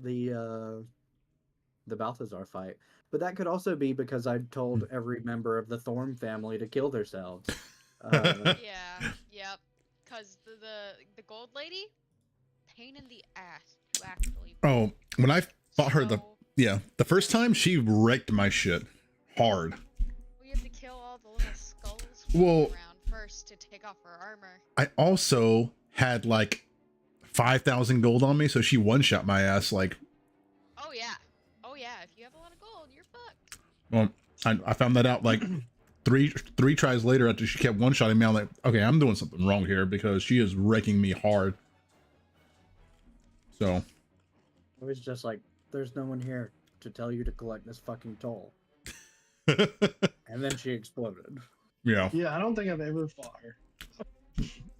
the Balthazar fight. But that could also be because I told every member of the Thorm family to kill themselves. Yeah, yep. Cause the gold lady, pain in the ass to actually. Oh, when I fought her So, the first time, she wrecked my shit hard. we had to kill all the little skulls Well, floating around first to take off her armor. I also had like 5,000 gold on me, so she one-shot my ass. Like, Oh yeah, oh yeah. If you have a lot of gold, you're fucked. well, I found that out like three tries later after she kept one-shotting me. I'm like, okay, I'm doing something wrong here because she is wrecking me hard. So it was just like, there's no one here to tell you to collect this fucking toll. And then she exploded. yeah. Yeah, I don't think I've ever fought her.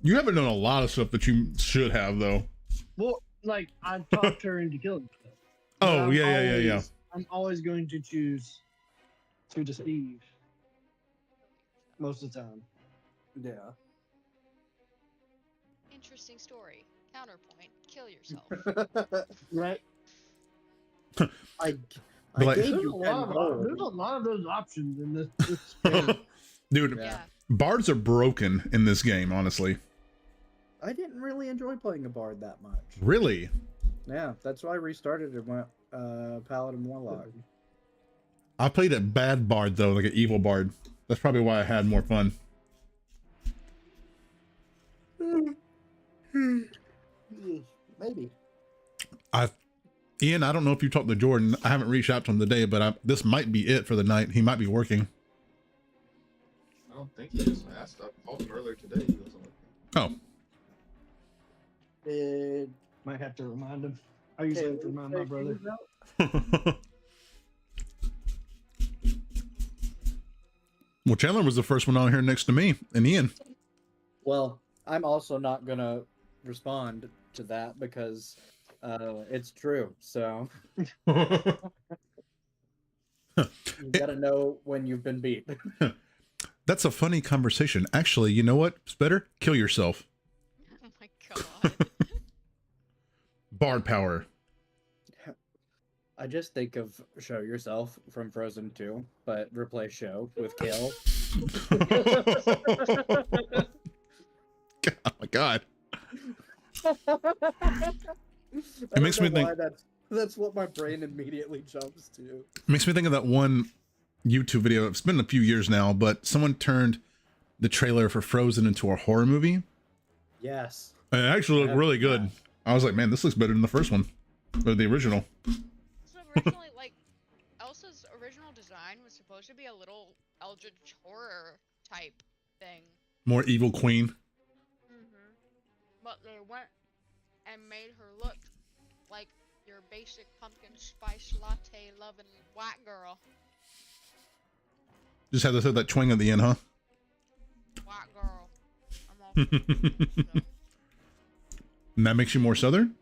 You haven't done a lot of stuff that you should have, though. Well, like I talked her into killing me. Oh, yeah. I'm always going to choose to deceive most of the time. Yeah. Interesting story. Counterpoint: kill yourself. Right? I Like- gave There's you a 10 lot gold. there's a lot of those options in this game. Dude, Yeah. Yeah. bards are broken in this game, honestly. I didn't really enjoy playing a bard that much. Really? Yeah, that's why I restarted and went Paladin Warlock. I played a bad bard, though, like an evil bard. That's probably why I had more fun. Maybe. Ian, I don't know if you talked to Jordan. I haven't reached out to him today, but this might be it for the night. He might be working. I don't think he just asked. I called him earlier today. He wasn't looking. Oh. Might have to remind him. I usually have to remind my brother. Well, Chandler was the first one on here next to me, and Ian. Well, I'm also not gonna respond to that because it's true. So you gotta know when you've been beat. That's a funny conversation. Actually, you know what's better? Kill yourself. Oh my god. Bard power. I just think of Show Yourself from Frozen 2, but replace Show with Kill. Oh my god. It makes me think- that's what my brain immediately jumps to. Makes me think of that one YouTube video. It's been a few years now, but someone turned the trailer for Frozen into a horror movie. Yes. And it actually looked really good. Yeah. I was like, man, this looks better than the first one. Or the original. So originally, like, Elsa's original design was supposed to be a little eldritch horror type thing. More evil queen. Mm-hmm. But they went and made her look like your basic pumpkin spice latte loving white girl. Just had to throw that twang at the end, huh? White girl. I'm all so. And that makes you more southern?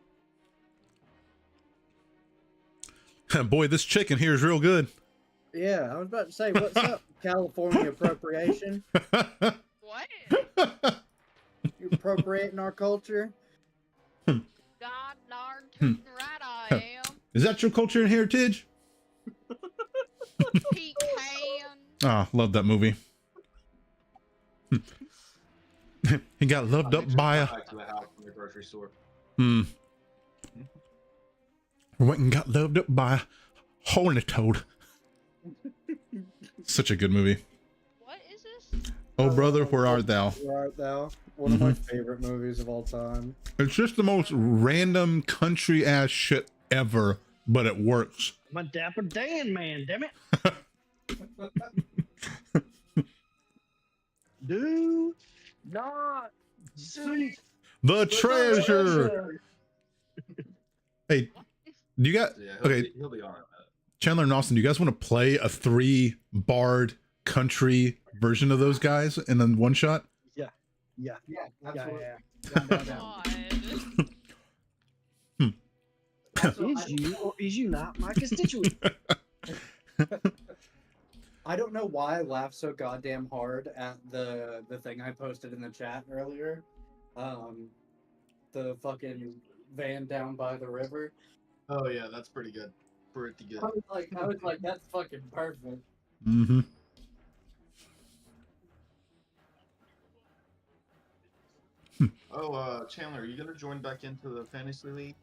Boy, this chicken here is real good. Yeah, I was about to say, what's up, California appropriation? What? You appropriating our culture? God darn tootin' right I am. Is that your culture and heritage? Pecan. Ah, love that movie. He got loved up by a... Back to the house from the grocery store. Went and got loved up by a horny toad. Such a good movie. What is this? Oh, brother, where art thou? Where art thou? One of my favorite movies of all time. It's just the most random country ass shit ever, but it works. I'm a Dapper Dan man, damn it. Do not seek The treasure. Hey, do you got Yeah, okay, he'll be on it. Chandler and Austin? Do you guys want to play a 3 bard country version of those guys in then one shot? Yeah. absolutely. God. Is you or is you not my constituent? I don't know why I laughed so goddamn hard at the thing I posted in the chat earlier. The fucking van down by the river. Oh yeah, that's pretty good. Pretty good. I was like, that's fucking perfect. Mm-hmm. Oh, Chandler, are you gonna join back into the fantasy league?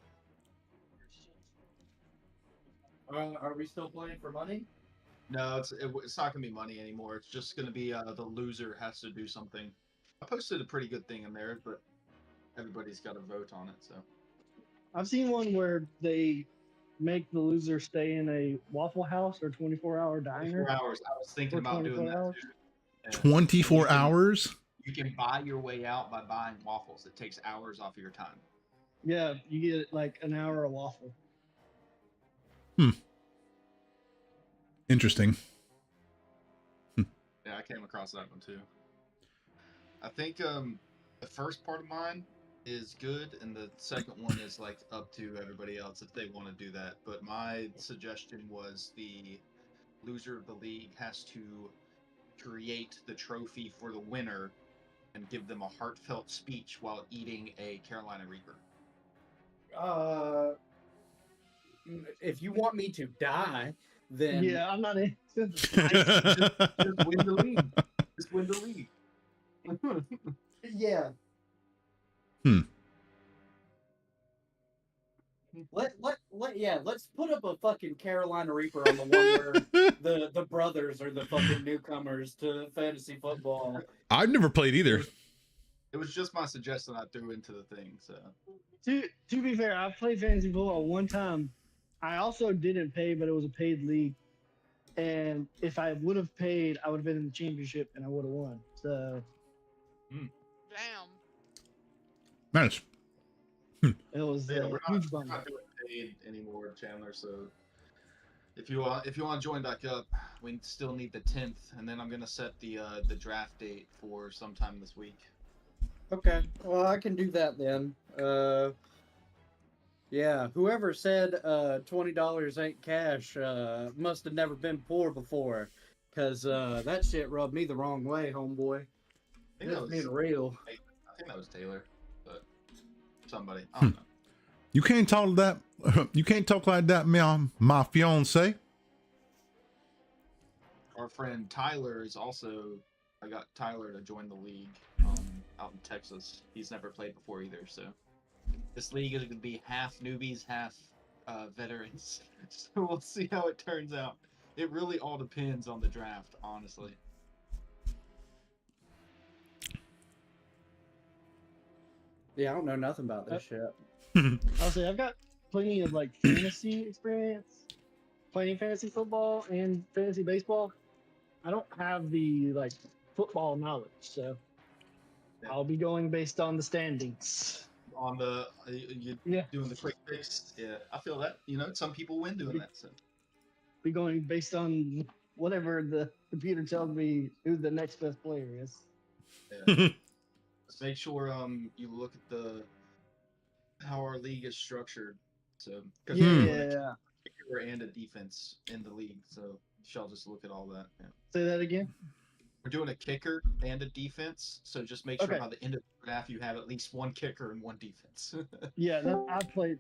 Are we still playing for money? No, it's not gonna be money anymore. It's just gonna be the loser has to do something. I posted a pretty good thing in there, but everybody's got to vote on it. So I've seen one where they make the loser stay in a Waffle House or 24-hour diner 24 hours. I was thinking for about doing 24 that hours. too. Yeah. 24 hours? You can buy your way out by buying waffles. It takes hours off of your time. Yeah, you get like an hour of waffle. Interesting. Yeah, I came across that one too. I think the first part of mine is good, and the second one is like up to everybody else if they want to do that. But my suggestion was the loser of the league has to create the trophy for the winner and give them a heartfelt speech while eating a Carolina Reaper. If you want me to die, then Yeah, I'm not in. Just win the league. Just win the league. yeah. Let's put up a fucking Carolina Reaper on the one where the brothers are the fucking newcomers to fantasy football. I've never played either. It was just my suggestion I threw into the thing. So To be fair, I've played fantasy football one time. I also didn't pay, but it was a paid league. And if I would have paid, I would have been in the championship and I would have won. So Damn. Nice. it was yeah, a we're huge not bummer. doing paid anymore, Chandler. So if you want to join back up, we still need the 10th, and then I'm gonna set the draft date for sometime this week. Okay, well I can do that then. Yeah, whoever said $20 ain't cash must have never been poor before, cause that shit rubbed me the wrong way, homeboy. I think that Just was being real. I think that was Taylor, but somebody. I don't know. You can't talk that. You can't talk like that, my fiance. Our friend Tyler is also. I got Tyler to join the league out in Texas. He's never played before either, so this league is going to be half newbies, half veterans. So we'll see how it turns out. It really all depends on the draft, honestly. Yeah, I don't know nothing about this shit. I'll say I've got plenty of like fantasy experience playing fantasy football and fantasy baseball. I don't have the like football knowledge, so Yeah. I'll be going based on the standings. On the you Yeah. doing the quick fix, yeah, I feel that. You know, some people win doing that. So Be going based on whatever the computer tells me who the next best player is. yeah. Just make sure you look at how our league is structured. So because we're doing a kicker and a defense in the league, so you shall just look at all that. Yeah. Say that again. We're doing a kicker and a defense, so just make sure Okay. by the end of the draft you have at least one kicker and one defense. Yeah,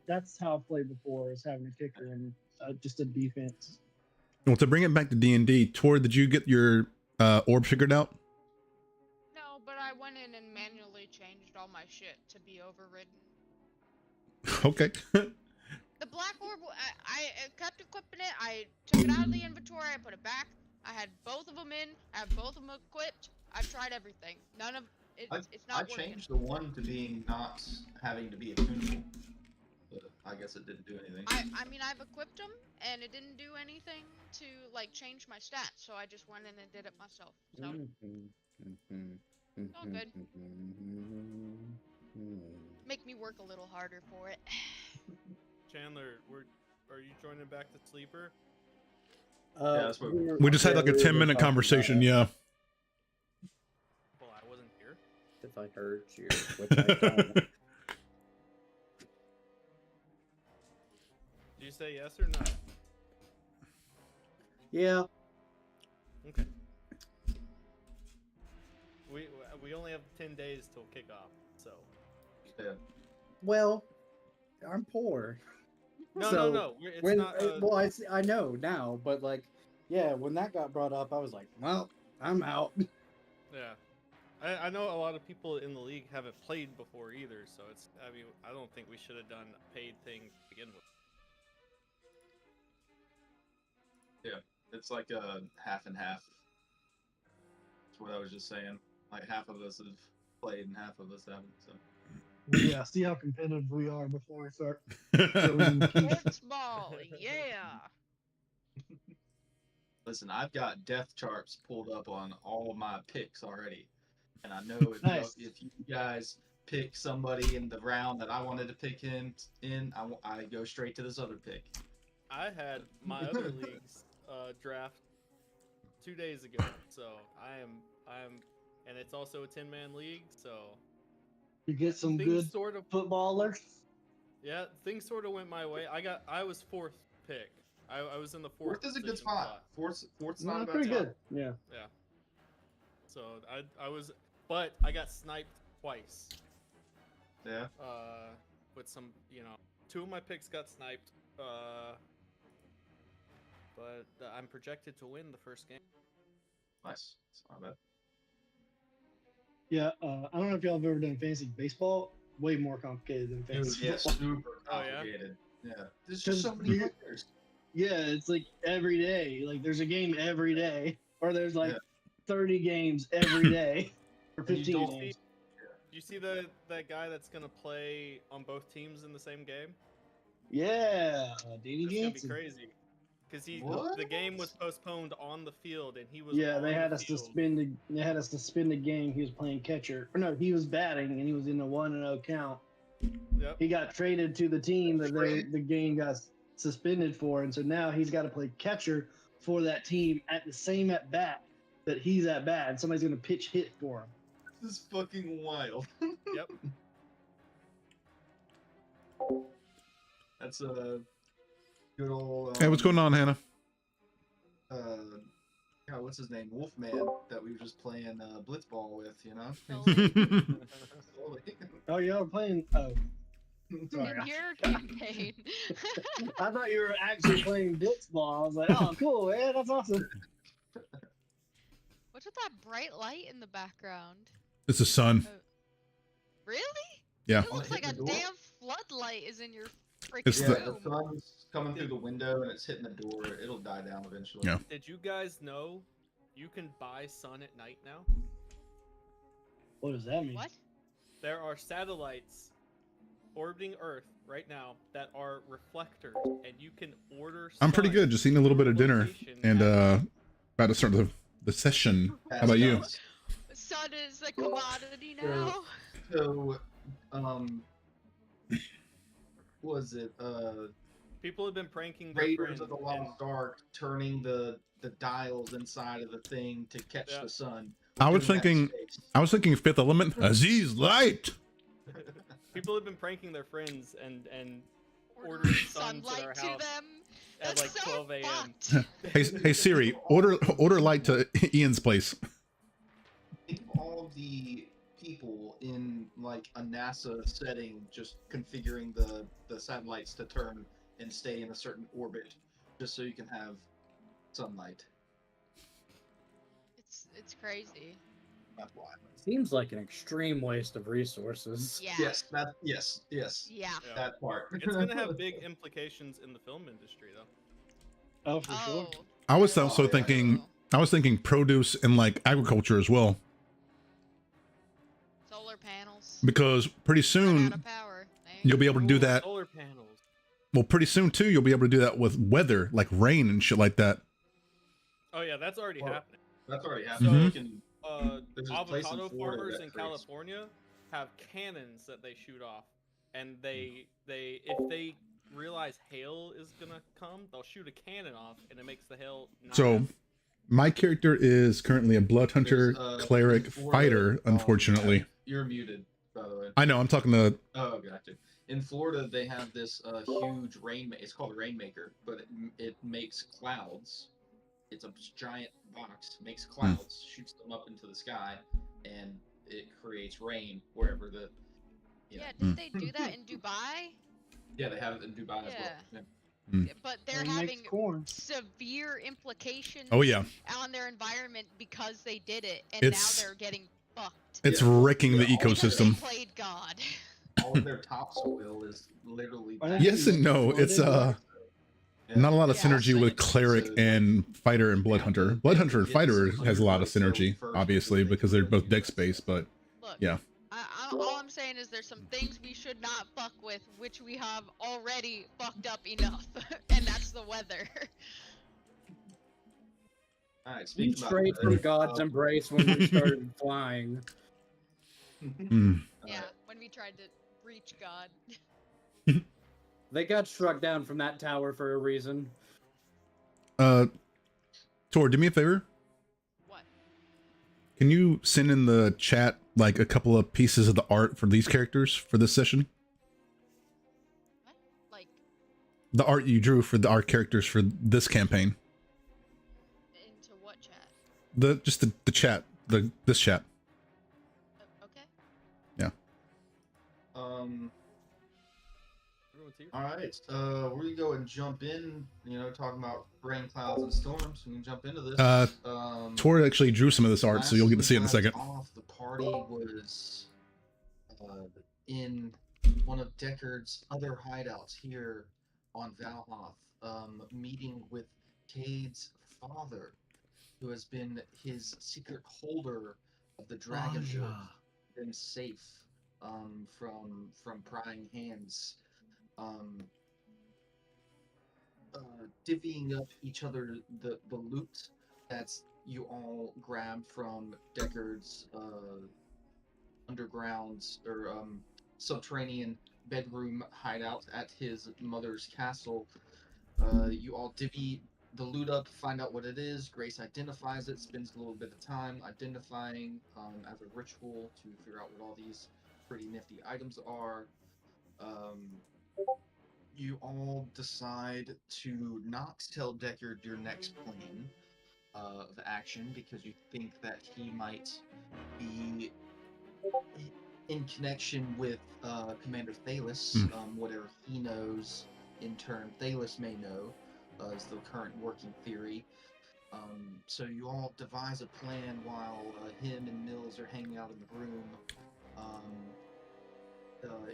that's how I've played before, is having a kicker and just a defense. Well, to bring it back to D&D, Tor, did you get your orb figured out? No, but I went in and manually changed all my shit to be overridden. Okay. The black orb, I kept equipping it. I took it out of the inventory. I put it back. I had both of them in. I have both of them equipped. I've tried everything. None of it's not I working. changed the one to being not having to be attunable, but I guess it didn't do anything. I mean, I've equipped them, and it didn't do anything to like change my stats. So I just went in and did it myself. So all good. Make me work a little harder for it. Chandler, are you joining back to Sleeper? Yeah, that's what We just had like a 10-minute conversation, yeah. Well, I wasn't here. If I heard you, which I don't. Did you say yes or no? Yeah. Okay. We only have 10 days till kickoff, so. Yeah. Well, I'm poor. No, So, no. It's when not. well, I know now, but like, yeah, when that got brought up, I was like, well, I'm out. Yeah. I know a lot of people in the league haven't played before either, so it's. I mean, I don't think we should have done a paid thing to begin with. Yeah, it's like a half and half. That's what I was just saying. Like half of us have played and half of us haven't. So Yeah, see how competitive we are before we start throwing peace. Sports ball, yeah. listen, I've got death charts pulled up on all of my picks already, and I know if Nice. if you guys pick somebody in the round that I wanted to pick I go straight to this other pick. I had my other leagues draft 2 days ago, so I'm, and it's also a 10-man league, so You get some things good sort of, footballers. yeah, things sort of went my way. I was fourth pick. I was in the Fourth is a good position spot. Fourth's not a No, bad pretty spot. good. Yeah. Yeah. So I was, but I got sniped twice. Yeah. With some, 2 of my picks got sniped. But I'm projected to win the first game. Nice. It's not bad. Yeah. I don't know if y'all have ever done fantasy baseball. Way more complicated than fantasy Yes, football. super Oh, yeah? complicated. Yeah. There's just so many Because players. Yeah, it's like every day. Like there's a game every day, or there's like Yeah. 30 games every day, or And you 15 don't games. You see that guy that's gonna play on both teams in the same game? Yeah, Danny It's gonna be Jansen. crazy. Because What? the game was postponed on the field, and he was Yeah, on they had the us field. suspended. They had us suspend the game. He was playing catcher. Or no, he was batting, and he was in the 1-0 count. Yep. He got traded to the team that the game got suspended for, and so now he's got to play catcher for that team at the same at bat that he's at bat, and somebody's gonna pitch hit for him. This is fucking wild. Yep. That's a good old. Hey, what's going on, Hannah? Yeah, what's his name? Wolfman that we were just playing blitzball with, you know? Oh, y'all are playing. Oh, sorry. In your campaign. I thought you were actually playing blitzball. I was like, oh, cool, man, that's awesome. What's with that bright light in the background? It's the sun. Really? Yeah. It looks Hit like the a door? damn floodlight is in your freaking It's Yeah, the- the room. sun's coming through the window and it's hitting the door. It'll die down eventually. Yeah. Did you guys know you can buy sun at night now? What does that mean? What? There are satellites orbiting Earth right now that are reflectors, and you can order. I'm pretty sun good. Just eating a little bit of dinner location and at- about to start the session. Pass How about you? downs. Sun is a commodity now. So, was it People have been pranking their Raiders friends of the and- Lost Ark turning the dials inside of the thing to catch Yeah. the sun? I was Doing that in thinking- space. I was thinking Fifth Element. Aziz Light. People have been pranking their friends and Ordering ordering sun to their sunlight to house them. at That's like so 12 a.m. fucked. Hey Siri, order light to Ian's place. Think of all the people in like a NASA setting just configuring the satellites to turn and stay in a certain orbit just so you can have sunlight. It's crazy. That's why. Seems like an extreme waste of resources. Yeah. Yes, yes. Yeah. Yeah. That part. It's gonna have big implications in the film industry, though. Oh, for sure. Oh. I was also yeah. thinking. I was thinking produce and like agriculture as well, Solar panels. because pretty Run out soon of power. There you'll be able to do Ooh, that. Solar panels. Well, pretty soon too you'll be able to do that with weather, like rain and shit like that. Oh yeah, that's already Well, happening. That's already happening. Mhm. You can- There's this place in Avocado Florida farmers that in creates- California have cannons that they shoot off, and they if they realize hail is gonna come, they'll shoot a cannon off, and it makes the hail. Not So happen. my character is currently a blood hunter, There's, cleric, in Florida- fighter. oh, Unfortunately, yeah, you're muted, by the way. I know. I'm talking to. Oh, gotcha. In Florida, they have this huge it's called a rainmaker, but it makes clouds. It's a giant box, makes clouds, shoots them up into the sky, and it creates rain wherever the. Yeah, Hmm. didn't they do that in Dubai? Yeah, they have it in Dubai as well. Yeah. Yeah. But they're And having makes corn. severe implications Oh yeah, on their environment because they did it, and now It's- they're getting fucked it's Yeah. wrecking the Yeah, all of because they ecosystem. played God. All of their topsoil is literally. Are they Yes and no. flooded, It's what? Yeah. not a lot of Yeah. synergy with Sand, cleric so, and fighter and blood they have to- hunter. they Blood have to hunter and get fighter some has a lot of undergrowth soil synergy, first obviously, before they because can they're go both do deck that. space. But Look, yeah, all I'm saying is there's some things we should not fuck with, which we have already fucked up enough, and that's the weather. All right, We speaking about strayed from weather, God's embrace when we started flying. Mm. Yeah, when we tried to reach God. They got struck down from that tower for a reason. Tor, do me a favor. What? Can you send in the chat like a couple of pieces of the art for these characters for this session? What? Like, The art you drew for our characters for this campaign. into what chat? The chat, this chat. Okay. Everyone's here. all right, we're gonna go and jump in. You know, talking about rain, clouds, and storms. We can jump into this. Tor actually drew some of this art, so you'll get to see it in a second. Off, the party was in one of Deckard's other hideouts here on Valhoth, meeting with Cade's father, who has been his secret holder of the dragon book, been safe from prying hands, divvying up each other the loot that you all grabbed from Deckard's underground or subterranean bedroom hideout at his mother's castle. You all divvy the loot up, find out what it is. Grace identifies it, spends a little bit of time identifying as a ritual to figure out what all these pretty nifty items are. You all decide to not tell Deckard your next plan of action because you think that he might be in connection with Commander Thalis. Whatever he knows, in turn, Thalis may know, is the current working theory. So you all devise a plan while him and Mills are hanging out in the room,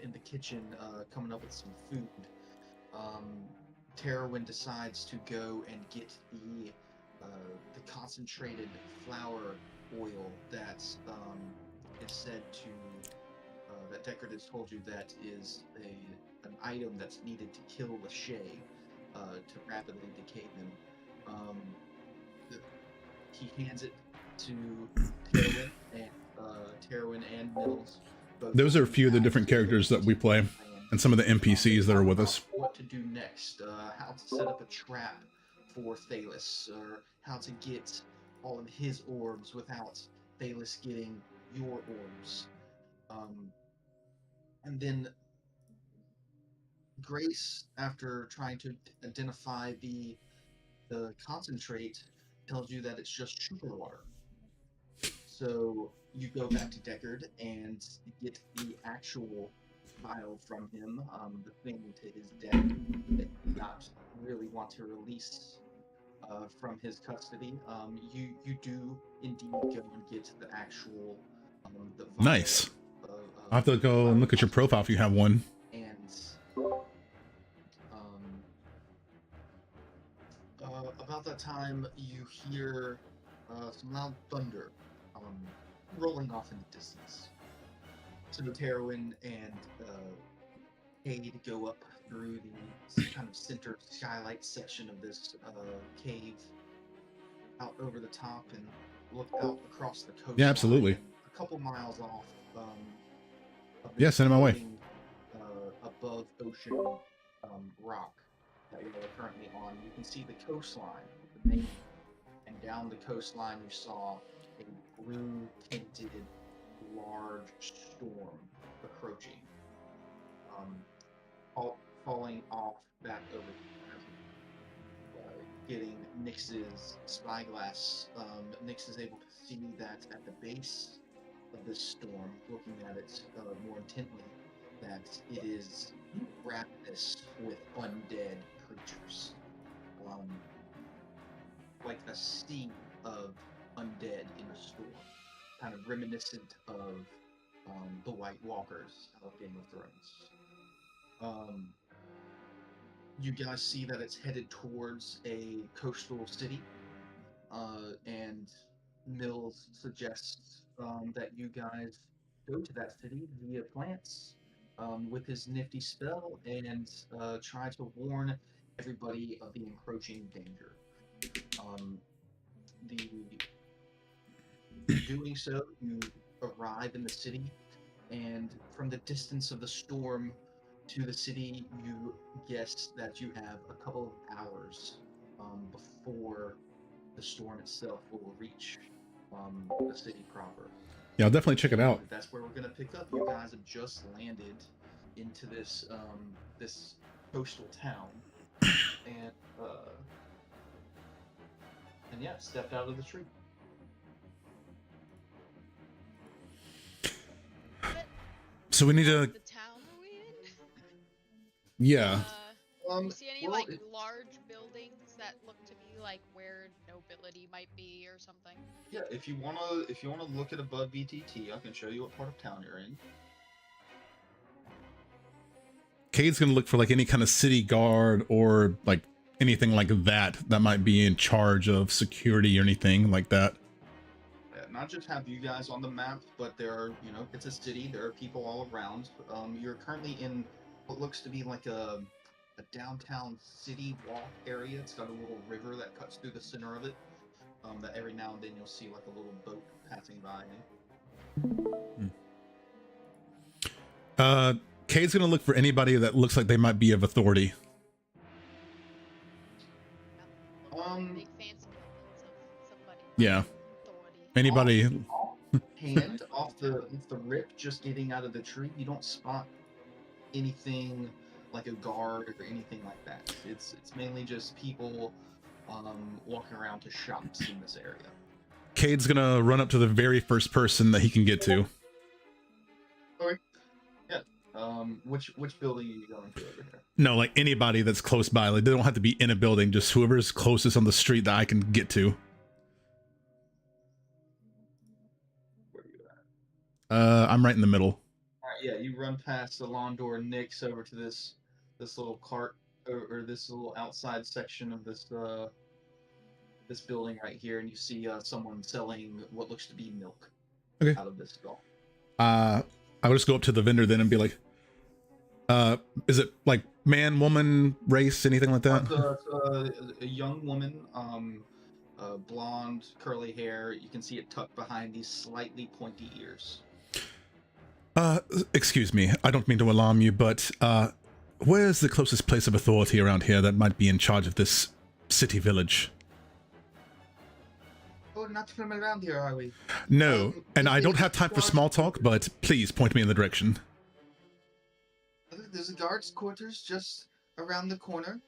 in the kitchen, coming up with some food. Terwin decides to go and get the concentrated flour oil that is said to that Deckard has told you that is an item that's needed to kill the Shay to rapidly decay them. He hands it to Terwin and Mills. Those are a few of the different characters that we play, and some of the NPCs that are with us. What to do next, how to set up a trap for Thalis, or how to get all of his orbs without Thalis getting your orbs. And then Grace, after trying to identify the concentrate, tells you that it's just sugar water. So you go back to Deckard and get the actual vial from him, the thing to his death that you not really want to release from his custody. You do indeed go and get the actual the vial. Nice. I'll have to go and look at your profile if you have one. And about that time, you hear some loud thunder rolling off in the distance. So Terwin and Cade go up through the kind of center skylight section of this cave, out over the top, and look out across the coast. Yeah, absolutely. A couple miles off. Yeah, send it my way. Above ocean rock that you are currently on, you can see the coastline, the main, and down the coastline you saw a blue-tinted large storm approaching, falling off back over getting Nyx's spyglass. Nyx is able to see that at the base of this storm, looking at it more intently, that it is ravenous with undead creatures. Like a sea of undead in a storm, kind of reminiscent of the White Walkers of Game of Thrones. You guys see that it's headed towards a coastal city, and Mills suggests that you guys go to that city via plants with his nifty spell and try to warn everybody of the encroaching danger. The doing so, you arrive in the city, and from the distance of the storm to the city, you guess that you have a couple of hours before the storm itself will reach the city proper. Yeah, I'll definitely check it out. That's where we're gonna pick up. You guys have just landed into this this coastal town, and yeah, stepped out of the tree. So we need to. The town are we in? Yeah. Do you see any well, like it- large buildings that look to me like where nobility might be or something? Yeah, if you wanna look at above BTT, I can show you what part of town you're in. Cade's gonna look for like any kind of city guard or like anything like that that might be in charge of security or anything like that. Yeah, not just have you guys on the map, but there are, it's a city. There are people all around. You're currently in what looks to be like a downtown city walk area. It's got a little river that cuts through the center of it. That every now and then you'll see like a little boat passing by. Cade's gonna look for anybody that looks like they might be of authority. Big fancy buildings of somebody. Yeah. Authority. Anybody. Hand off the rip, just getting out of the tree, you don't spot anything like a guard or anything like that. It's mainly just people walking around to shops in this area. Cade's gonna run up to the very first person that he can get to. Okay. Yeah. Which building are you going to over here? No, like anybody that's close by. Like they don't have to be in a building, just whoever's closest on the street that I can get to. Where are you at? I'm right in the middle. Alright, yeah, you run past the lawn door Nick's over to this little cart or this little outside section of this building right here, and you see someone selling what looks to be milk Okay. out of this stall. I would just go up to the vendor then and be like, is it like man, woman, race, anything like that? A young woman, blonde, curly hair. You can see it tucked behind these slightly pointy ears. Excuse me, I don't mean to alarm you, but where's the closest place of authority around here that might be in charge of this city village? Oh, not from around here, are we? No, and I don't have time for small talk, but please point me in the direction. There's a guard's quarters just around the corner.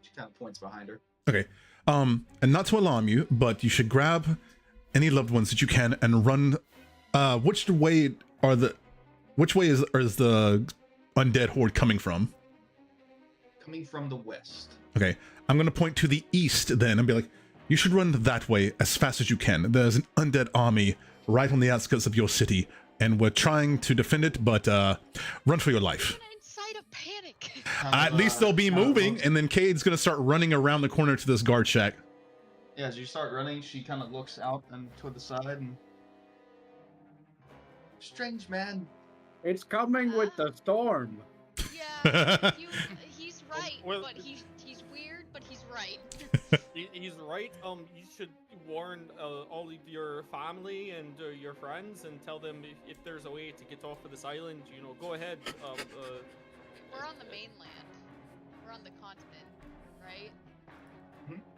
She kind of points behind her. Okay, and not to alarm you, but you should grab any loved ones that you can and run. Which way is the undead horde coming from? Coming from the west. Okay, I'm gonna point to the east then and be like, you should run that way as fast as you can. There's an undead army right on the outskirts of your city, and we're trying to defend it, but run for your life. Gonna incite a panic. At least they'll be moving, and then Cade's gonna start running around the corner to this guard shack. Yeah, as you start running, she kind of looks out and to the side and... Strange man. It's coming with the storm. Yeah, he's right, Well- but he's weird, but he's right. He's right. You should warn all of your family and your friends and tell them if there's a way to get off of this island. Go ahead. We're on the mainland. We're on the continent, right?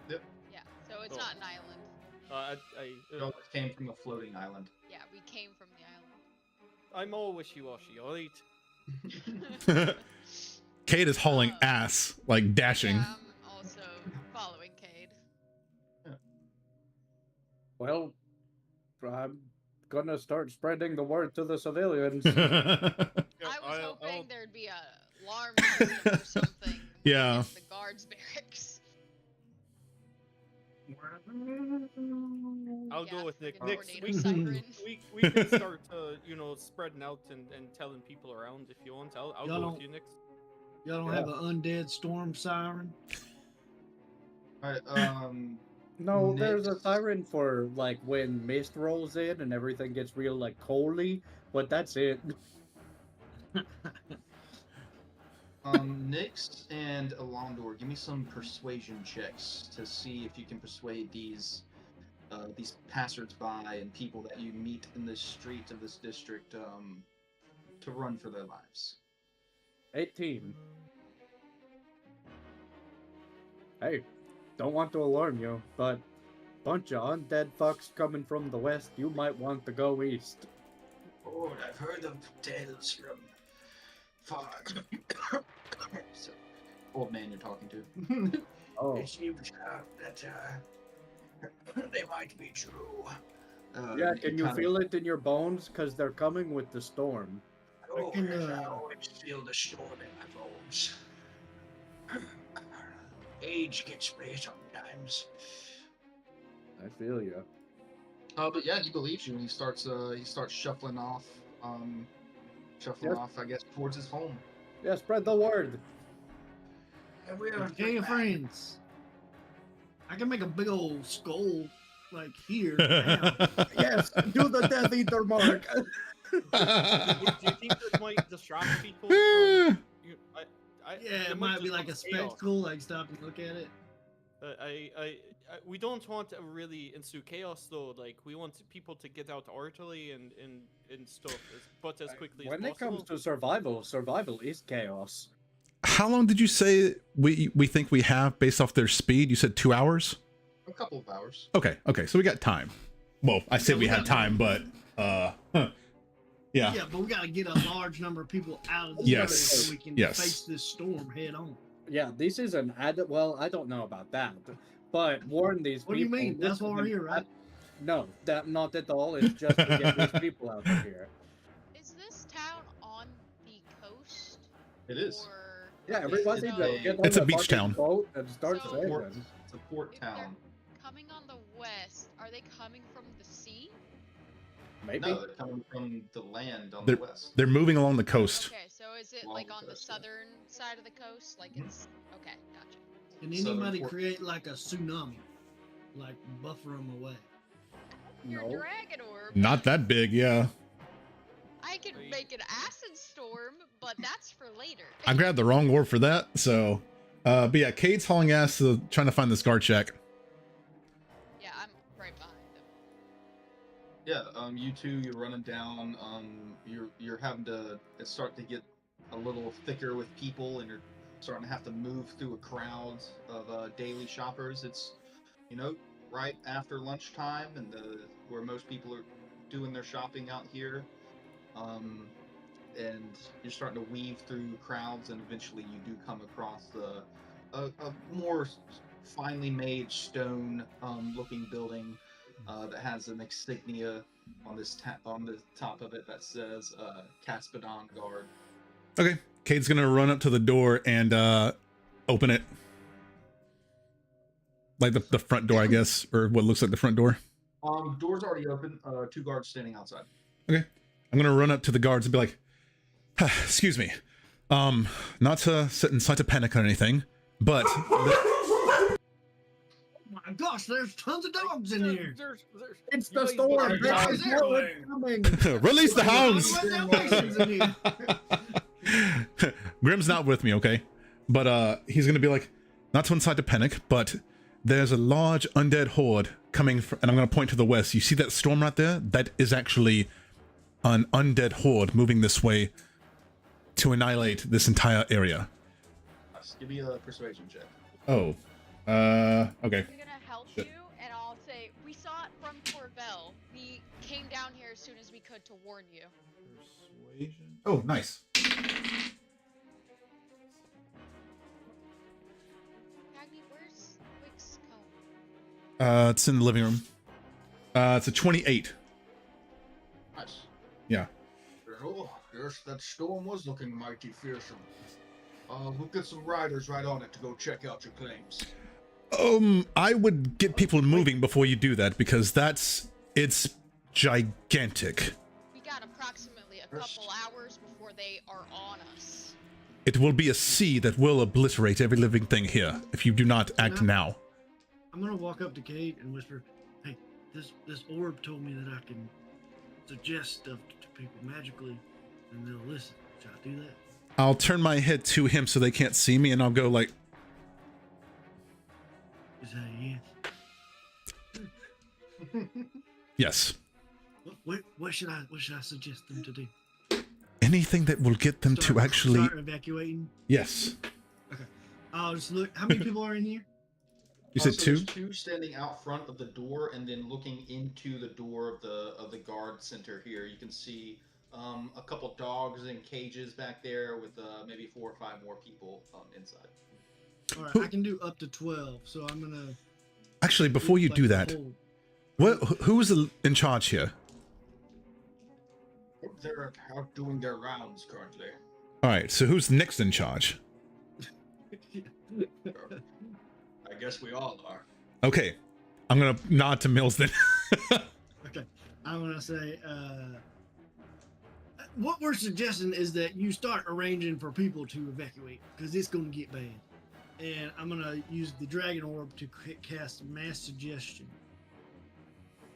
Yep. Yeah, so it's Oh. not an island. It all came from a floating island. Yeah, we came from the I'm all wishy-washy. All right. island. Cade is hauling ass, like dashing. Yeah, I'm also following Cade. Well, I'm gonna start spreading the word to the civilians. Yeah, I was hoping there'd be a alarm system or something. when Yeah. it hits the guards barracks. I'll Yeah, go with Nick. friggin' Nick, tornado siren. we can start spreading out and telling people around if you want. I'll Y'all go don't- with you, Nick. Y'all don't have an undead storm siren? Alright, No, there's a Next. siren for like when mist rolls in and everything gets real like coaly, but that's it. Nyx and Alondor, give me some persuasion checks to see if you can persuade these passersby and people that you meet in the street of this district to run for their lives. 18. Hey, don't want to alarm you, but bunch of undead fucks coming from the west, you might want to go east. Oh, I've heard of tales from far. So, old man you're talking to. Oh, It seems that they might be true. yeah, can you kinda- feel it in your bones? Because they're coming with the storm. Oh, can, yes, I uh, always feel the storm in my bones. Age gets me sometimes. I feel you. But yeah, he believes you, and he starts shuffling off, Yep. I guess, towards his home. Yeah, spread the word. And we Tell your friends. I can make a big old skull like here. now. Yes, do the Death Eater mark. Do you think this might distract people? From, you, Yeah, it might be like a spectacle, like stop and look at it. We don't want to really ensue chaos though. Like we want people to get out artillery and stuff, but as quickly When as it possible. comes to survival, survival is chaos. How long did you say we think we have based off their speed? You said 2 hours? A couple of hours. Okay, so we got time. Well, I said we had time, but yeah. Yeah, but we got to get a large number of people out of the Yes, area so we can yes. face this storm head on. Yeah, this is an well, I don't know about that, but warn these What do you people. mean? this That's why is we're an here, right? No, that not at all. It's just to get these people out of here. Is this town on the coast? It is. Or Yeah, everybody so just get on It's a the beach fucking town. boat and start So- sailing. It's a port if they're town. coming on the west, are they coming from the sea? Maybe. No, they're coming from the land on They're- the west. They're moving along the coast. Okay, so is it Along like the on the coast, yeah. southern side of the coast? Like Mhm. it's okay, gotcha. Can Southern anybody port- create like a tsunami? Like buffer them away? Your No. dragon orb. Not that big, yeah. I can make an acid storm, but that's for later. I grabbed the wrong orb for that, so but yeah, Cade's hauling ass trying to find this guard shack. Yeah, I'm right behind them. Yeah, you two, you're running down. You're having to start to get a little thicker with people, and you're starting to have to move through a crowd of daily shoppers. It's, right after lunchtime, and where most people are doing their shopping out here. And you're starting to weave through crowds, and eventually you do come across a more finely made stone looking building that has an insignia on the top of it that says Caspidon Guard. Okay, Cade's gonna run up to the door and open it. Like the front door, I guess, or what looks like the front door. Door's already open. 2 guards standing outside. Okay. I'm gonna run up to the guards and be like, excuse me. Not to incite a panic or anything, but Oh my gosh, there's tons of dogs in here. It's You the guys storm. better drive Guys, this know way. it's coming. release the hounds. Dalmatians in here. Grim's not with me, okay? But he's gonna be like, not to incite a panic, but there's a large undead horde coming and I'm gonna point to the west. You see that storm right there? That is actually an undead horde moving this way to annihilate this entire area. Yes, give me a persuasion check. Oh. Okay. I'm gonna help Shit. you, and I'll say we saw it from Corvell. We came down here as soon as we could to warn you. Persuasion. Oh, nice. Agni, where's Wick's comb? It's in the living room. It's a 28. Yeah. Oh, yes, that storm was looking mighty fearsome. We'll get some riders right on it to go check out your claims. I would get people moving before you do that because it's gigantic. We got approximately a couple hours before they are on us. It will be a sea that will obliterate every living thing here if you do not act now. I'm gonna walk up to Kate and whisper, "Hey, this orb told me that I can suggest stuff to people magically, and they'll listen. Should I do that?" I'll turn my head to him so they can't see me, and I'll go like, Is that a yes? yes. What should I suggest them to do? Anything that will get them to actually... start evacuating. Yes. Okay. I'll just look. How many people are in here? You said So two? there's two standing out front of the door, and then looking into the door of the guard center here. You can see a couple dogs in cages back there with maybe 4 or 5 more people inside. All right, I can do up to 12, so I'm gonna. Actually, before you do that, who's in charge here? They're out doing their rounds currently. All right, so who's next in charge? I guess we all are. Okay, I'm gonna nod to Mills then. Okay, I'm gonna say. What we're suggesting is that you start arranging for people to evacuate because it's gonna get bad. And I'm gonna use the dragon orb to cast mass suggestion.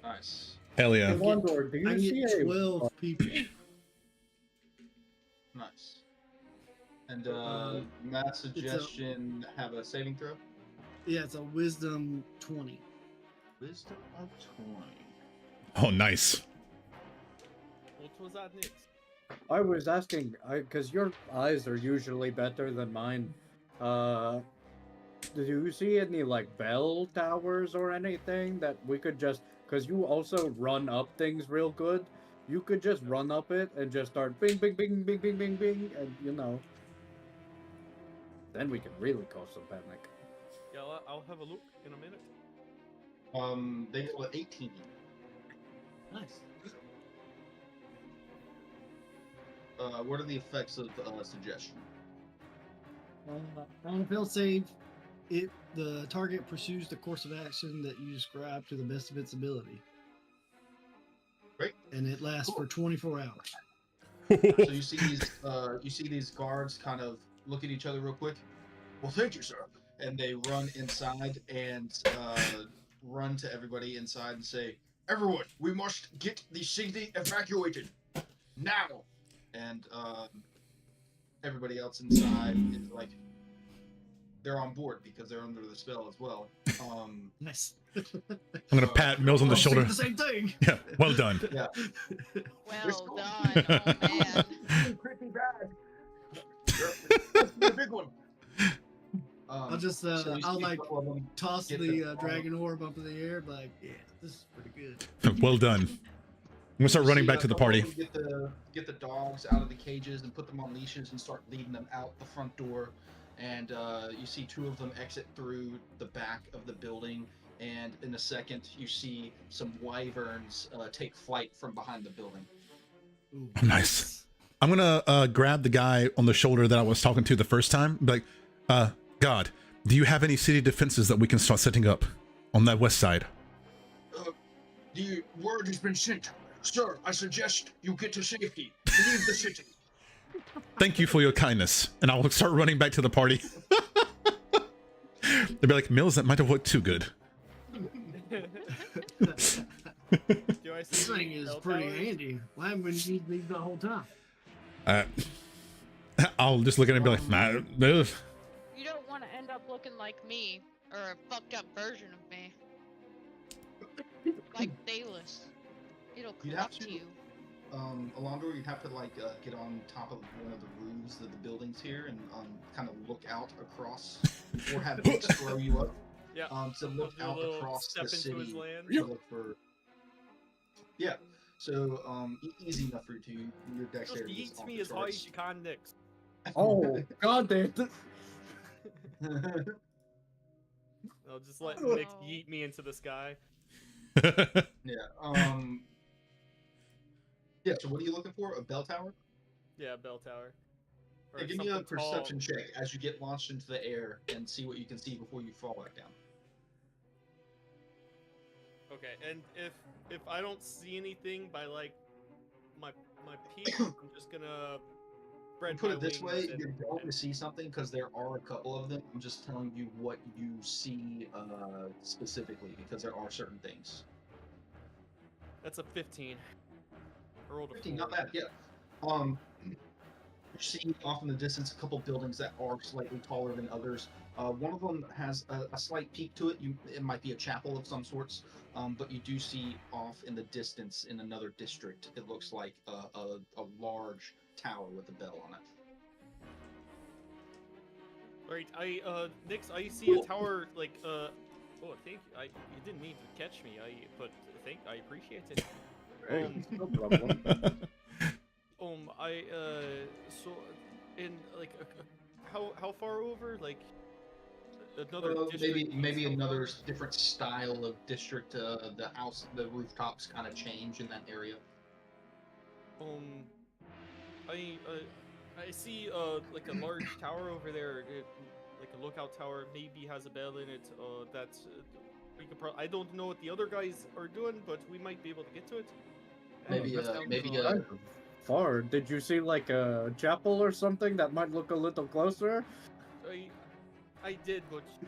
Nice. Hell yeah. Hey, Wondor, do I you can see get 12 people. Nice. And mass suggestion have a saving throw? Yeah, it's a wisdom 20. Wisdom of 20. Oh, nice. What was that next? I was asking, because your eyes are usually better than mine. Do you see any like bell towers or anything that we could just? Because you also run up things real good. You could just run up it and just start bing, bing, bing, bing, bing, bing, bing, and you know. Then we can really cause some panic. Yeah, I'll have a look in a minute. They go at 18. Nice. What are the effects of suggestion? On a failed save, the target pursues the course of action that you describe to the best of its ability. Great. And it lasts for 24 hours. So you see these guards kind of look at each other real quick. Well, thank you, sir. And they run inside and run to everybody inside and say, "Everyone, we must get the city evacuated now." And everybody else inside is like, they're on board because they're under the spell as well. Nice. I'm gonna pat Mills on the shoulder. The same thing. Yeah, well done. Yeah. Well done, oh man. Pretty bad. That's the big one. I'll just, so you I'll see a like couple of them toss get the the- dragon orb up in the air, like, yeah, this is pretty good. Well done. I'm gonna start running See back a to the couple of party. them Get the dogs out of the cages and put them on leashes and start leading them out the front door. And you see 2 of them exit through the back of the building. And in a second, you see some wyverns take flight from behind the building. Ooh. Oh, nice. I'm gonna grab the guy on the shoulder that I was talking to the first time. Be like, God, do you have any city defenses that we can start setting up on that west side? The word has been sent. Sir, I suggest you get to safety. Leave the city. Thank you for your kindness. And I will start running back to the party. They'll be like, Mills, that might have worked too good. Do I This see thing is bell pretty towers? handy. Why haven't we used these the whole time? I'll just look at it and be like, nah, ugh. You don't want to end up looking like me, or a fucked up version of me. Like Thalos. It'll You'd have corrupt to- you. Alondor, you'd have to get on top of one of the roofs of the buildings here and kind of look out across, or have it throw you up. Yeah. To look Do a out little across step the into his city land. to look for. Yeah. So easy enough for you to. Your Just dexterity is yeet off me the as high as you can next. Oh, god damn. I'll just let Oh. Nick yeet me into the sky. Yeah. Yeah. So what are you looking for? A bell tower? Yeah, bell tower. Or Yeah, give me a something tall. perception check as you get launched into the air and see what you can see before you fall back down. Okay, and if I don't see anything by like my peak, I'm just gonna spread Put my it this wings way, and, you're going to see something because there are a couple of them. I'm just telling you what you see specifically because there are certain things. that's a 15. I rolled a 15, 4. not bad. Yeah. You see off in the distance a couple buildings that are slightly taller than others. One of them has a slight peak to it. It might be a chapel of some sorts, but you do see off in the distance in another district, it looks like a large tower with a bell on it. Alright, Nix, I see a tower like oh, thank you. You didn't mean to catch me. I appreciate it. No problem. So in like how far over? Like another district? Maybe how another far? different style of district. The rooftops kind of change in that area. I see like a large tower over there, like a lookout tower. Maybe has a bell in it. That's we could. I don't know what the other guys are doing, but we might be able to get to it. Kind of far. Did you see like a chapel or something that might look a little closer? I did, but do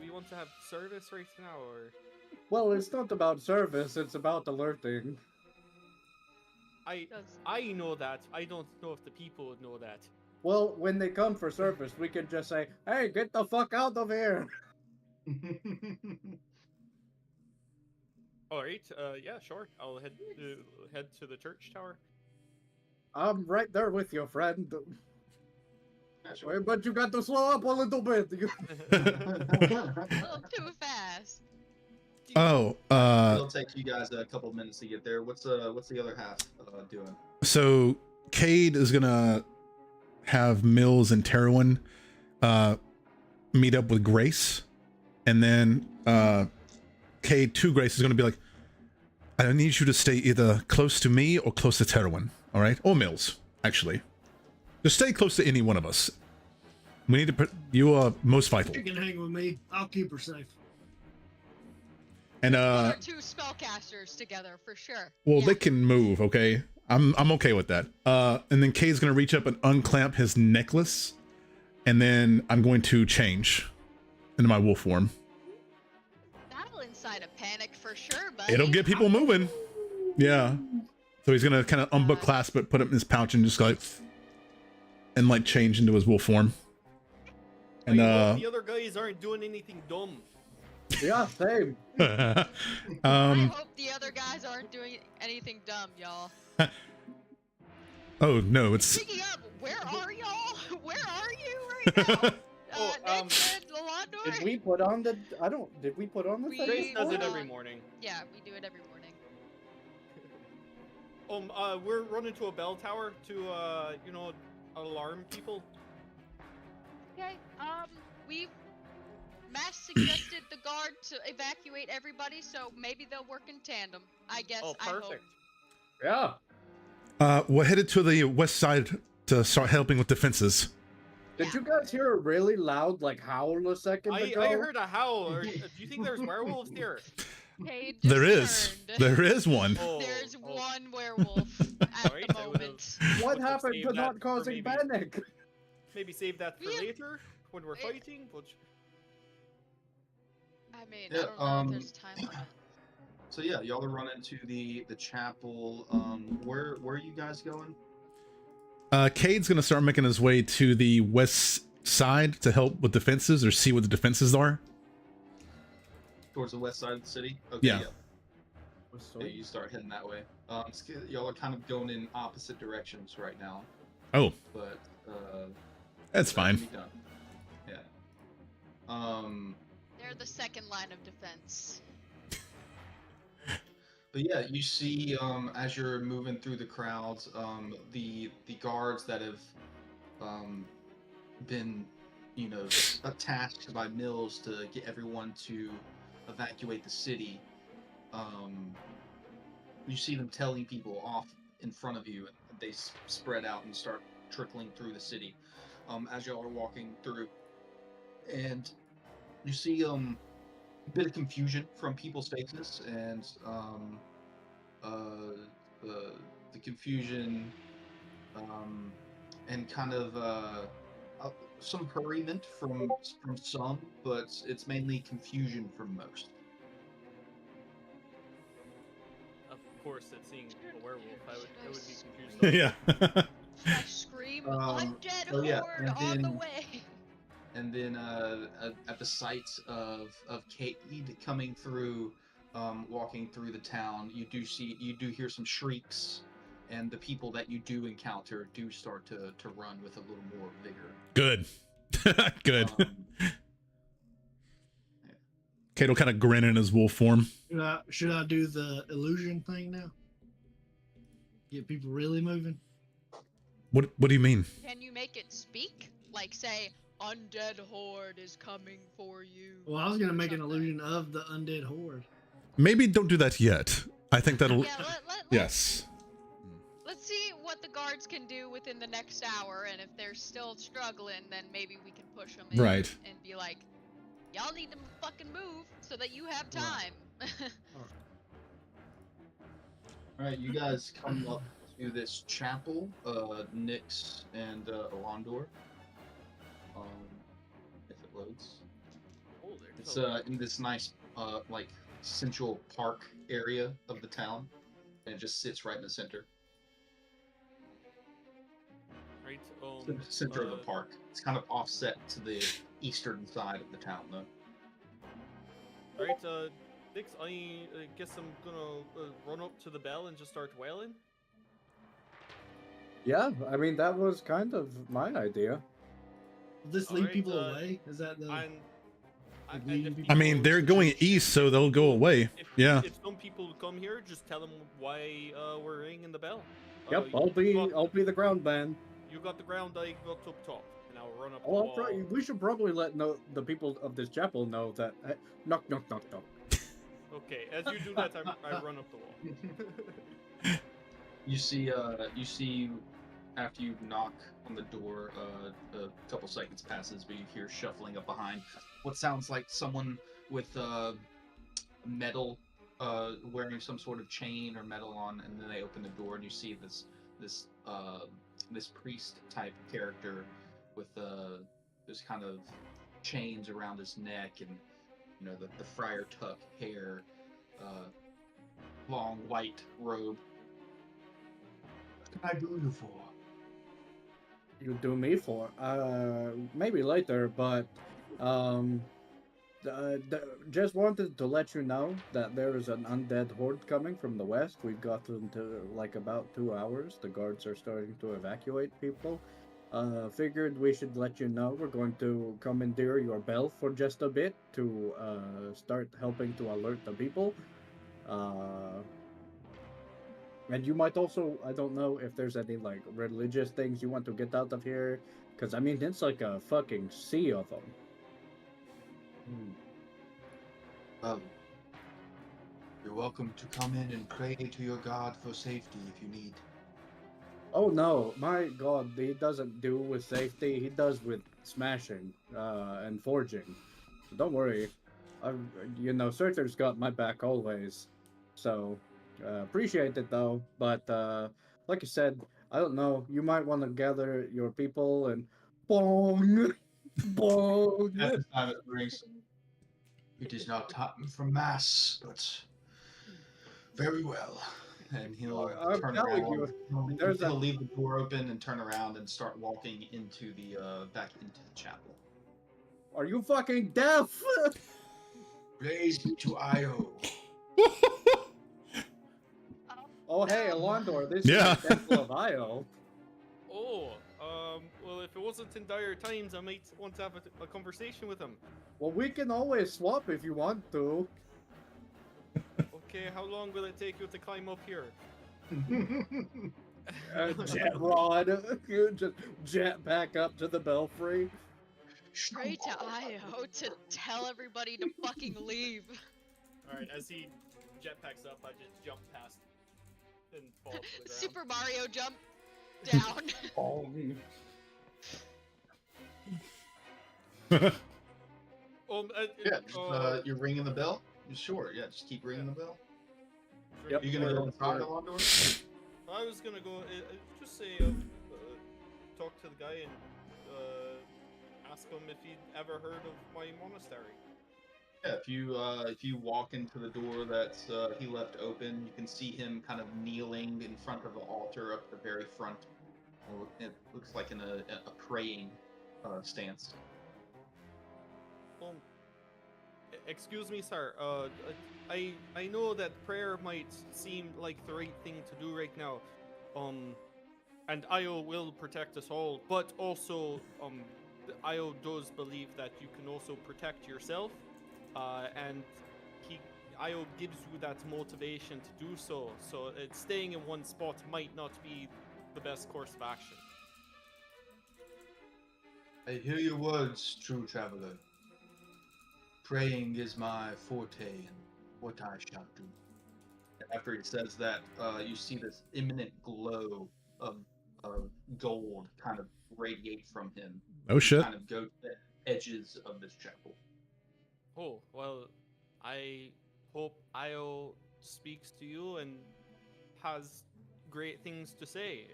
we want to have service right now, or? Well, it's not about service, it's about alerting. I know that. I don't know if the people would know that. Well, when they come for service, we can just say, hey, get the fuck out of here! Alright, yeah, sure. I'll head to the church tower. I'm right there with you, friend. Sure. But you got to slow up a little bit. A little too fast. Oh, It'll take you guys a couple minutes to get there. What's the other half doing? so Cade is gonna have Mills and Terwin meet up with Grace, and then Cade to Grace is gonna be like, I need you to stay either close to me or close to Terwin, all right? Or Mills, actually. Just stay close to any one of us. We need to put you are most vital. You can hang with me. I'll keep her safe. And One or two spellcasters together for sure. well, Yeah. they can move, okay? I'm okay with that. And then Kay's gonna reach up and unclamp his necklace, and then I'm going to change into my wolf form. That'll incite a panic for sure, but It'll get people moving. Yeah. So he's gonna kind of unclasp it, put it in his pouch, and just like, and like change into his wolf form. And the other guys aren't doing anything dumb. Yeah, same. I hope the other guys aren't doing anything dumb, y'all. Oh no, it's Speaking of, where are y'all? Where are you right now? Nick and Lalandor? Did we put on the? Did we put on the thing? Grace does it put every on- morning. Yeah, we do it every morning. We're running to a bell tower to alarm people. Okay. We've Mash suggested the guard to evacuate everybody, so maybe they'll work in tandem. I guess. Oh, I hope. perfect. Yeah. we're headed to the west side to start helping with defenses. Did you guys hear a really loud like howl a second ago? I heard a howl. Do you think there's werewolves here? Cade just There is. turned. There is one. There's one werewolf at Alright, the I moment. What would've happened saved to that not for causing maybe- panic? Maybe save that for Yeah. later when we're fighting. But I mean, Yeah, I don't know if there's a time limit. So yeah, y'all are running to the chapel. Where are you guys going? Cade's gonna start making his way to the west side to help with defenses or see what the defenses are. Towards the west side of the city. Okay, Yeah. Yeah, you start heading that way. Y'all are kind of going in opposite directions right now, Oh, but that's that fine. can be done. Yeah. They're the second line of defense. But yeah, you see, as you're moving through the crowds, the guards that have been, tasked by Mills to get everyone to evacuate the city. You see them telling people off in front of you, and they spread out and start trickling through the city as y'all are walking through. And you see a bit of confusion from people's faces, and the confusion and kind of some hurryment from some, but it's mainly confusion from most. Of course, at seeing a werewolf, I would be confused. Yeah. Should I scream, undead oh yeah, horde and on the then- way? And then at the sight of Cade coming through, walking through the town, you do hear some shrieks, and the people that you do encounter do start to run with a little more vigor. Good. Good. Um, Kato kind of grin in his wolf form. Should I do the illusion thing now? Get people really moving? What do you mean? Can you make it speak? Like say, undead horde is coming for you. Well, I was gonna or make an something. illusion of the undead horde. Maybe don't do that yet. I think that'll. Yeah, Yes. let's see what the guards can do within the next hour, and if they're still struggling, then maybe we can push them in Right. and be like, y'all need to fucking move so that you have time. All right, you guys come up to this chapel, Nyx and Alondor. If it loads. Oh, there. It's in this nice like central park area of the town, and it just sits right in the center. Right. The center of the park. It's kind of offset to the eastern side of the town, though. Right. Nix, I guess I'm gonna run up to the bell and just start wailing. Yeah, I mean that was kind of my idea. Will this lead Alright, people away? Is that the? And leading if people I mean, they're going east, so they'll go away. Yeah. If some people come here, just tell them why we're ringing the bell. Yep, I'll be the ground man. You got the ground, I got up top, and I'll run up the Oh, I'll wall. try. We should probably let the people of this chapel know that. Knock, knock, knock, knock. Okay, as you do that, I run up the wall. You see, after you knock on the door, a couple seconds passes, but you hear shuffling up behind what sounds like someone with metal, wearing some sort of chain or metal on, and then they open the door, and you see this priest type character with this kind of chains around his neck, and the friar tuck hair, long white robe. What can I do you for? You do me for? Maybe later, but just wanted to let you know that there is an undead horde coming from the west. We've got into like about 2 hours. The guards are starting to evacuate people. Figured we should let you know we're going to commandeer your bell for just a bit to start helping to alert the people. And you might also, I don't know if there's any like religious things you want to get out of here, because I mean it's like a fucking sea of them. You're welcome to come in and pray to your god for safety if you need. Oh no, my god, he doesn't do with safety, he does with smashing and forging. So don't worry, Surtur's got my back always. So appreciate it though, but like I said, I don't know, you might want to gather your people and bong, bong. At the time it rings. It is not time for mass, but very well. And he'll I'm turn telling around. you, He'll leave the door open and turn around and start walking into the back into the chapel. Are you fucking deaf? Praise be to Io. Oh hey, Alondor, this Yeah. is the Temple of Io. Oh, well, if it wasn't in dire times, I might want to have a conversation with him. Well, we can always swap if you want to. Okay, how long will it take you to climb up here? Jet rod, just jet back up to the belfry. Pray to Io to tell everybody to fucking leave. Alright, as he jetpacks up, I just jump past. and fall to the ground. Super Mario jump down. Yeah, you're ringing the bell? Sure, yeah, just keep ringing the bell. Yep. You gonna go inside the lawn door? I was gonna go just say talk to the guy and ask him if he'd ever heard of my monastery. Yeah, if you walk into the door that he left open, you can see him kind of kneeling in front of the altar up the very front. It looks like in a praying stance. Excuse me, sir. I know that prayer might seem like the right thing to do right now, and Io will protect us all, but also Io does believe that you can also protect yourself, and Io gives you that motivation to do so. So staying in one spot might not be the best course of action. I hear your words, true traveler. Praying is my forte and what I shall do. After he says that, you see this imminent glow of gold kind of radiate from him. Oh shit. Kind of go to the edges of this chapel. Oh, well, I hope Io speaks to you and has great things to say.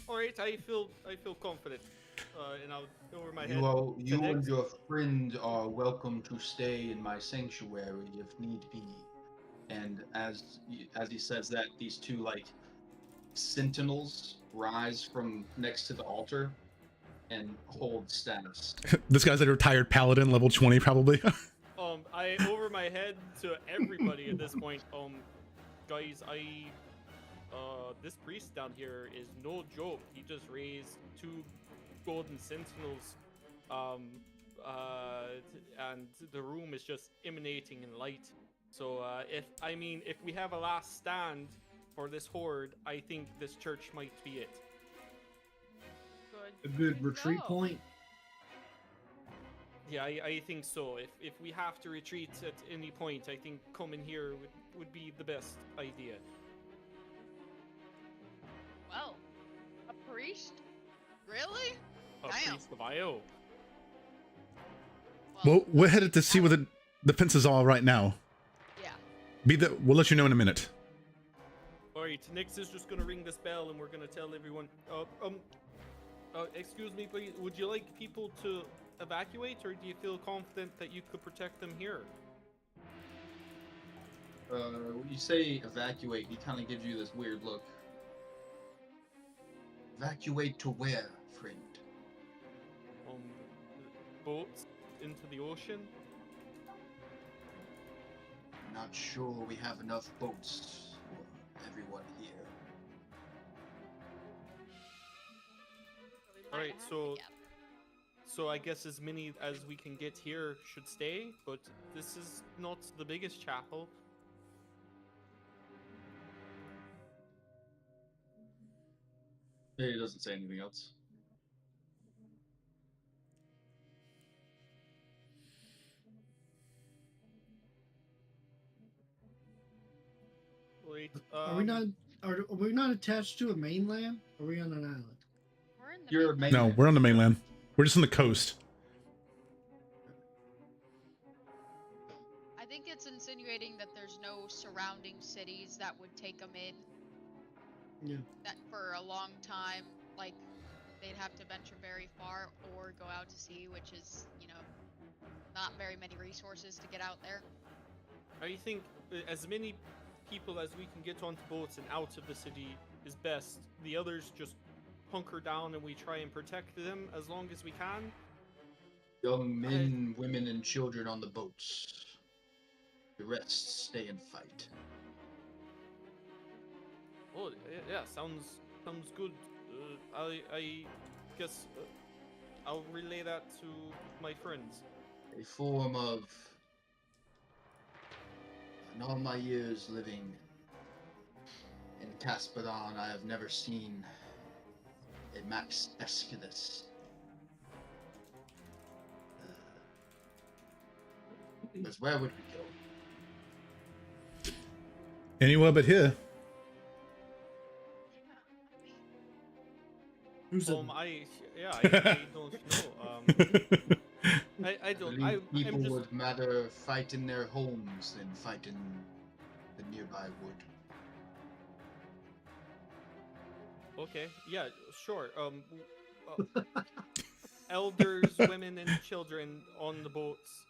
Alright, I feel confident. And I'll over my head. You and your friend are welcome to stay in my sanctuary if need be. And as he says that, these two like sentinels rise from next to the altar and hold status. This guy's a retired paladin, level 20 probably. I over my head to everybody at this point. Guys, this priest down here is no joke. He just raised 2 golden sentinels, and the room is just emanating in light. So if we have a last stand for this horde, I think this church might be it. A good retreat go. point. Yeah, I think so. If we have to retreat at any point, I think coming here would be the best idea. Well, a priest? Really? A Damn. priest of Io. Well, we're headed to see where the defenses are right now. Yeah. We'll let you know in a minute. Alright, Nix is just gonna ring this bell and we're gonna tell everyone. Excuse me, please. Would you like people to evacuate, or do you feel confident that you could protect them here? When you say evacuate, he kind of gives you this weird look. Evacuate to where, friend? Boats into the ocean. Not sure we have enough boats for everyone here. Alright, so I guess as many as we can get here should stay, but this is not the biggest chapel. He doesn't say anything else. Wait, Are we not attached to a mainland? Or are we on an island? We're in the You're main- No, we're on the mainland. We're just on the coast. I think it's insinuating that there's no surrounding cities that would take them in. Yeah. That for a long time, like they'd have to venture very far or go out to sea, which is, not very many resources to get out there. I think as many people as we can get onto boats and out of the city is best. The others just hunker down and we try and protect them as long as we can. Young men, women, and children on the boats. The rest stay and fight. Oh yeah, sounds good. I guess I'll relay that to my friends. A form of... In all my years living in Caspadon, I have never seen a Max Esculus. Because where would we go? Anywhere but here. Who's a I don't know. I don't. believe I'm people just. would rather fight in their homes than fight in the nearby wood. Okay. Yeah. Sure. Elders, women, and children on the boats.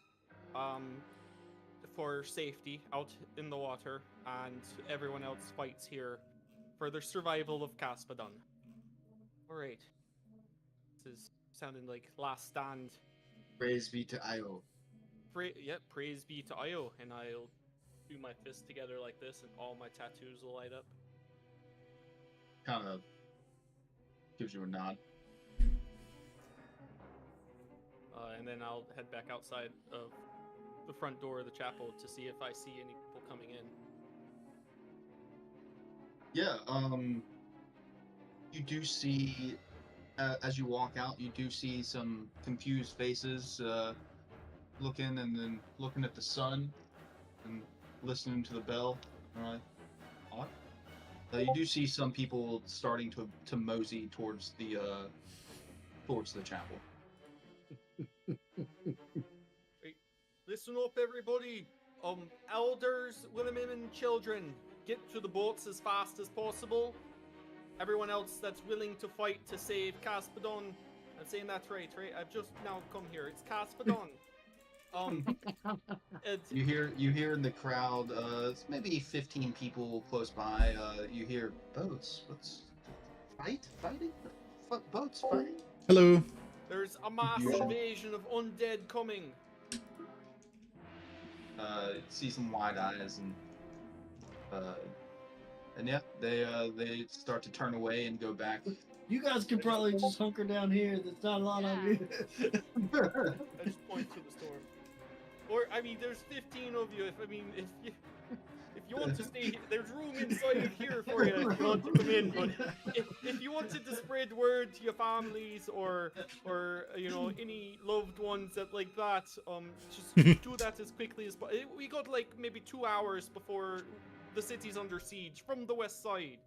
For safety out in the water, and everyone else fights here for the survival of Caspadon. Alright. This is sounding like last stand. Praise be to Io. Praise be to Io, and I'll do my fist together like this, and all my tattoos will light up. Kind of gives you a nod. And then I'll head back outside of the front door of the chapel to see if I see any people coming in. Yeah, you do see, as you walk out, you do see some confused faces looking and then looking at the sun and listening to the bell. All right. Odd. You do see some people starting to mosey towards the chapel. Listen up, everybody. Elders, women, and children, get to the boats as fast as possible. Everyone else that's willing to fight to save Caspadon. I'm saying that's right? I've just now come here. It's Caspadon. You hear in the crowd, it's maybe 15 people close by. You hear boats. What's fighting? Boats fighting? Hello. There's a mass Confusion. invasion of undead coming. See some wide eyes and yeah, they start to turn away and go back. You guys could probably just hunker down here. There's not a lot on you. I just point to the storm. Or I mean, there's 15 of you. If you want to stay here, there's room inside here for you if you want to come in. But if you wanted to spread word to your families or you know, any loved ones that like that, just do that as quickly as possible. We got like maybe 2 hours before the city's under siege from the west side.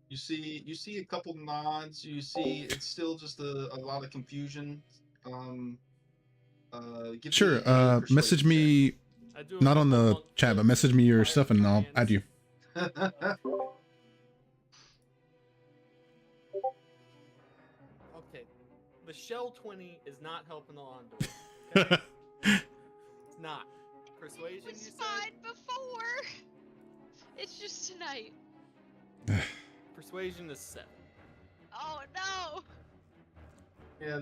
You see a couple nods. You see it's still just a lot of confusion. Give Sure. me a Message persuasion me, I do not on the chat, but message me your stuff and I'll add you. check. Okay, the shell 20 is not helping the lawn door. Okay? It's not. Persuasion, It was you fine said? before. It's just tonight. Persuasion is 7. Oh no. Yeah,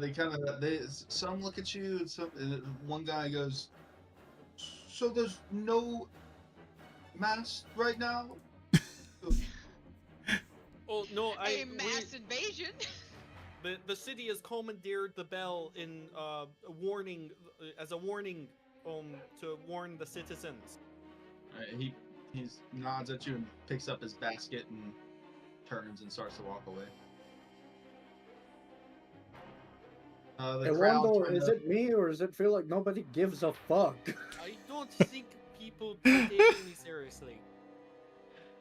some look at you and one guy goes, "So there's no mass right now?" Oh no, A mass invasion. The city has commandeered the bell in a warning, as a warning, to warn the citizens. He nods at you and picks up his basket and turns and starts to walk away. The I crowd wonder, kind is of- it me or does it feel like nobody gives a fuck? I don't think people take me seriously.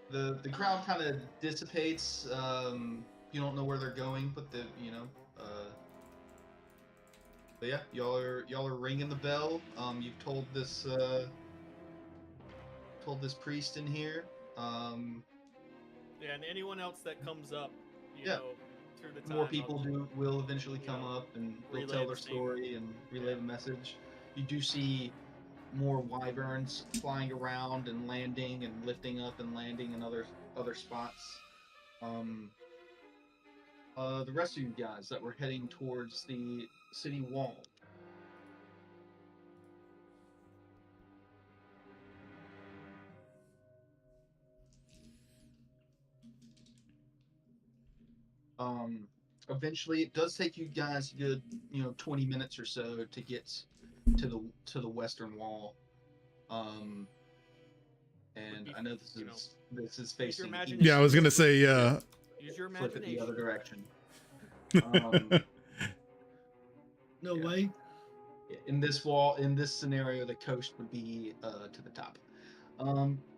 the crowd kind of dissipates. You don't know where they're going, but but yeah, y'all are ringing the bell. You've told this priest in here. Yeah, and anyone else that comes up, you Yeah. know, through the time. More people will eventually you come know, up and they'll relay tell the their same- story and relay yeah. the message. You do see more wyverns flying around and landing and lifting up and landing in other spots. The rest of you guys that were heading towards the city wall. Eventually it does take you guys a good 20 minutes or so to get to the western wall. And I know this is Use facing your east. imagination. Yeah, I was gonna say, Use your Flip it the other imagination. direction. No Yeah. way. In this scenario, the coast would be to the top.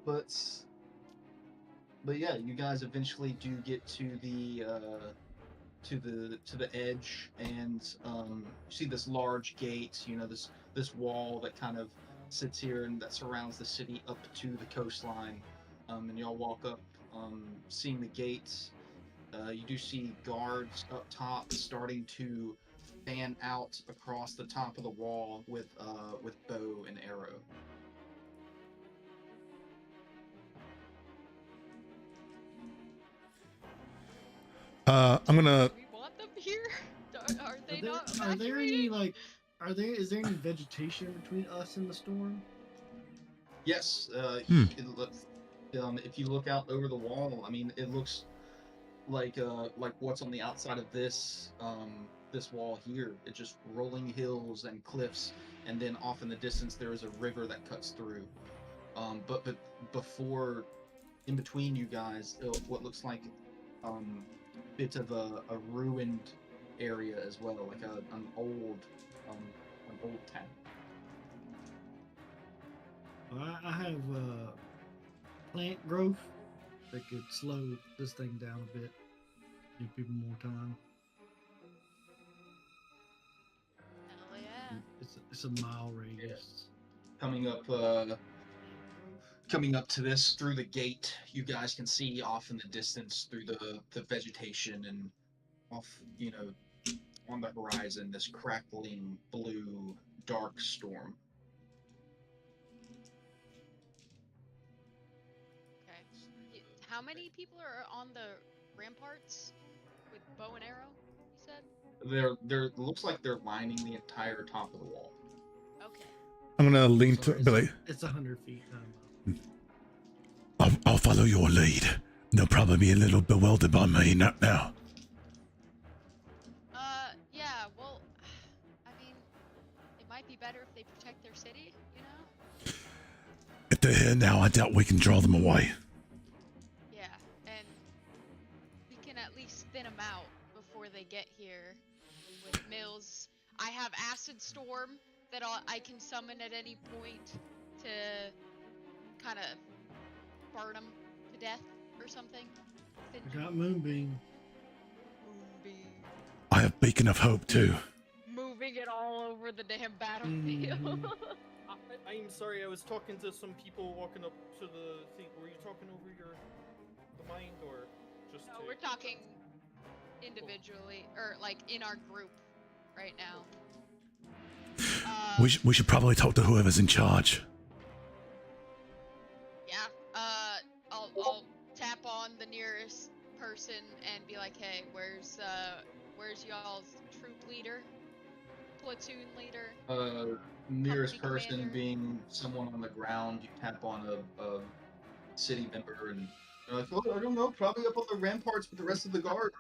But But yeah, you guys eventually do get to the edge, and you see this large gate. You know, this wall that kind of sits here and that surrounds the city up to the coastline. And y'all walk up, seeing the gates. You do see guards up top starting to fan out across the top of the wall with bow and arrow. I'm gonna. Do we want them here? Are they not Are there any evacuating? like? Is there any vegetation between us and the storm? Yes, Hmm. if you look out over the wall, I mean, it looks like what's on the outside of this wall here. It's just rolling hills and cliffs, and then off in the distance there is a river that cuts through. But before, in between you guys, what looks like bit of a ruined area as well, like an old town. Well, I have plant growth that could slow this thing down a bit. Give people more time. Hell yeah. It's a mile radius. Coming up to this through the gate, you guys can see off in the distance through the vegetation and off, on the horizon, this crackling blue dark storm. Okay. How many people are on the ramparts with bow and arrow? You said. There looks like they're lining the entire top of the wall. Okay. I'm gonna lean to Sorry, Billy. It's 100 feet. I'll follow your lead. They'll probably be a little bewildered by me not now. Yeah. Well, I mean, it might be better if they protect their city. You know. If they're here now, I doubt we can draw them away. Yeah, and we can at least thin them out before they get here. With Mills, I have Acid Storm that I can summon at any point to kind of burn them to death or something. I got Moonbeam. Moonbeam. I have Beacon of Hope too. Moving it all over the damn battlefield. Mhm. I'm sorry, I was talking to some people walking up to the thing. Were you talking over the mind, or just? No, we're talking individually, or like in our group right now. We should probably talk to whoever's in charge. Yeah. I'll tap on the nearest person and be like, hey, where's y'all's troop leader, platoon leader? Nearest Company person commander. being someone on the ground. You tap on a city member, and they're like, "Oh, I don't know, probably up on the ramparts with the rest of the guard."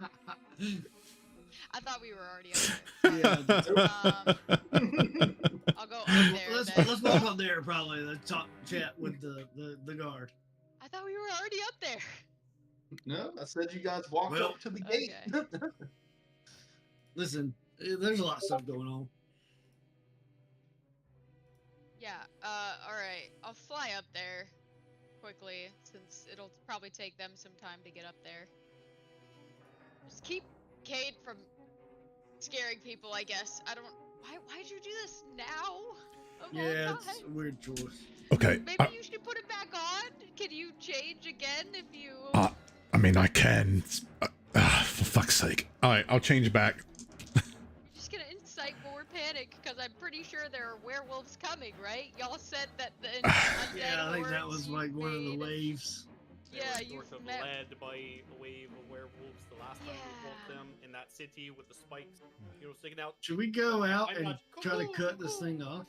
I thought we were already up there. I'll go up there. Let's then. walk up there. Probably the top chat with the guard. I thought we were already up there. No, I said you guys walk Well, up to the gate. Listen, there's a lot of stuff going on. Yeah. All right. I'll fly up there quickly since it'll probably take them some time to get up there. Just keep Cade from scaring people, I guess. I don't. Why'd you do this now? Of all Yeah, it's time? a weird choice. Okay. Maybe you should put it back on. Can you change again if you? I mean, I can. For fuck's sake. All right, I'll change back. You're just gonna incite more panic because I'm pretty sure there are werewolves coming, right? Y'all said that the undead Yeah, I think that hordes was you like one of the made- waves. They Yeah, were you've sort of met. led by a wave of werewolves the last time we Yeah. fought them in that city with the spikes, sticking out. Should we go out I'm and not- try to cut this thing off?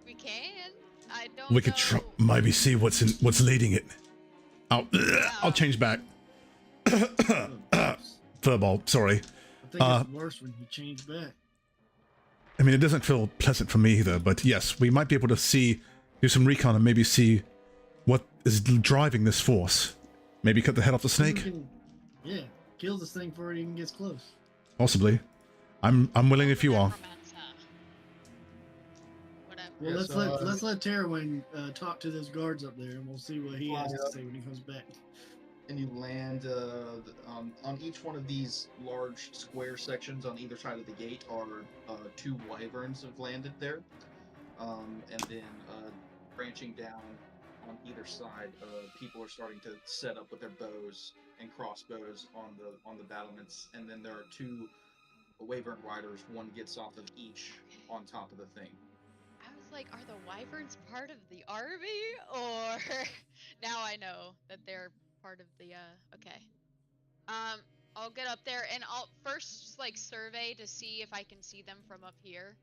We can. I don't. We could know. maybe see what's leading it. I'll change back. Furball, sorry. I think it's worse when you change back. I mean, it doesn't feel pleasant for me either, but yes, we might be able to do some recon and maybe see what is driving this force. Maybe cut the head off the snake? Yeah, kill this thing before it even gets close. Possibly. I'm willing if you are. Necromancer. Whatever. Well, Yeah, let's let Terwin talk to those guards up there, and we'll see what he Fly has to up. say when he comes back. and you land on each one of these large square sections on either side of the gate are two wyverns have landed there, and then branching down on either side, people are starting to set up with their bows and crossbows on the battlements, and then there are two wyvern riders. One gets off of each on top of the thing. I was like, are the wyverns part of the army? Or now I know that they're part of the okay. I'll get up there and I'll first just like survey to see if I can see them from up here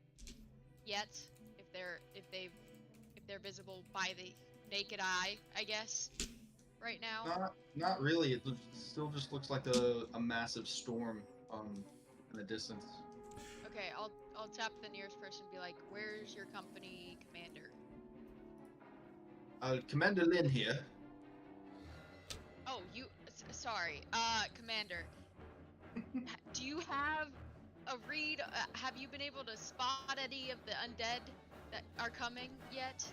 yet. If they're visible by the naked eye, I guess. Right now. Not really. It still just looks like a massive storm in the distance. Okay, I'll tap the nearest person and be like, "Where's your company commander?" Commander Lin here. Oh, sorry, commander. Do you have a read? Have you been able to spot any of the undead that are coming yet?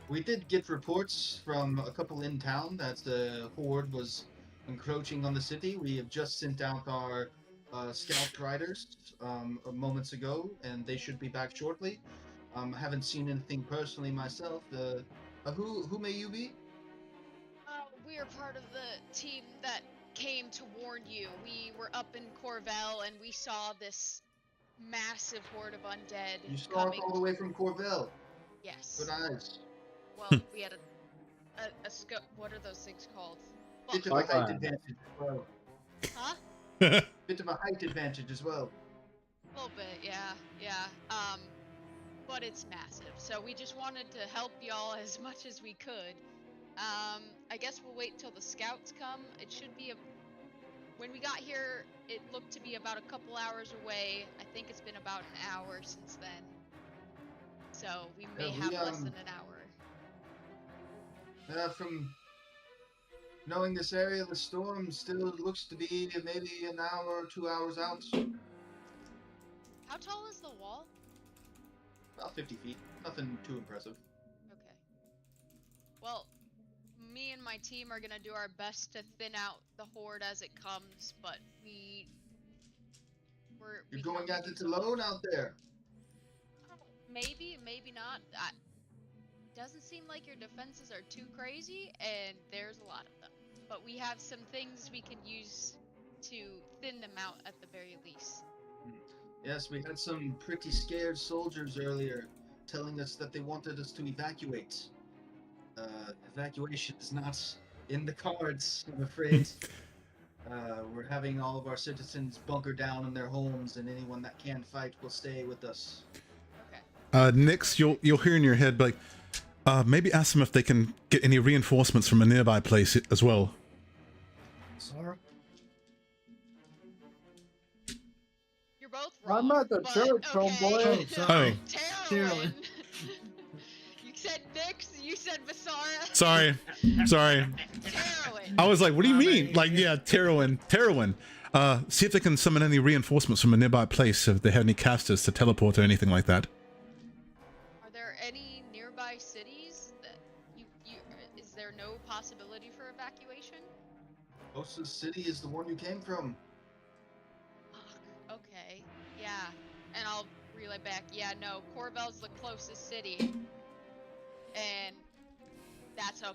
We did get reports from a couple in town that the horde was encroaching on the city. We have just sent out our scout riders moments ago, and they should be back shortly. Haven't seen anything personally myself. Who may you be? We are part of the team that came to warn you. We were up in Corvell and we saw this massive horde of undead You saw coming. us all the way from Corvell. Yes. Good eyes. Well, we had a scope. What are those things called? Bit of Like a height that. advantage as well. Huh? Bit of a height advantage as well. A little bit, yeah. But it's massive, so we just wanted to help y'all as much as we could. I guess we'll wait till the scouts come. It should be when we got here, it looked to be about a couple hours away. I think it's been about an hour since then. So we may have less than an hour. From knowing this area, the storm still looks to be maybe an hour or 2 hours out. How tall is the wall? About 50 feet. Nothing too impressive. Okay. Well, me and my team are gonna do our best to thin out the horde as it comes, but You're going at it alone out there. Maybe, maybe not. Doesn't seem like your defenses are too crazy, and there's a lot of them. But we have some things we can use to thin them out at the very least. Yes, we had some pretty scared soldiers earlier telling us that they wanted us to evacuate. Evacuation is not in the cards, I'm afraid. We're having all of our citizens bunker down in their homes, and anyone that can fight will stay with us. Okay. Nix, you'll hear in your head like, maybe ask them if they can get any reinforcements from a nearby place as well. Sorry. You're both wrong. I'm at the but church, okay. homeboy. Oh, sorry. Terwin. You said Nix, you said Basara. Sorry. Terwin. I was like, what do you My mean? bad. Like, yeah, Terwin. See if they can summon any reinforcements from a nearby place, if they have any casters to teleport or anything like that. Are there any nearby cities that is there no possibility for evacuation? Closest city is the one you came from. Fuck, okay. Yeah. And I'll relay back. Yeah, no, Corvell's the closest city. And that's a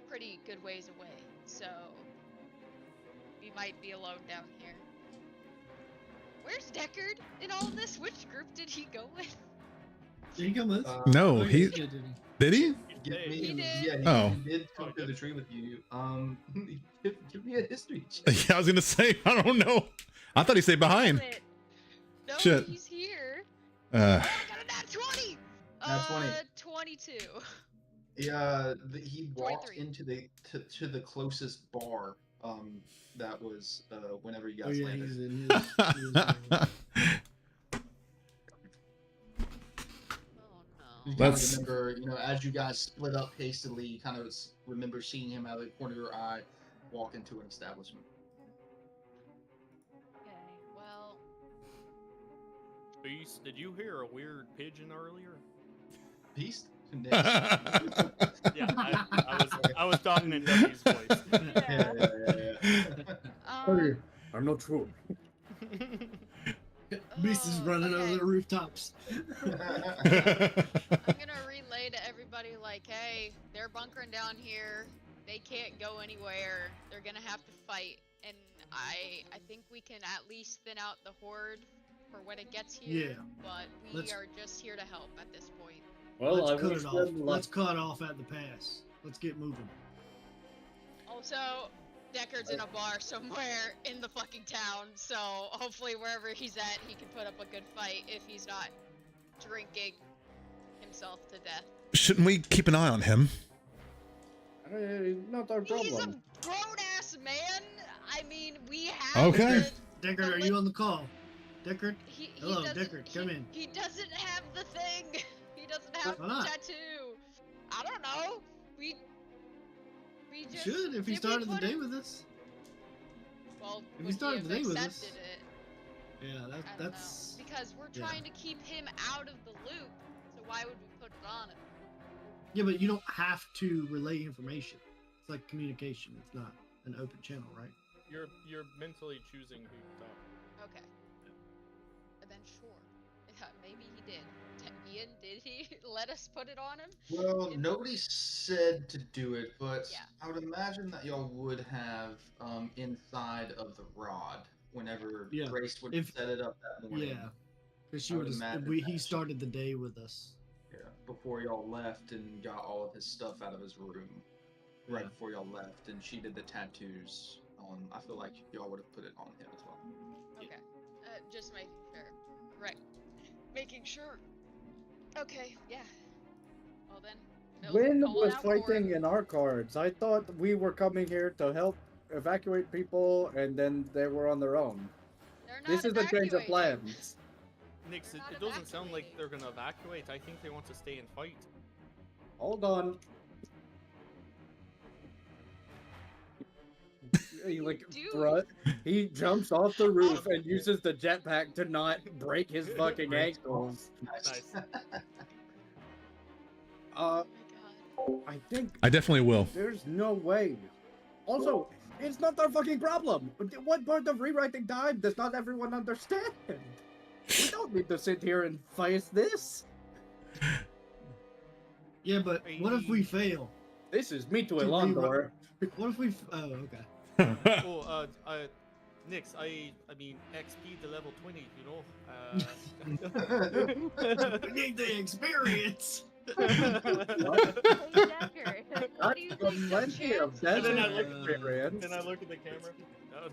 pretty good ways away. So we might be alone down here. Where's Deckard in all of this? Which group did he go with? Did he come with? No, Oh, he yeah, did he? did he? Give me, He did. Yeah, Oh. he did come through the tree with you. Give me a history check. Yeah, I was gonna say, I don't know. I thought he stayed behind. Damn it. No, Shit. he's here. Uh, Oh, I got a nat 20! Nat 20. 22. He walked 23. into to the closest bar. That was whenever you Oh guys yeah, landed. he's in his. Oh You no. kind of That's- remember, as you guys split up hastily, you kind of remember seeing him out of the corner of your eye walk into an establishment. Okay, well, Beast, did you hear a weird pigeon earlier? Beast? Yeah, I was talking in Duffy's voice. Yeah. Hey, I'm not sure. Beast is running over okay. the rooftops. I'm gonna relay to everybody like, hey, they're bunkering down here. They can't go anywhere. They're gonna have to fight. And I think we can at least thin out the horde for when it gets here. Yeah. But we Let's- are just here to help at this point. Well, Let's I cut wish it off. them luck. Let's cut off at the pass. Let's get moving. Also, Deckard's in a bar somewhere in the fucking town, so hopefully wherever he's at, he can put up a good fight if he's not drinking himself to death. Shouldn't we keep an eye on him? Not our He's a problem. grown-ass man. I mean, we have Okay. Deckard, are you on the call? Deckard? He Hello, doesn't- Deckard, come in. He doesn't have the thing. He doesn't have Why the not? tattoo. I don't know. We You just should if he did we started the put day it- with us. Well, if he would started have the day with us. accepted it? Yeah, I don't that's. know. Because we're yeah. trying to keep him out of the loop. So why would we put it on him? Yeah, but you don't have to relay information. It's like communication. It's not an open channel, right? You're mentally choosing who to talk. Okay. And then sure. Yeah, maybe he did. Ian, did he let us put it on him? Well, nobody said to do it, but Yeah. I would imagine that y'all would have inside of the rod whenever Yeah, Grace would if- set it up that morning. Yeah, because she I would would. imagine He that. started the day with us. Yeah, before y'all left and got all of his stuff out of his room. Right Yeah. before y'all left, and she did the tattoos on. I feel like y'all would have put it on him as well. Okay. Just making sure. Right. Making sure. Okay, yeah. Well then. Win call was out for fighting it. in our cards. I thought we were coming here to help evacuate people, and then they were on their own. They're not This is a change of evacuating. plans. Nix, They're it not doesn't sound like evacuating. they're gonna evacuate. I think they want to stay and fight. Hold on. He like Dude. he jumps off the roof and uses the jetpack to not break his fucking ankles. Nice. Uh, Oh my god. I think I definitely will. there's no way. Also, it's not our fucking problem. What part of rewriting time does not everyone understand? We don't need to sit here and face this. Yeah, but what if we fail? This is me to To Elandor. What if we? Oh, okay. Oh, Nix, I mean XP to level 20, you know. We need the experience. Hey, Decker, what do you Got think the plenty of chances desert I look- experience. Can I look at the camera?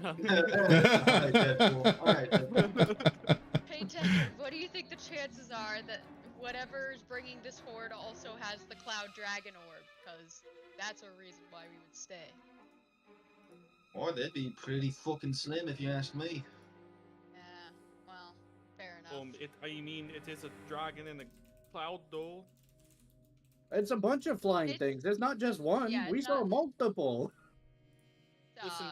No, Alright, Deadpool. Alright, Deadpool. Hey Decker, what do you think the chances are that whatever's bringing this horde also has the Cloud Dragon Orb? Because that's a reason why we would stay. Or they'd be pretty fucking slim if you ask me. Yeah, well, fair enough. I mean, it is a dragon in a cloud, though. It's a bunch of flying It's- things. It's not just one. yeah, We it's saw not- multiple. Listen,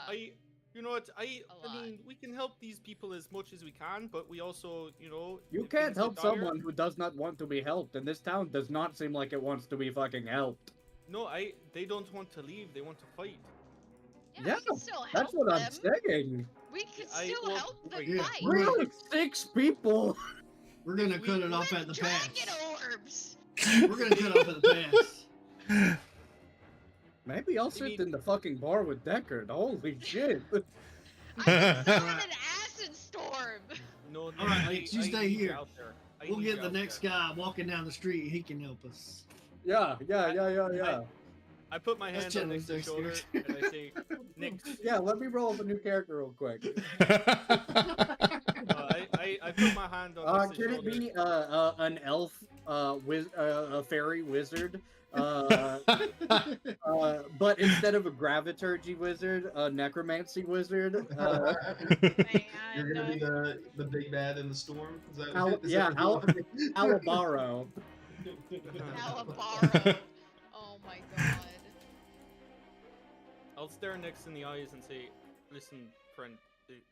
you know what? I lot. mean, we can help these people as much as we can, but we also, you know, You if can't things get help dire- someone who does not want to be helped, and this town does not seem like it wants to be fucking helped. No, they don't want to leave. They want to fight. Yeah, we can still help That's what them. I'm saying. We can I- still well, help them yeah, fight. we're- Really, 6 people. We're gonna We- cut it off With at the dragon pass. orbs. We're gonna cut off at the pass. Maybe I'll sit mean- in the fucking bar with Deckard. Holy shit. I can summon an acid storm. No, no. Alright, Alex, you stay need here. out there. I We'll need get you the out next there. guy walking down the street. He can help us. Yeah. I put my That's hand on Nix's generally shoulder Shakespeare. and I say, Nix. Yeah, let me roll up a new character real quick. I put my hand on Nix's Can it shoulder. be an elf, a fairy wizard? But instead of a graviturgy wizard, a necromancy wizard. You're gonna be the big bad in the storm? Is that, Al- is yeah, that Al- Alabaro. Alabaro. Oh my god. I'll stare Nix in the eyes and say, listen, friend,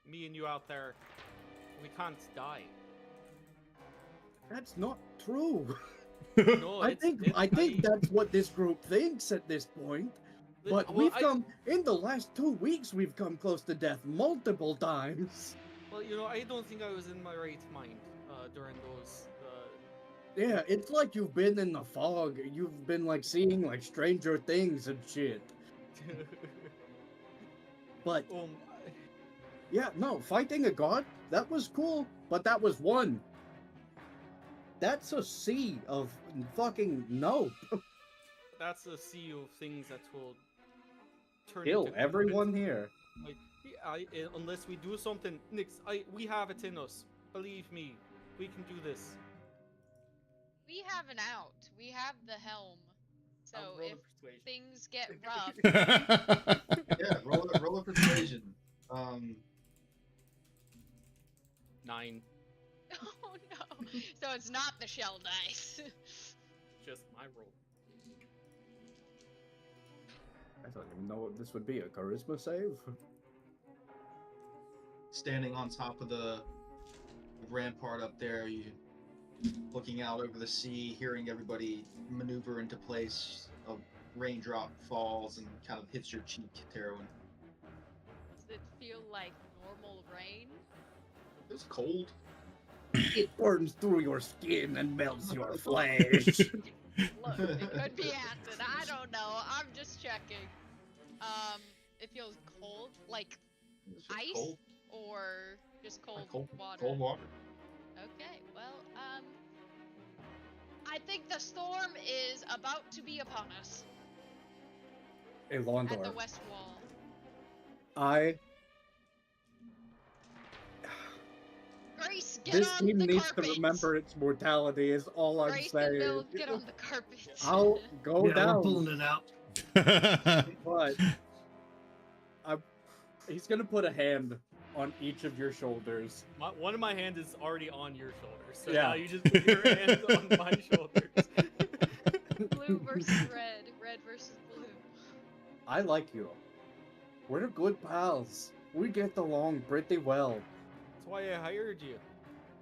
me and you out there, we can't die. That's not true. No, I think that's what this group thinks at this point. But well, in the last 2 weeks, we've come close to death multiple times. Well, I don't think I was in my right mind during those. Yeah, it's like you've been in the fog. You've been like seeing like Stranger Things and shit. But um, yeah, no, fighting a god, that was cool, but that was one. That's a sea of fucking nope. that's a sea of things that will turn Kill into everyone here. Like, unless we do something, Nix, we have it in us. Believe me, we can do this. We have an out. We have the helm. So I'll roll if a persuasion. things get rough, Yeah, roll a persuasion. 9. oh no. So it's not the shell dice. Just my roll. I don't even know what this would be, a charisma save? Standing on top of the rampart up there, you looking out over the sea, hearing everybody maneuver into place. A raindrop falls and kind of hits your cheek, Terwin. Does it feel like normal rain? It was cold. It burns through your skin and melts your flesh. Look, it could be acid. I don't know. I'm just checking. It feels cold, like It's just ice, cold. or just cold, water. Cold water. Okay, well, I think the storm is about to be upon us Hey, at the Londor, west wall. Grace, get this on team the needs carpet. to remember its mortality is all I'm Grace and saying. Mills, get on the carpet. I'll go Yeah, down, we're pulling it out. but he's gonna put a hand on each of your shoulders. One of my hands is already on your shoulders, so Yeah. now you just put your hands on my shoulders. Blue versus red, red versus blue. I like you. We're good pals. We get along pretty well. That's why I hired you.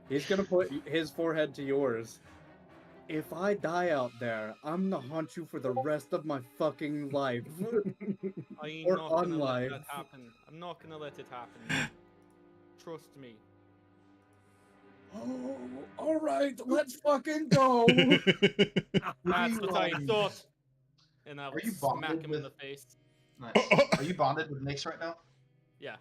He's gonna put his forehead to yours. If I die out there, I'm gonna haunt you for the rest of my fucking life. I ain't Or not gonna let unlife. that happen. I'm not gonna let it happen. Trust me. Oh, all right, let's fucking go. That's what I um, thought. And I'll Are you smack bonded him in the with- face. Nice. Oh, oh. Are you bonded with Nix right now? Yeah.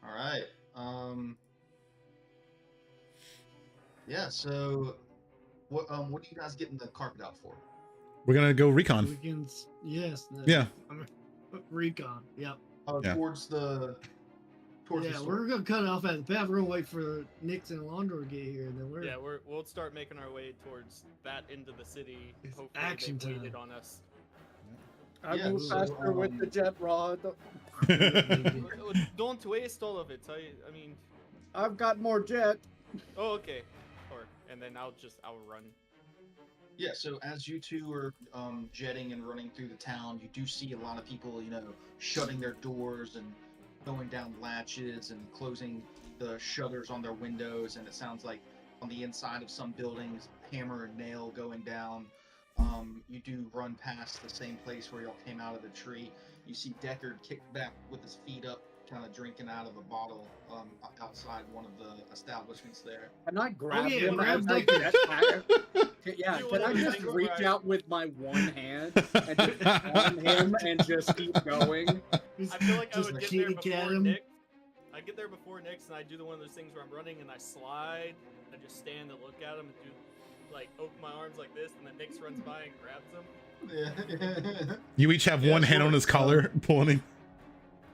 All right. Yeah. So, what are you guys getting the carpet out for? We're gonna go recon. Weekends, yes. Yeah. Recon. Yep. Yeah. Towards the. Towards the Yeah, store. we're gonna cut it off at the path. We're gonna wait for Nix and Londor to get here, and then we're Yeah, we'll start making our way towards that end of the city. It's Hopefully action they waited time. on us. I Yeah, move so, faster with the jet rod. Don't waste all of it. I mean, I've got more jet. oh okay. And then I'll run. Yeah, so as you two are jetting and running through the town, you do see a lot of people, shutting their doors and going down latches and closing the shutters on their windows, and it sounds like on the inside of some buildings, hammer and nail going down. You do run past the same place where y'all came out of the tree. You see Deckard kick back with his feet up, kind of drinking out of a bottle outside one of the establishments there. Can I grab yeah, him grab as I Deckard. jetpack? Yeah, You can I wanna just take a reach ride? out with my one hand and just on him and just keep going? I feel like I Just would get kitty there cat before him. Nick. I get there before Nick's, and I do one of those things where I'm running and I slide. I just stand and look at him and do, open my arms like this, and then Nick runs by and grabs him. Yeah. You each have Yeah, one hand sure. on his collar, pulling him.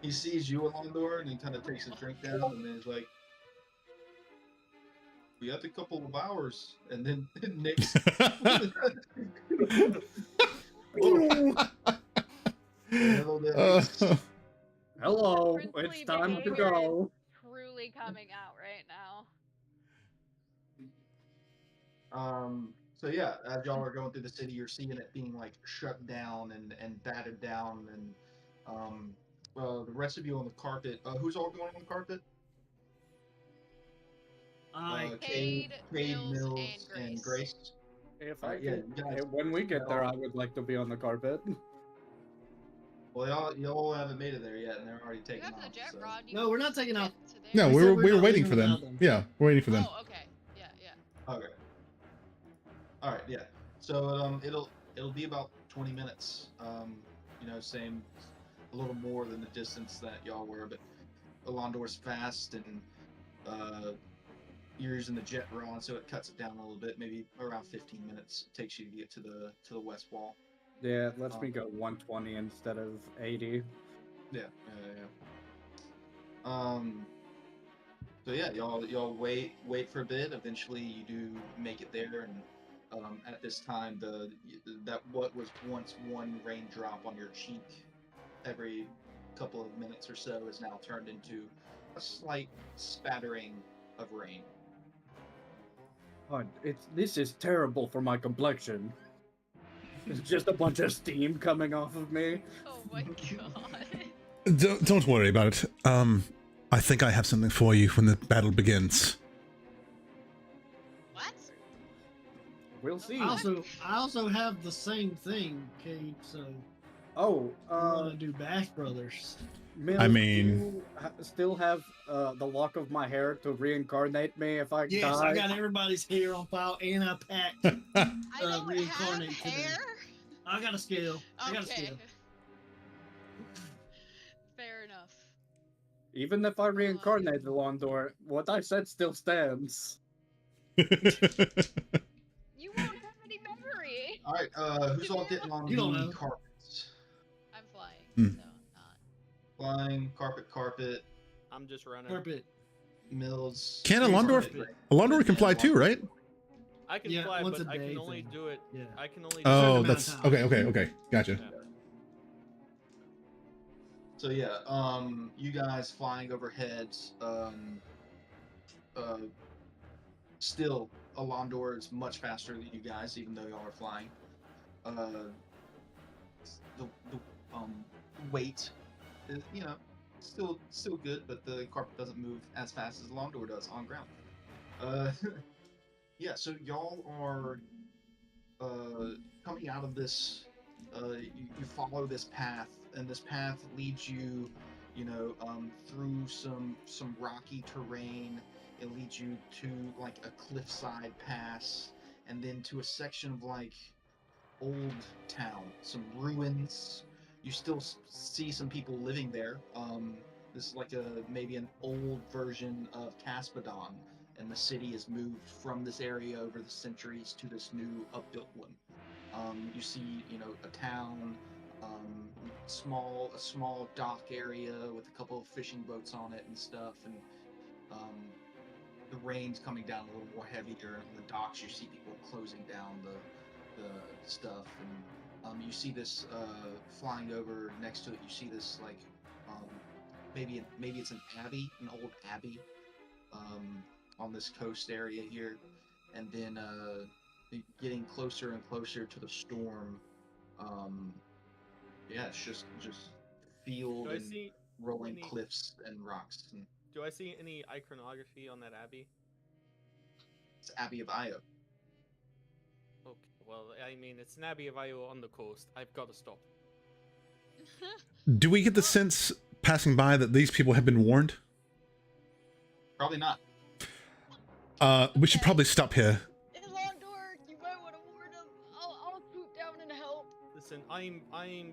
He sees you along the door and he kind of takes a drink down and then he's like, "We have a couple of hours," and then Nick's. Hello there, Nix. Hello, The princely it's time to behavior go. is truly coming out right now. So yeah, as y'all are going through the city, you're seeing it being shut down and battered down, and the rest of you on the carpet. Who's all going on the carpet? Cade, Mills, and Grace. If All I right, yeah, can, you guys. when we get there, I would like to be on the carpet. Well, y'all haven't made it there yet, and they're already You taking have off. the jet so. rod. You No, can we're not taking get off. to there. No, We we said were we're we were not waiting leaving for them. without them. Yeah, we're waiting for them. Oh, okay. Yeah, yeah. Okay. All right, yeah. So it'll be about 20 minutes. Same, a little more than the distance that y'all were, but Alondor's fast and you're using the jet rod, so it cuts it down a little bit. Maybe around 15 minutes it takes you to get to the west wall. Yeah, it lets me go 120 instead of 80. Yeah. So yeah, y'all wait for a bit. Eventually, you do make it there, and at this time, that what was once one raindrop on your cheek every couple of minutes or so is now turned into a slight spattering of rain. Oh, this is terrible for my complexion. It's just a bunch of steam coming off of me. Oh my god. Don't worry about it. I think I have something for you when the battle begins. What? We'll see. I also have the same thing, Kate. So Oh, I want to do Bash Brothers. Mills, I do mean- you still have the lock of my hair to reincarnate me if I Yes, die? I got everybody's hair on file, and I packed. I don't have reincarnate today. hair. I got a scale. I got a Okay. scale. Fair enough. Even if I reincarnate the Londor, what I said still stands. You won't have any memory. All right, who's all getting on You don't the know. carpets? I'm flying, Hmm. so not. Flying carpet. I'm just running. Carpet. Mills. Can Steve's Alondor- on it, right? Alondor can Yeah, fly too, right? I can Yeah, fly, once but a I day can only thing. do it. Yeah. I can only. Oh, amount of that's time. okay. Gotcha. Yeah. So yeah, you guys flying overhead, still Alondor is much faster than you guys, even though y'all are flying. The weight is, still good, but the carpet doesn't move as fast as Alondor does on ground. Yeah, so y'all are coming out of this. You follow this path, and this path leads you, through some rocky terrain. It leads you to like a cliffside pass, and then to a section of like old town, some ruins. You still see some people living there. This is like maybe an old version of Caspodon, and the city has moved from this area over the centuries to this new upbuilt one. You see, a town, a small dock area with a couple of fishing boats on it and stuff, and the rain's coming down a little more heavier. On the docks, you see people closing down the stuff, and you see this flying over next to it. You see this like maybe it's an abbey, an old abbey, on this coast area here, and then getting closer and closer to the storm. Yeah, it's just field Do I and see rolling any- cliffs and rocks. And Do I see any iconography on that abbey? it's Abbey of Io. Okay. Well, I mean, it's an abbey of Io on the coast. I've got to stop. Do we get the sense passing by that these people have been warned? Probably not. We should probably stop here. Elondor, you might want to warn him. I'll swoop down and help. Listen, I'm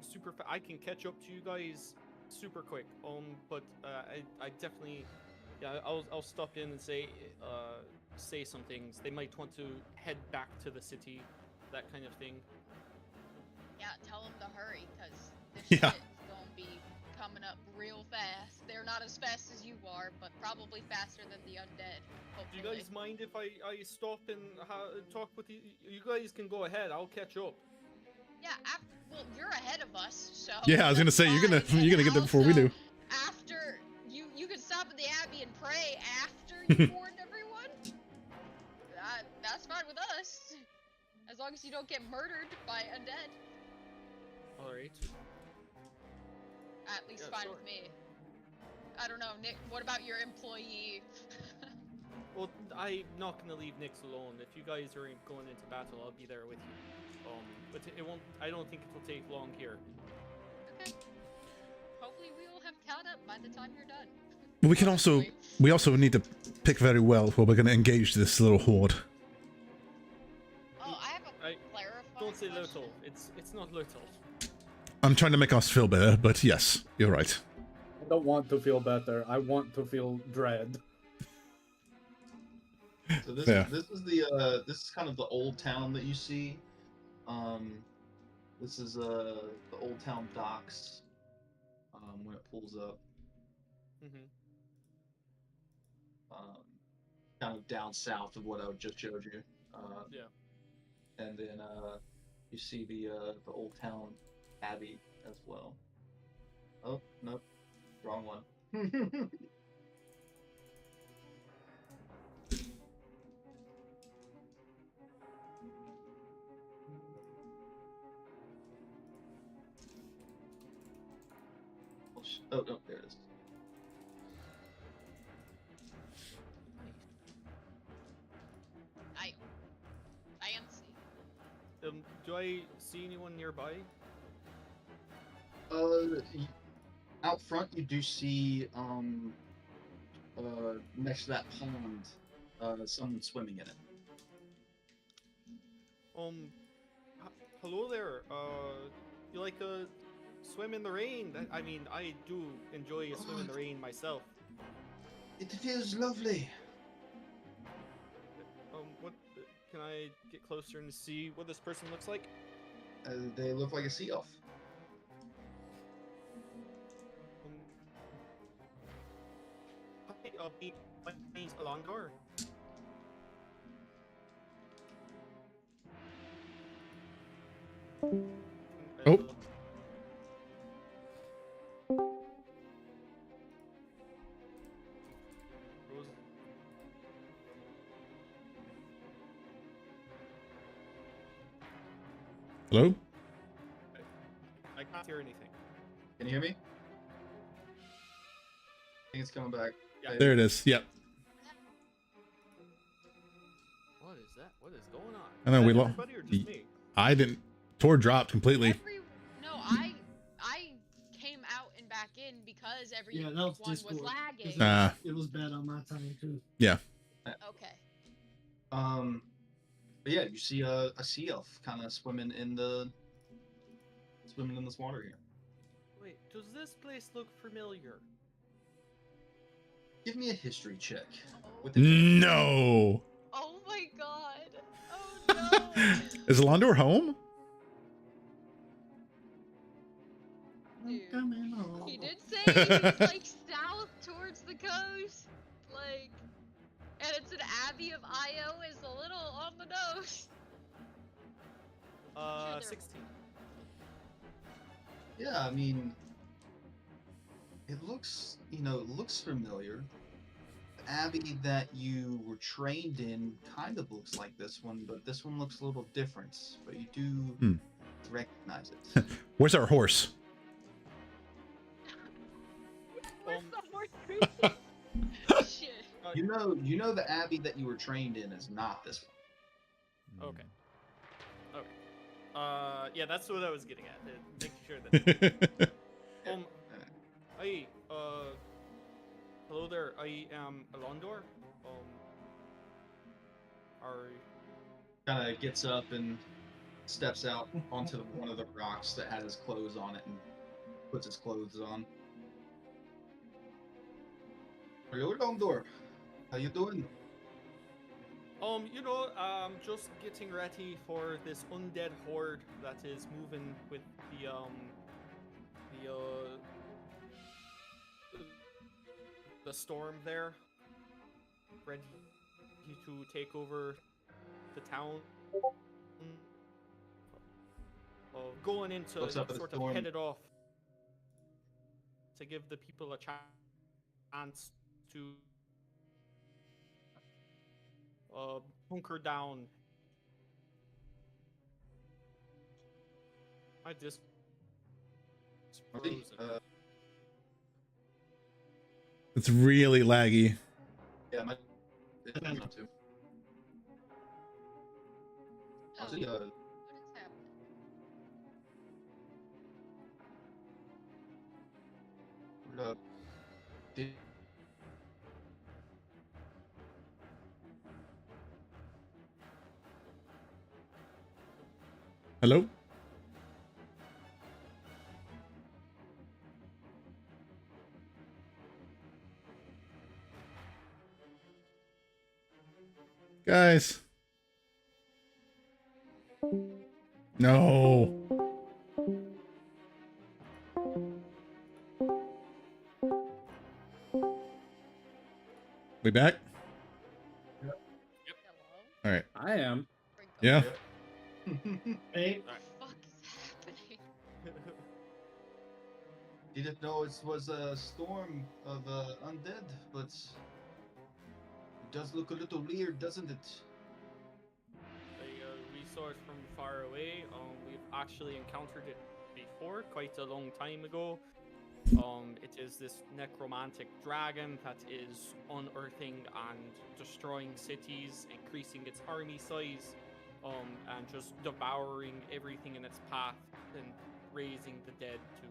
super. I can catch up to you guys super quick. But I definitely, yeah, I'll stop in and say some things. They might want to head back to the city, that kind of thing. Yeah, tell him to hurry, cause this Yeah. shit's gonna be coming up real fast. They're not as fast as you are, but probably faster than the undead. Do you Hopefully. guys mind if I stop and talk with you? You guys can go ahead. I'll catch up. Yeah, well, you're ahead of us, so. Yeah, I was gonna that's say you're gonna fine. get And there before we do. also, After you can stop at the abbey and pray after you warned everyone. That's fine with us, as long as you don't get murdered by undead. All right. At least Yeah, fine sure. with me. I don't know, Nick. What about your employee? Well, I'm not gonna leave Nyx alone. If you guys are going into battle, I'll be there with you. But it won't. I don't think it will take long here. Okay. Hopefully we will have caught up by the time you're done. We can also Honestly. we also need to pick very well where we're going to engage this little horde. Oh, I have a clarifying Don't say question. little. It's not little. I'm trying to make us feel better, but yes, you're right. I don't want to feel better. I want to feel dread. So this Fair. this is kind of the old town that you see. This is the old town docks. When it pulls up, Mm-hmm. kind of down south of what I just showed you. Yeah. And then you see the old town abbey as well. Oh nope, wrong one. Oh no, there it is. I am seeing. Do I see anyone nearby? Out front you do see next to that pond, someone swimming in it. Hello there. You like a swim in the rain? I mean, I do enjoy a swim in the rain myself. It feels lovely. What? Can I get closer and see what this person looks like? They look like a sea elf. Hi, my name's Alondor. Oh. Hello? I can't hear anything. Can you hear me? I think it's coming back. Yeah. There it is. Yep. What is that? What is going on? I know Is we that lost. everybody or just me? I didn't. Tor dropped completely. No, I came out and back in because Yeah, that was everyone was Discord. 'cause lagging. it was bad on my time too. Okay. But yeah, you see a sea elf kind of swimming in this water here. Wait, does this place look familiar? Give me a history check. Oh, With the No. oh my god. Oh no. Is Alondor home? Dude, Coming home. he did say he was like south towards the coast. Like, and it's an abbey of Io is a little on the nose. Sure, they're- 16. Yeah, I mean, it looks familiar. The abbey that you were trained in kind of looks like this one, but this one looks a little different. But you do recognize it. Where's our horse? Where's the horse creature? Shit. You know the abbey that you were trained in is not this one. Okay. Okay. Yeah, that's what I was getting at. Making sure that. Hello there. I am Alondor. Kind of gets up and steps out onto one of the rocks that has his clothes on it and puts his clothes on. Hello, Longdoor. How you doing? Just getting ready for this undead horde that is moving with the storm there. Ready to take over the town. Going into What's up with the sort of storm? headed off to give the people a chance to hunker down. I just frozen. It's really laggy. Yeah, Not to. Oh, See, what is happening? uh, did Hello? Guys. No. We back? Hello? All right. I am. Sprinkle. Yeah. Hey, What the fuck is happening? didn't know it was a storm of undead, but it does look a little weird, doesn't it? A resource from far away. We've actually encountered it before, quite a long time ago. It is this necromantic dragon that is unearthing and destroying cities, increasing its army size, and just devouring everything in its path and raising the dead to,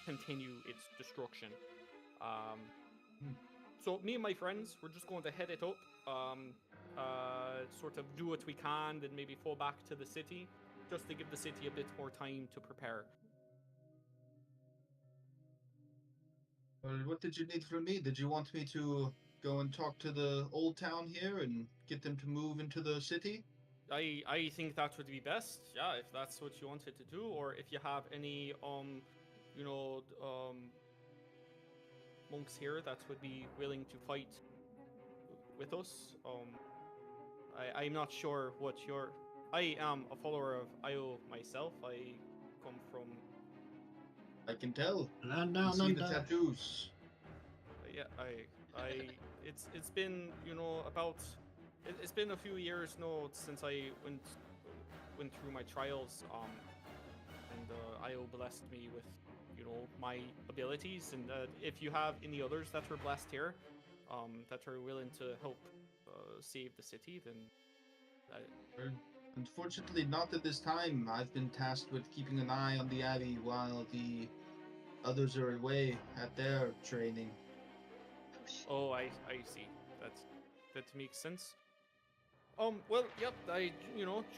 continue its destruction. Um, so me and my friends, we're just going to head it up, sort of do what we can, then maybe fall back to the city, just to give the city a bit more time to prepare. Well, what did you need from me? Did you want me to go and talk to the old town here and get them to move into the city? I think that would be best, yeah, if that's what you wanted to do, or if you have any monks here that would be willing to fight with us. I'm not sure what your. I am a follower of Io myself. I come from. I can tell. Line I down, see the undead. tattoos. Yeah, it's been about. It's been a few years now since I went through my trials. And Io blessed me with my abilities, and if you have any others that were blessed here, that are willing to help save the city, then Well, unfortunately, not at this time. I've been tasked with keeping an eye on the Abbey while the others are away at their training. Oh shit. oh, I see. That makes sense. Well, yep.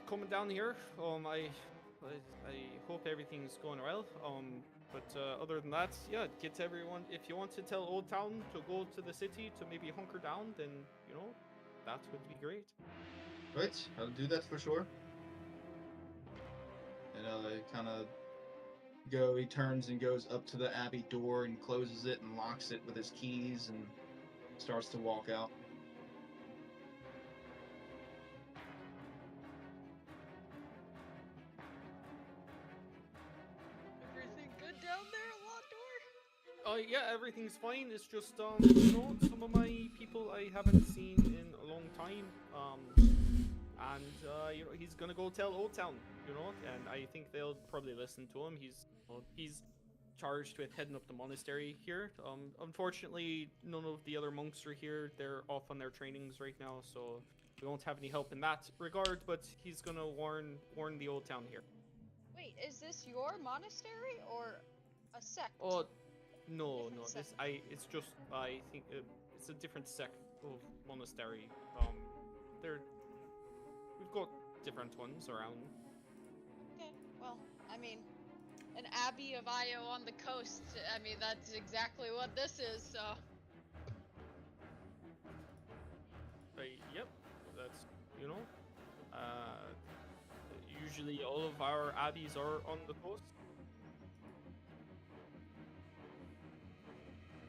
Coming down here. I hope everything's going well. But other than that, yeah, get everyone. If you want to tell Old Town to go to the city to maybe hunker down, then that would be great. Right, I'll do that for sure. And kind of go. He turns and goes up to the Abbey door and closes it and locks it with his keys and starts to walk out. Everything good down there, Londor? Yeah, everything's fine. It's just some of my people I haven't seen in a long time. And he's gonna go tell Old Town, and I think they'll probably listen to him. He's charged with heading up the monastery here. Unfortunately, none of the other monks are here. They're off on their trainings right now, so we won't have any help in that regard. But he's gonna warn the Old Town here. Wait, is this your monastery or a sect? Oh, no, Different sect. it's just I think it's a different sect of monastery. We've got different ones around. Okay, well, I mean, an abbey of Io on the coast. I mean, that's exactly what this is. So. Yep, that's uh, usually all of our abbeys are on the coast.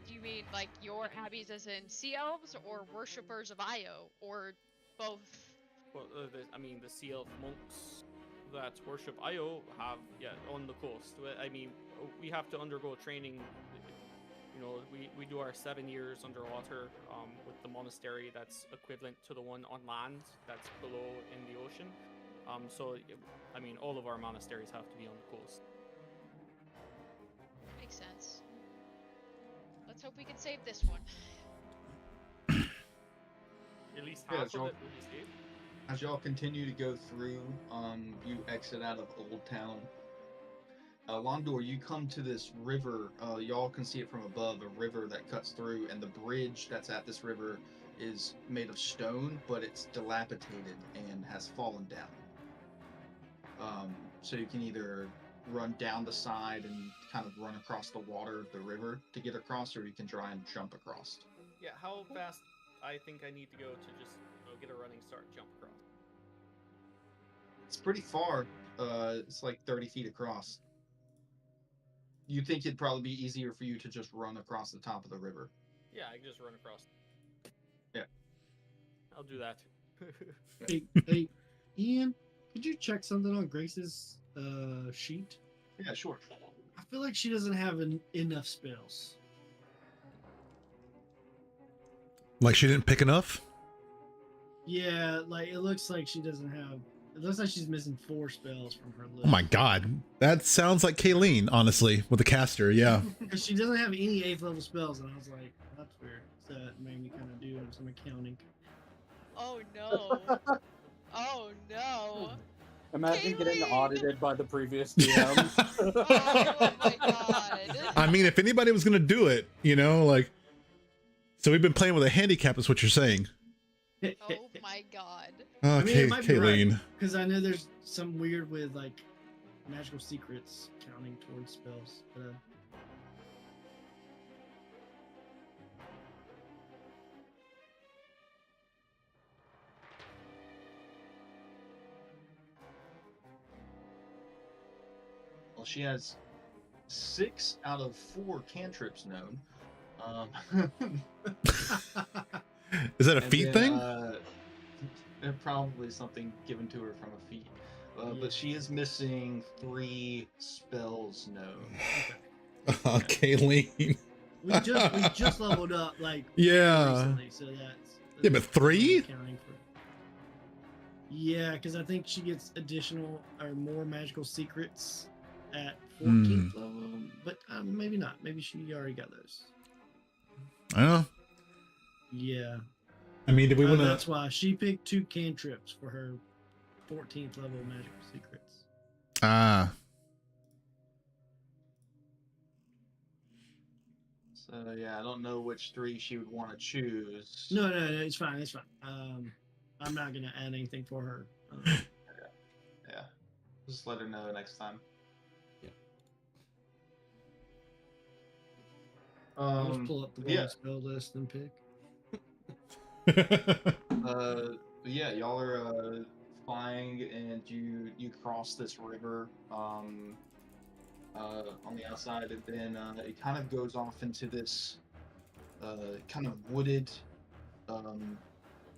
Do you mean like your abbeys as in sea elves or worshippers of Io or both? Well, the sea elf monks that worship Io have on the coast. I mean, we have to undergo training. We do our 7 years underwater with the monastery that's equivalent to the one on land that's below in the ocean. So I mean, all of our monasteries have to be on the coast. Makes sense. Let's hope we can save this one. At least Yeah, half of Joel. it will be safe. As y'all continue to go through, you exit out of Old Town. Londor, you come to this river. Y'all can see it from above, a river that cuts through, and the bridge that's at this river is made of stone, but it's dilapidated and has fallen down. So you can either run down the side and kind of run across the water of the river to get across, or you can try and jump across. Yeah, how fast I think I need to go to just get a running start, jump across? It's pretty far. It's like 30 feet across. You think it'd probably be easier for you to just run across the top of the river. Yeah, I can just run across. Yeah. I'll do that. Hey, Ian, could you check something on Grace's sheet? Yeah, sure. I feel like she doesn't have enough spells. Like she didn't pick enough? Yeah, like it looks like she doesn't have. It looks like she's missing 4 spells from her list. Oh my god. That sounds like Kayleen, honestly, with the caster, yeah. Because she doesn't have any 8th level spells, and I was like, that's weird. So that made me kind of do some accounting. Oh no. Oh no. Imagine getting Kaylee! audited by the previous DM. Oh my god. I mean, if anybody was gonna do it, you know, like, so we've been playing with a handicap, is what you're saying. Oh my god. I mean, it Okay, might be right. Kayleen. Because I know there's some weird with like magical secrets counting towards spells. But, Well, she has 6 out of 4 cantrips known. Is that a And feat then, thing? Probably something given to her from a feat. Yeah. But she is missing 3 spells known. Kayleen. we just leveled up like Yeah. recently, so that's Yeah, but 3? accounting for. Yeah, because I think she gets additional or more magical secrets at 14th level, but maybe not. Maybe she already got those. I don't know. Yeah. I mean, did we want to? That's why she picked 2 cantrips for her 14th level magical secrets. Ah. So yeah, I don't know which 3 she would want to choose. No, it's fine. It's fine. I'm not gonna add anything for her. Yeah, just let her know next time. I'll just pull up the yeah. spell list and pick. Yeah, y'all are flying and you cross this river on the outside, and then it kind of goes off into this kind of wooded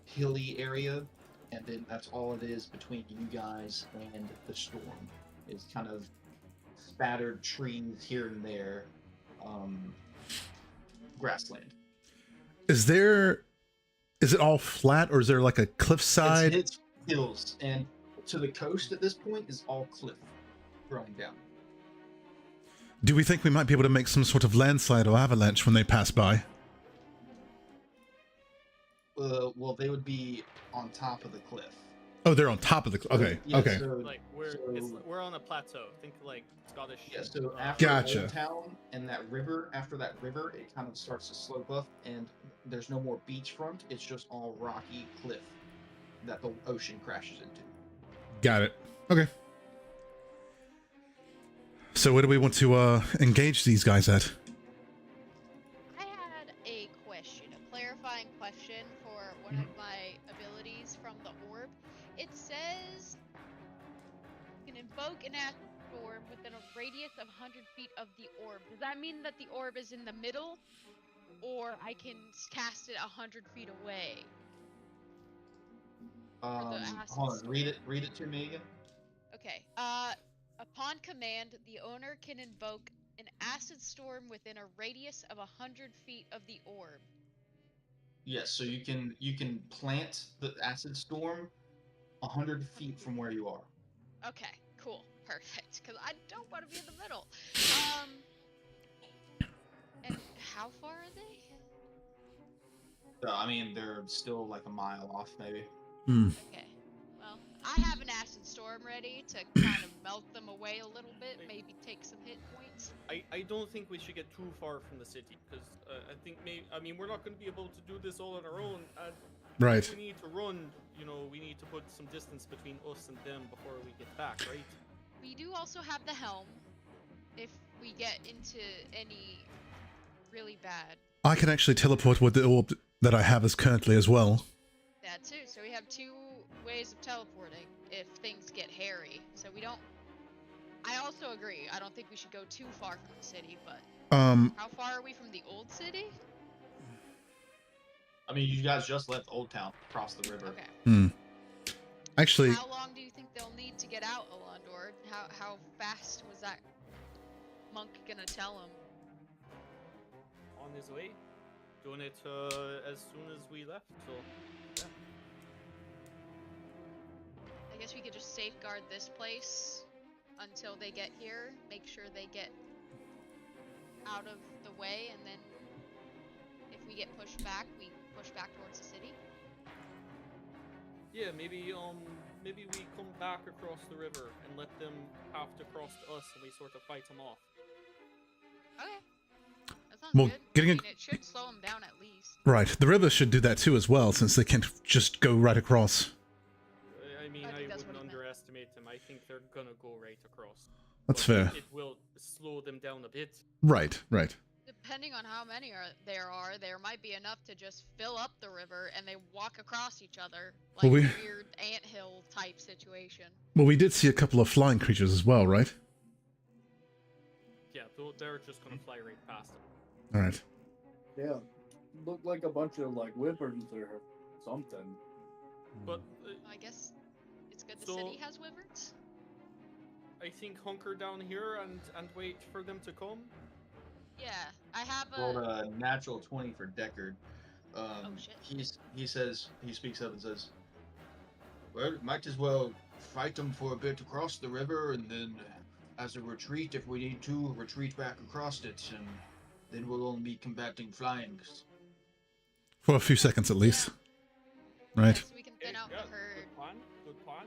hilly area, and then that's all it is between you guys and the storm. It's kind of spattered trees here and there, grassland. Is it all flat, or is there like a cliffside? It's hills, and to the coast at this point is all cliff running down. Do we think we might be able to make some sort of landslide or avalanche when they pass by? Well, they would be on top of the cliff. Oh, they're on top of the cliff. Okay, Yeah, okay. So, Like we're on a plateau. Think like Scottish. yeah, so after Gotcha. Old Town and that river, after that river, it kind of starts to slope up, and there's no more beachfront. It's just all rocky cliff that the ocean crashes into. Got it. Okay. So where do we want to engage these guys at? I had a question, a clarifying question for one of my abilities from the orb. It says you can invoke an acid storm within a radius of 100 feet of the orb. Does that mean that the orb is in the middle, or I can cast it 100 feet away? the acid Hold on, storm. read it to me again. Okay. Upon command, the owner can invoke an acid storm within a radius of 100 feet of the orb. Yes, so you can plant the acid storm 100 feet from where you are. Okay, cool, perfect. Because I don't want to be in the middle. And how far are they? I mean, they're still like a mile off, maybe. Okay. Well, I have an acid storm ready to kind of melt them away a little bit, maybe take some hit points. I don't think we should get too far from the city, because I think we're not going to be able to do this all on our own. And Right. if we need to run, we need to put some distance between us and them before we get back, right? We do also have the helm, if we get into any really bad. I can actually teleport with the orb that I have as currently as well. That too. So we have 2 ways of teleporting if things get hairy. So we don't. I also agree. I don't think we should go too far from the city, but how far are we from the old city? I mean, you guys just left Old Town, across the river. Okay. Actually, How long do you think they'll need to get out, Alondor? How fast was that monk gonna tell him? On his way, doing it as soon as we left. So, yeah. I guess we could just safeguard this place until they get here. Make sure they get out of the way, and then if we get pushed back, we push back towards the city. Yeah, maybe we come back across the river and let them have to cross to us, and we sort of fight them off. Okay. That sounds Well, good. getting I a- mean, it should slow them down at least. right. The river should do that too as well, since they can't just go right across. I mean, I I think that's wouldn't what he meant. underestimate them. I think they're gonna go right across. That's But fair. It will slow them down a bit. Right, right. Depending on how many there might be enough to just fill up the river and they walk across each other like Well, we- a weird anthill type situation. Well, we did see a couple of flying creatures as well, right? Yeah, they're just gonna fly right past them. All right. Yeah, looked like a bunch of like wyverns or something. But I guess it's good the So- city has wyverns. I think hunker down here and wait for them to come. Yeah, I have Rolled a. a natural 20 for Deckard. Shit. He speaks up and says, "Well, might as well fight them for a bit across the river, and then, as a retreat, if we need to, retreat back across it, and then we'll only be combating flyings." For a few seconds at least. Right. So we can thin out the herd. Good plan. Good plan.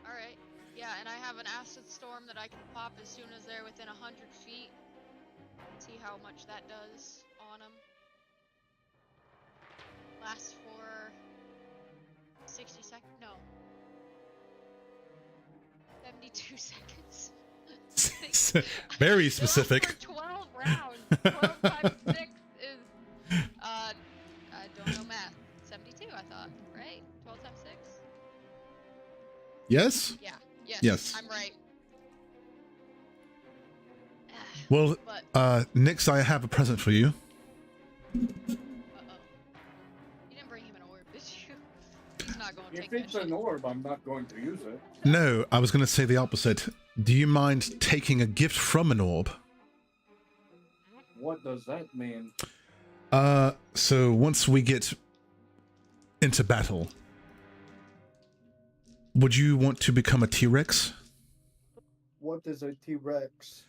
Alright. Yeah, and I have an acid storm that I can pop as soon as they're within 100 feet. See how much that does on them. Lasts for 60 seconds. No. 72 seconds. Very It lasts specific. for 12 rounds. 12 times 6 is. I don't know math. 72, I thought, right? 12 times 6? Yes? Yeah. Yes. Yes. I'm right. Well, But, Nix, I have a present for you. uh-oh. You didn't bring him an orb, did you? He's not going to If take that it's an shit. orb, I'm not going to use it. No, I was going to say the opposite. Do you mind taking a gift from an orb? What does that mean? So once we get into battle, would you want to become a T-Rex? What is a T-Rex?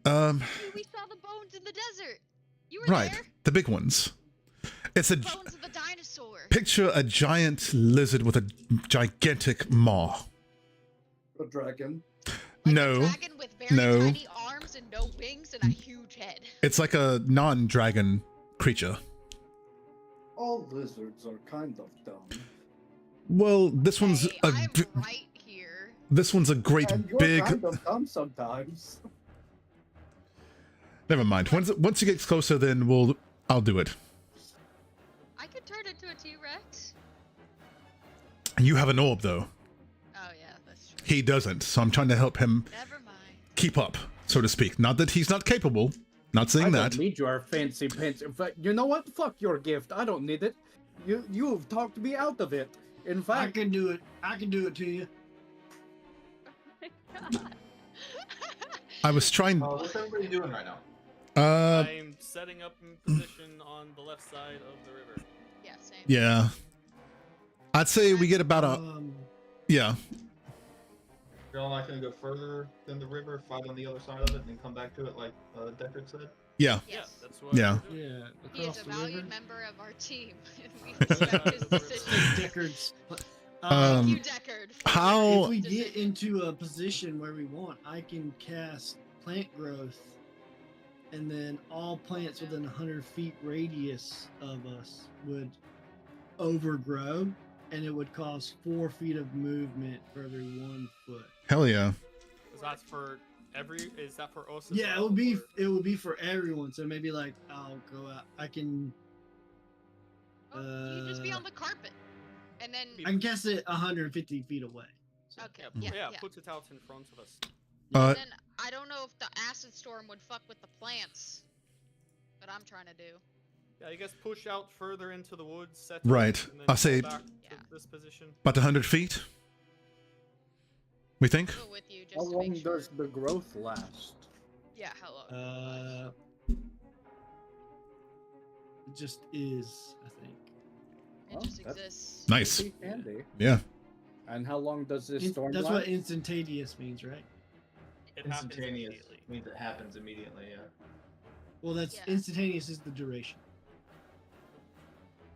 We saw the bones in the desert. You were Right, there. the big ones. It's a Bones of the dinosaur. picture a giant lizard with a gigantic maw. A dragon? Like No, a dragon with very no. tiny arms and no wings and a huge head. It's like a non-dragon creature. All lizards are kind of dumb. Well, this one's Hey, a I'm g- right here. this one's a great And you're big. kind of dumb sometimes. Never mind. Once it gets closer, then I'll do it. I could turn into a T-Rex. You have an orb though. Oh yeah, that's true. He doesn't, so I'm trying to help him Never mind. keep up, so to speak. Not that he's not capable. Not saying I that. don't need your fancy pants. In fact, you know what? Fuck your gift. I don't need it. You've talked me out of it. In I fact, can do it. I can do it to you. I was trying. What's everybody doing right now? I'm setting up in position on the left side of the river. Yeah, same. Yeah. I'd say we get about a. Um, Yeah. You're all not gonna go further than the river, fight on the other side of it, and then come back to it like Deckard said? Yeah. Yeah, Yes. that's what Yeah. we're doing. Yeah, He is across a the valued river. member of our team, and we respect his decisions. Deckard's. Um, Thank you, Deckard. For how- your If we get decision. into a position where we want, I can cast plant growth, and then all plants within 100 feet radius of us would overgrow, and it would cost 4 feet of movement for every 1 foot. Hell yeah. Is that for is that for us as Yeah, well, or- it would be for everyone. So maybe like I'll go out. I can Oh, you just be on the carpet, and then cast it 150 feet away. So. okay, Yeah, yeah. put it out in front of us. Uh, And then I don't know if the acid storm would fuck with the plants that I'm trying to do. Yeah, I guess push out further into the woods, set Right. and then I say- go back Yeah. to this position. About 100 feet? We think? Go with you just How to long make sure. does the growth last? Yeah, how long? It just is, I think. It Oh, just that's- exists. Nice. Pretty handy. Yeah. And how long does this storm That's last? what instantaneous means, right? It happens Instantaneous immediately. means it happens immediately, yeah. Well, that's Yeah. instantaneous is the duration.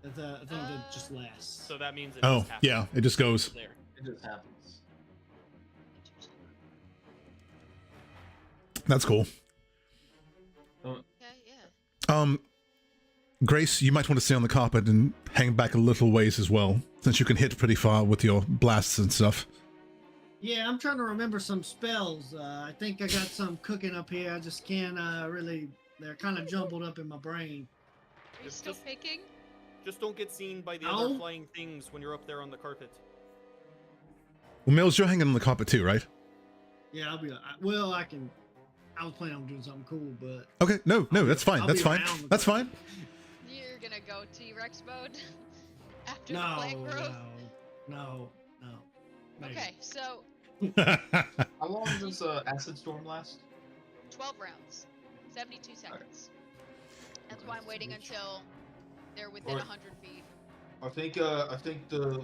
That's, I think that just lasts. So that means it Oh, just happens. yeah. It just goes. There. It just happens. Interesting. That's cool. Okay, yeah. Grace, you might want to stay on the carpet and hang back a little ways as well, since you can hit pretty far with your blasts and stuff. Yeah, I'm trying to remember some spells. I think I got some cooking up here. I just can't really. They're kind of jumbled up in my brain. Are you It's still just- picking? Just don't get seen by the No. other flying things when you're up there on the carpet. Well, Mills, you're hanging on the carpet too, right? Yeah, I'll be. Well, I can. I was planning on doing something cool, but Okay. No, that's fine. I'll That's be fine. around the That's fine. You're gonna go T-Rex mode after the no, plant growth? no. Maybe. Okay, so How long does this acid storm last? 12 rounds, 72 seconds. That's why I'm waiting until they're within Alright. 100 feet. I think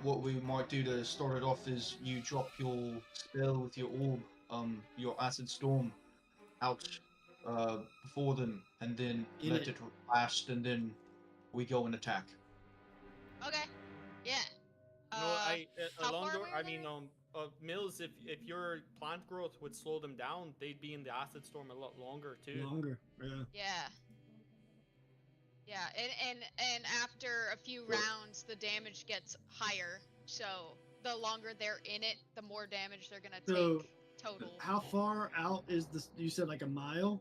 what we might do to start it off is you drop your spell with your orb, your acid storm, out before them, and then In let it. it last, and then we go and attack. Okay, yeah. No, how far Alondor, away I are mean, they? Mills, if your plant growth would slow them down, they'd be in the acid storm a lot longer too. Longer. Yeah. Yeah. Yeah, and after a few rounds, the damage gets higher. So the longer they're in it, the more damage they're gonna So, take total. How far out is this? You said like a mile.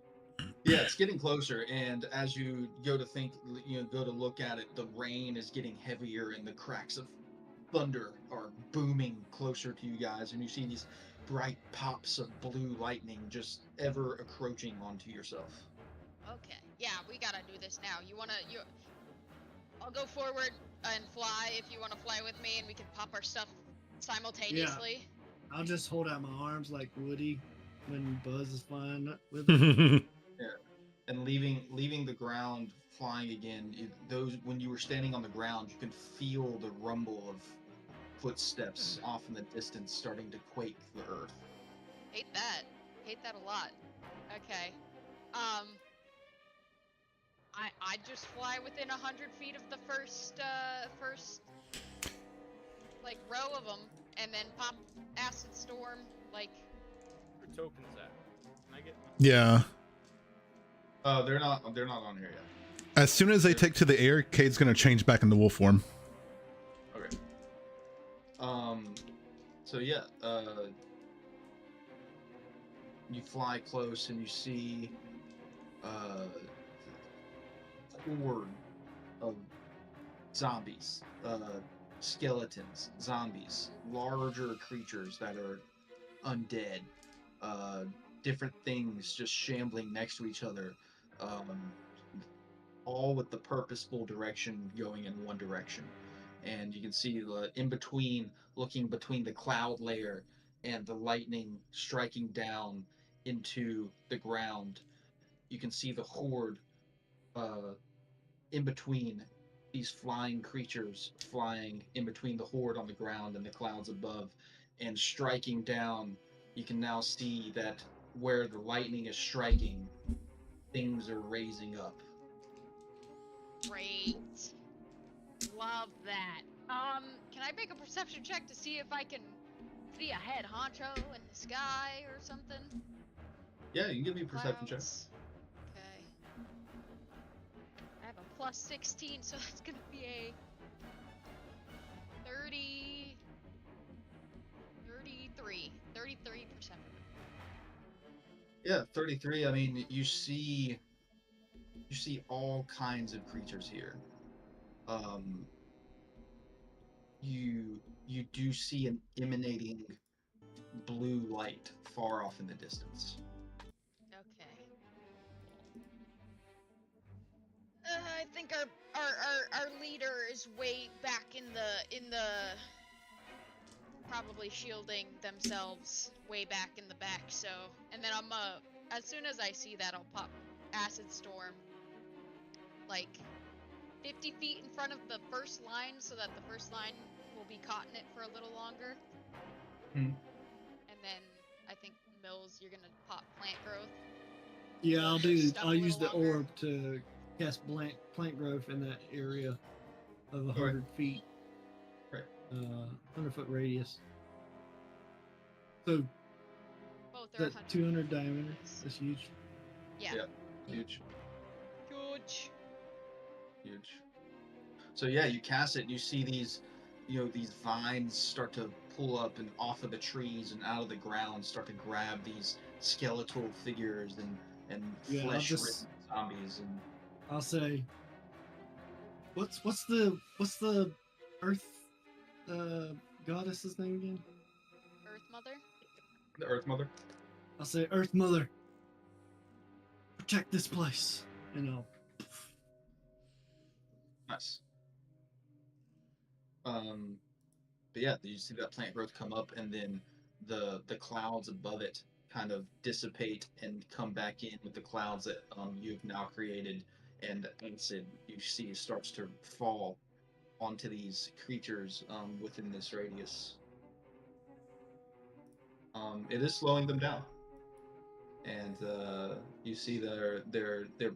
Yeah, it's getting closer, and as you go to go to look at it, the rain is getting heavier, and the cracks of thunder are booming closer to you guys, and you see these bright pops of blue lightning just ever encroaching onto yourself. Okay. Yeah, we gotta do this now. I'll go forward and fly if you wanna fly with me, and we can pop our stuff simultaneously. I'll just hold out my arms like Woody when Buzz is flying with me. And leaving the ground, flying again. When you were standing on the ground, you can feel the rumble of footsteps off in the distance, starting to quake the earth. Hate that a lot. Okay. I just fly within 100 feet of the first like row of them, and then pop acid storm. Like, Your token is that? Can I get? Yeah. They're not on here yet. As soon as they take to the air, Cade's gonna change back into wolf form. Okay. So yeah, you fly close and you see a horde of zombies, skeletons, zombies, larger creatures that are undead, different things just shambling next to each other, all with the purposeful direction going in one direction. And you can see looking between the cloud layer and the lightning striking down into the ground. You can see the horde in between these flying creatures, flying in between the horde on the ground and the clouds above, and striking down you can now see that where the lightning is striking, things are raising up. Great. Love that. Can I make a perception check to see if I can see a head honcho in the sky or something? Yeah, you can give me a perception check. Clouds. Okay. I have a plus 16, so that's gonna be a 33%. Yeah, 33. I mean, you see all kinds of creatures here. You do see an emanating blue light far off in the distance. Okay. I think our leader is way back in the probably shielding themselves way back in the back. So, and then I'm as soon as I see that, I'll pop acid storm like 50 feet in front of the first line, so that the first line will be caught in it for a little longer. Hmm. And then I think Mills, you're gonna pop plant growth. Yeah, I'll do. Stuff a I'll use the little longer. orb to cast plant growth in that area of 100 Alright. feet. Right. 100-foot radius. So Both are that 100 200 diameter. Yes. That's huge. Yeah. Yeah. Huge. Huge. Huge. So yeah, you cast it, you see these, these vines start to pull up and off of the trees and out of the ground, start to grab these skeletal figures and Yeah, I'll flesh-ridden just- zombies. And I'll say. What's the Earth goddess's name again? Earth Mother. the Earth Mother. I'll say Earth Mother. Protect this place. Nice. But yeah, you see that plant growth come up, and then the clouds above it kind of dissipate and come back in with the clouds that you've now created, and acid you see starts to fall onto these creatures within this radius. It is slowing them down, and you see their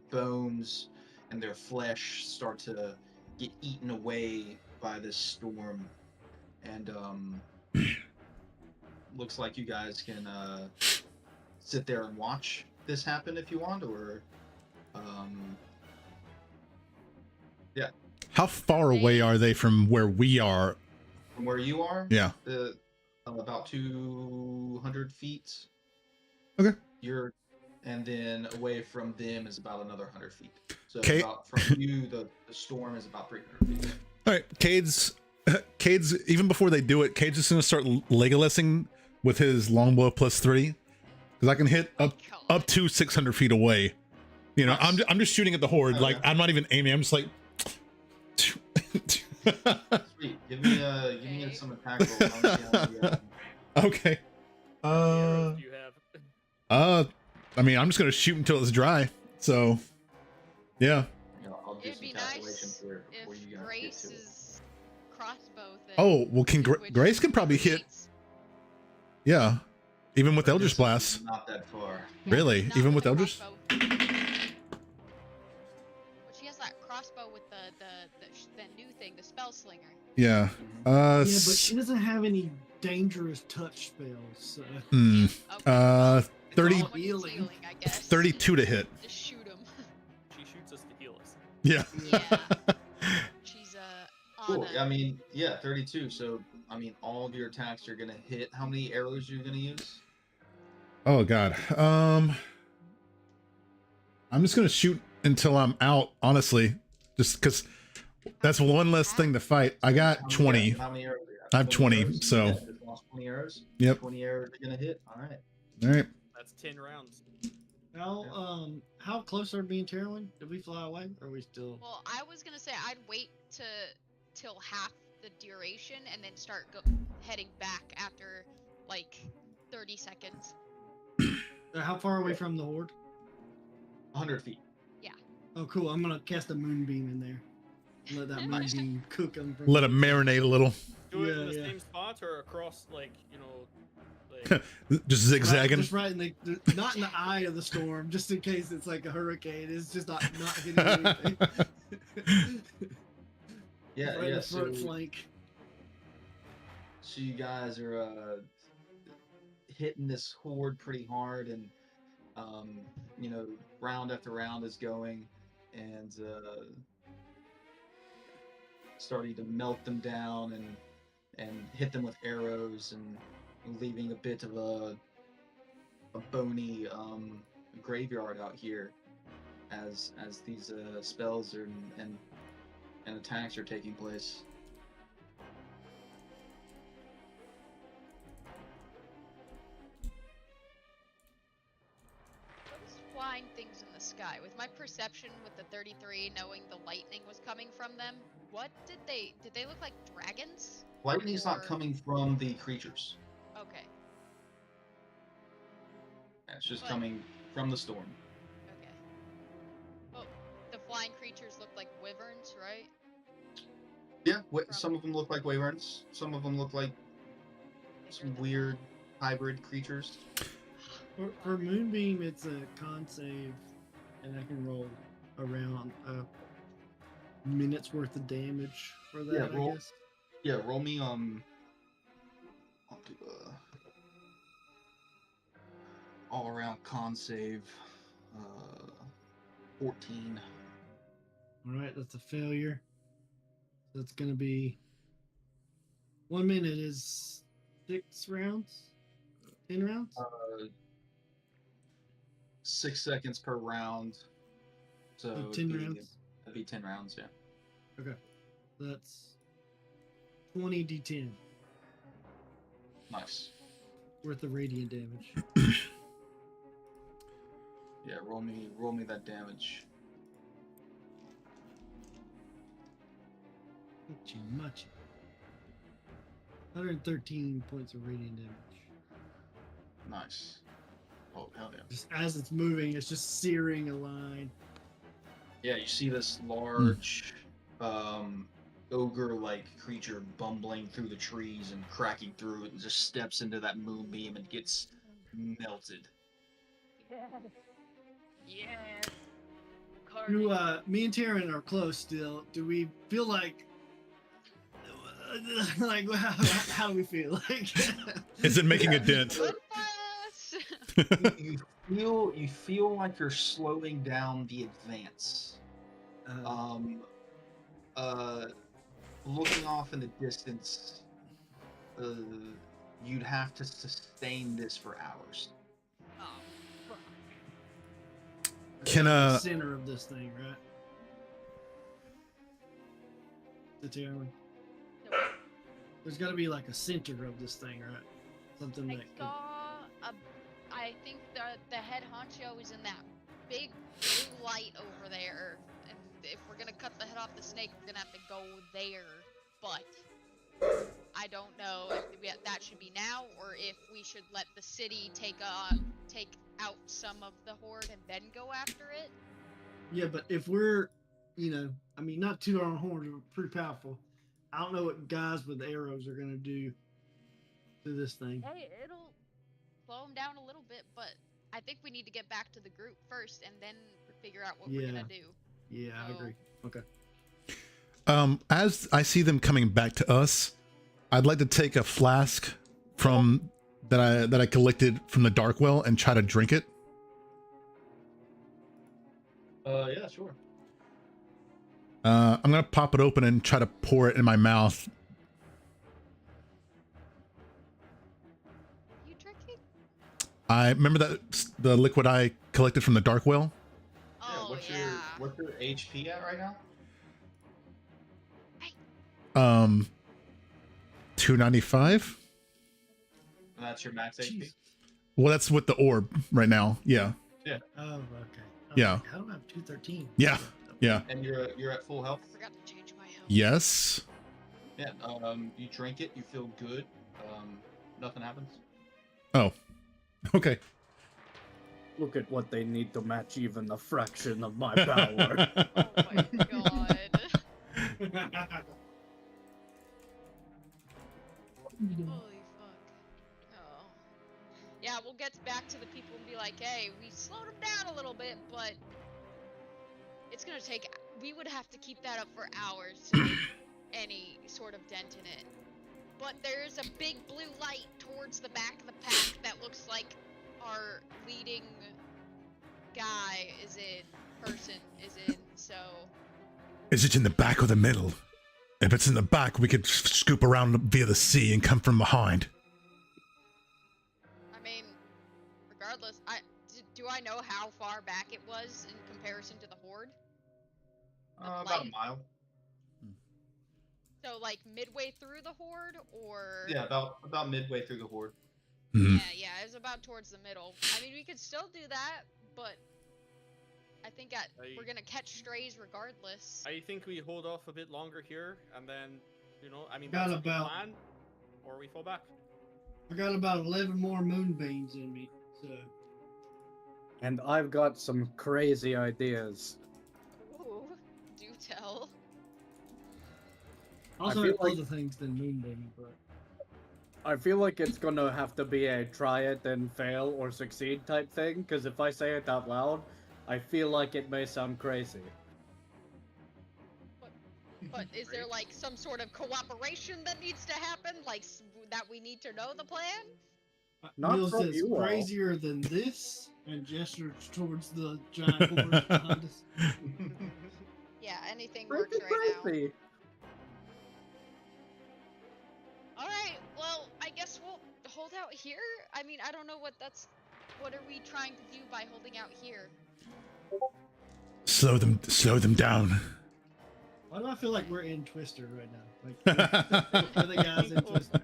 bones and their flesh start to get eaten away by this storm, and looks like you guys can sit there and watch this happen if you want, or yeah. How far away are they from where we are? From where you are, Yeah. About 200 feet. Okay. And then away from them is about another 100 feet. So Okay. about from you, the storm is about 300 feet. All right, Cade's even before they do it, Cade's just gonna start Legolasing with his longbow +3, because I can hit up to 600 feet away. Nice. I'm just shooting at the horde. Oh, like yeah. I'm not even aiming. I'm just like. Sweet. Give me some attack rolls. I wanna see how many, Okay. Arrows do you have? I mean, I'm just gonna shoot until it's dry. So, yeah. I'll do It'd some be calculations nice here before if you guys get to it. Grace's crossbow thing. Oh well, can which Grace can probably hit. creates- Yeah, even with But Eldritch this Blast. is not that far. Really, Not even with the Eldritch. crossbow. But she has that crossbow with the new thing, the spell slinger. Yeah. Yeah, but she doesn't have any dangerous touch spells. So. Hmm. Okay. 30 all Someone's healing. I guess. 32 to hit. Just shoot him. She shoots us to heal us. Yeah. Yeah. She's on Cool. a- I mean, yeah, 32. So, I mean, all of your attacks are gonna hit. How many arrows you're gonna use? Oh god. I'm just gonna shoot until I'm out. Honestly, just because that's one less thing to fight. I got 20. How many arrows do you have? I have 20, arrows? so- Yeah, just lost 20 arrows. Yep. 20 arrows are gonna hit. All right. All right. That's 10 rounds. How close are we in Terwin? Did we fly away? Or are we still? Well, I was gonna say I'd wait till half the duration and then start heading back after like 30 seconds. How far away from the horde? 100 feet. Oh, cool. I'm gonna cast a moonbeam in there. Let that moonbeam cook them. Let it marinate a little. Do it in the Yeah, yeah. same spot or across, like, you know, like. Just zigzagging. Just right in the not in the eye of the storm, just in case it's like a hurricane. It's just not hitting anything. Yeah, right in yeah. the front flank. So you guys are hitting this horde pretty hard, and you know, round after round is going, and starting to melt them down and hit them with arrows, and leaving a bit of a bony graveyard out here as these spells and attacks are taking place. Those flying things in the sky, with my perception with the 33 knowing the lightning was coming from them, what did they look like dragons? Lightning's Or- not coming from the creatures. Okay. It's just But- coming from the storm. Okay. Well, the flying creatures look like wyverns, right? Yeah, From- some of them look like wyverns. Some of them look like Bigger some than weird hybrid creatures. For Moonbeam, it's a con save, and I can roll around a minute's worth of damage for that. Yeah, I roll- guess. Yeah, roll me I'll do all around con save 14. All right, that's a failure. So it's gonna be 1 minute is 6 rounds, 10 rounds. 6 seconds per round. So So 10 rounds. That'd be 10 rounds, yeah. Okay, that's 20 d10 Nice. worth of radiant damage. Yeah, roll me that damage. Much. 113 points of radiant damage. Nice. Oh, hell yeah. Just as it's moving, it's just searing a line. Yeah, you see this large ogre-like creature bumbling through the trees and cracking through it, and just steps into that moonbeam and gets melted. Yes. Do me and Taryn are close still. Do we feel like how do we feel? Like Is it making a dent? Good for us. You feel like you're slowing down the advance. Looking off in the distance, you'd have to sustain this for hours. Oh, fuck. Can the center of this thing, right? The Taryn. No, There's got to be like a center of this thing, right? Something I that could... saw I think the head honcho is in that big blue light over there, and if we're gonna cut the head off the snake, we're gonna have to go there. But I don't know if that should be now, or if we should let the city take out some of the horde and then go after it. Yeah, but if we're, I mean, not toot our own horns, we're pretty powerful. I don't know what guys with arrows are gonna do to this thing. Hey, it'll slow them down a little bit, but I think we need to get back to the group first and then figure out what we're gonna do. Yeah, I agree. Okay. As I see them coming back to us, I'd like to take a flask from that I collected from the dark well and try to drink it. Yeah, sure. I'm gonna pop it open and try to pour it in my mouth. You drinking? I remember that the liquid I collected from the dark well. Oh, What's yeah. your HP at right now? 295. And that's your max HP. Jeez. Well, that's with the orb right now. Yeah. Oh, okay. Yeah. I don't have 213. Yeah. Yeah. And you're at full health. I forgot to change my health. Yes. Yeah. You drink it, you feel good. Nothing happens. Oh. Okay. Look at what they need to match even a fraction of my power. Oh my god. Holy fuck. Oh. Yeah, we'll get back to the people and be like, hey, we slowed them down a little bit, but it's gonna take. We would have to keep that up for hours to make any sort of dent in it. But there's a big blue light towards the back of the pack that looks like our leading guy is in, person is in, so. Is it in the back or the middle? If it's in the back, we could scoop around via the sea and come from behind. I mean, regardless, do I know how far back it was in comparison to the horde? About a mile. So like midway through the horde, or? Yeah, about midway through the horde. Hmm. Yeah, it was about towards the middle. I mean, we could still do that, but I think we're gonna catch strays regardless. I think we hold off a bit longer here, and then, I mean, Got that's the about- plan, or we fall back. I got about 11 more moonbeams in me, so. And I've got some crazy ideas. Ooh, do tell. Also, feel like- other things than moonbeam, but. I feel like it's gonna have to be a try it then fail or succeed type thing, because if I say it out loud, I feel like it may sound crazy. But is there like some sort of cooperation that needs to happen, like that we need to know the plan? Not Mills from says you all. crazier than this and gestures towards the giant horde behind us. Yeah, anything works Pretty right now. crazy. Alright, well, I guess we'll hold out here? I mean, I don't know what are we trying to do by holding out here? Slow them down. Why do I feel like we're in Twister right now? Like, we're the guys in Twister.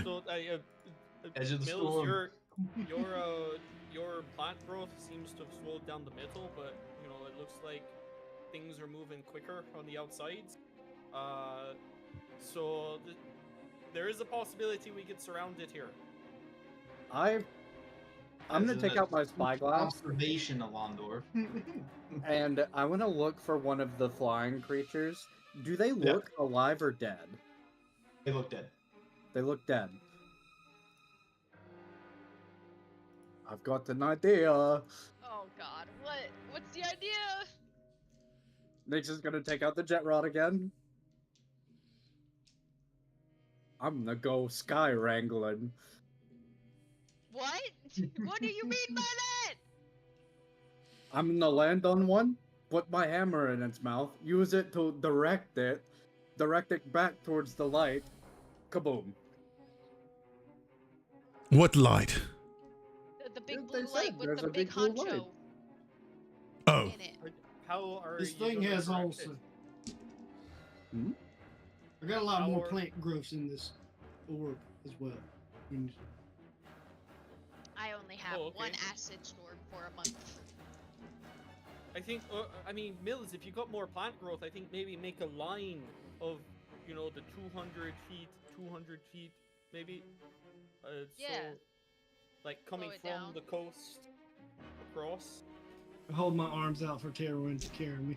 So, Edge of the Mills, storm. your plant growth seems to have slowed down the middle, but it looks like things are moving quicker on the outsides. So there is a possibility we get surrounded here. I'm gonna As take a out my spyglass Observation, Alondor. and I want to look for one of the flying creatures. Do they Yeah. look alive or dead? They look dead. They look dead. I've got an idea. Oh god, what's the idea? Nick's just gonna take out the jet rod again. I'm gonna go sky wrangling. What? What do you mean by that? I'm gonna land on one, put my hammer in its mouth, use it to direct it back towards the light. Kaboom. What light? The big Didn't blue they say light with there's the a big big blue light? honcho Oh, in it. How are This you thing gonna has direct also. it? Hmm? I got a lot more Our- plant growths in this orb as well. And I only have Oh, okay. one acid stored for a month. I think, I mean, Mills, if you got more plant growth, I think maybe make a line of, the 200 feet, 200 feet, maybe. Yeah. So, like, coming it from down. the coast across. I hold my arms out for Terrorwind to carry me.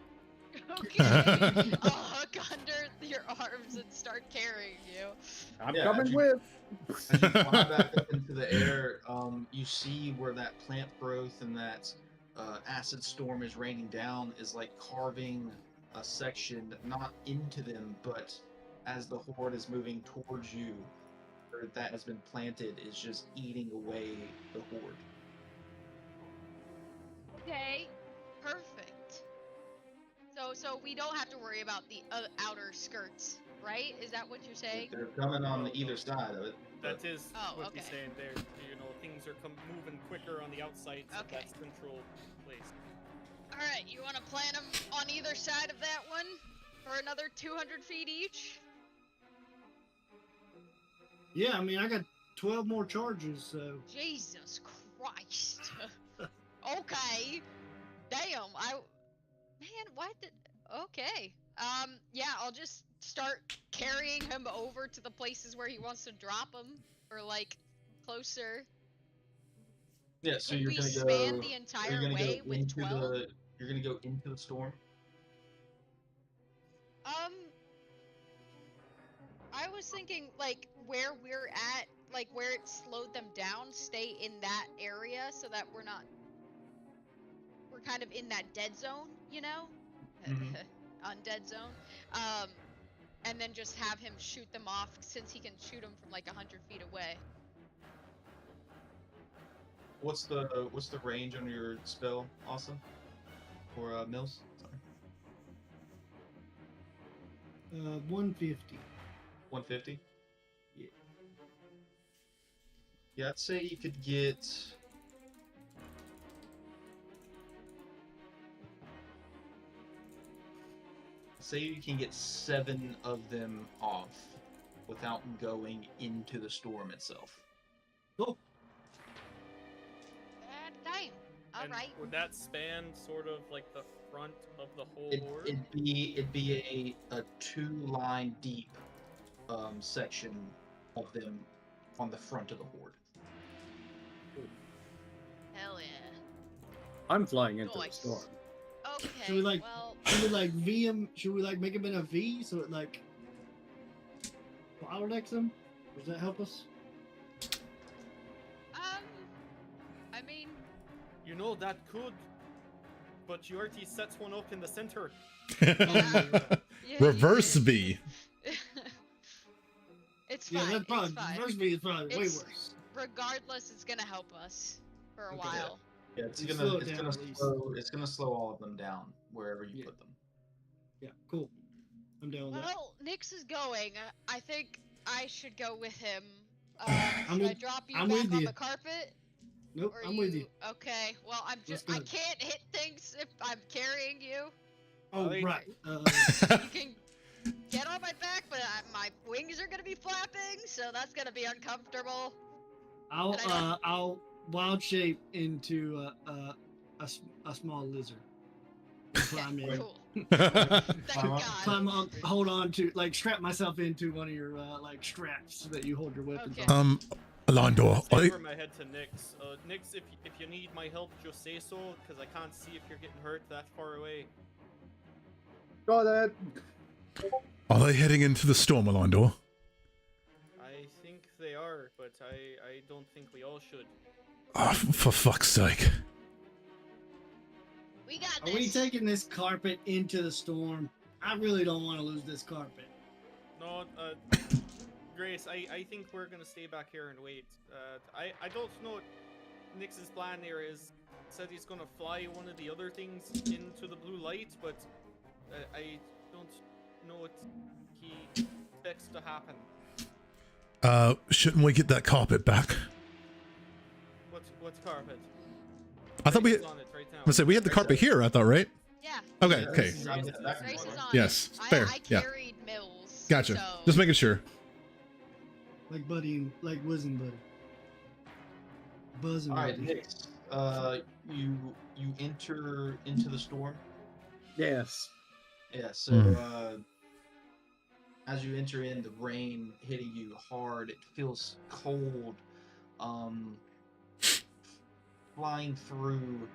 Okay. I'll hook under your arms and start carrying you. I'm Yeah, coming as you- with. As you fly back up into the air, you see where that plant growth and that acid storm is raining down is like carving a section not into them, but as the horde is moving towards you, where that has been planted is just eating away the horde. Okay. Perfect. So we don't have to worry about the outer skirts, right? Is that what you're saying? They're coming on No, either no. side of it. That is Oh, what he's okay. saying there. Things are moving quicker on the outsides of Okay. that central place. All right. You want to plant them on either side of that one for another 200 feet each? Yeah, I mean, I got 12 more charges, so. Jesus Christ. Okay. Damn. Man, what did? Okay. Yeah, I'll just start carrying him over to the places where he wants to drop him, or like closer. Yeah, so Can you're we gonna span go. the You're entire gonna way go with into 12? You're gonna go into the storm. I was thinking, like, where we're at, like, where it slowed them down, stay in that area so that we're kind of in that dead zone, you know? Mhm. Undead zone. And then just have him shoot them off since he can shoot them from like 100 feet away. What's the range on your spell, Awesome? Or Mills? Sorry. 150. 150? Yeah. Yeah, I'd say you could get. Say you can get 7 of them off without going into the storm itself. Cool. Damn. All And right. would that span sort of like the front of the whole horde? It'd be a 2-line deep section of them on the front of the horde. Hell yeah. I'm flying into the Nice. storm. Okay. Should we like well, should we like V him? Should we like make him in a V so it like bottlenecks him? Does that help us? I mean, You know that could, but you already set one up in the center. yeah, Reverse you V. did. It's Yeah, fine. that's probably It's fine. first V is probably way It's- worse. Regardless, it's gonna help us for a Okay. while. Yeah, it's You gonna slow it down at least. it's gonna slow all of them down wherever you Yeah. put them. Yeah, cool. I'm down with that. Well, Nyx is going. I think I should go with him. I'm Should I with- drop you I'm back with on you. the carpet? Nope, Or I'm with you. Okay. Well, I'm Let's just. I go. can't hit things if I'm carrying you. Oh Alright. right. You can get on my back, but my wings are gonna be flapping, so that's gonna be uncomfortable. I'll And I don't- I'll wild shape into a small lizard. And climb in. Cool. Thank Climb up. God. Climb up, hold on to like strap myself into one of your like straps that you hold your weapons Okay. on. Alondor, Let's I, over my head to Nyx. Nyx, if you need my help, just say so, because I can't see if you're getting hurt that far away. Got it. are they heading into the storm, Alondor? I think they are, but I don't think we all should. Oh, for fuck's sake. We got Are this. we taking this carpet into the storm? I really don't want to lose this carpet. No, Grace, I think we're gonna stay back here and wait. I don't know what Nyx's plan here is. Said he's gonna fly one of the other things into the blue light, but I don't know what he expects to happen. Shouldn't we get that carpet back? What carpet? I thought we, Grace is on it right now. I say we had the carpet here, I thought, right? Yeah. Okay, Yeah, okay. this is- I'm getting back and Grace forth. is on Yes, it. fair, I yeah. carried Mills. Gotcha. So... Just making sure. Like Buddy, like Wiz and Buddy. Buzz and All right, Buddy. Nyx, you enter into the storm. Yes. Yeah, so Mhm. As you enter in, the rain hitting you hard. It feels cold. Flying through.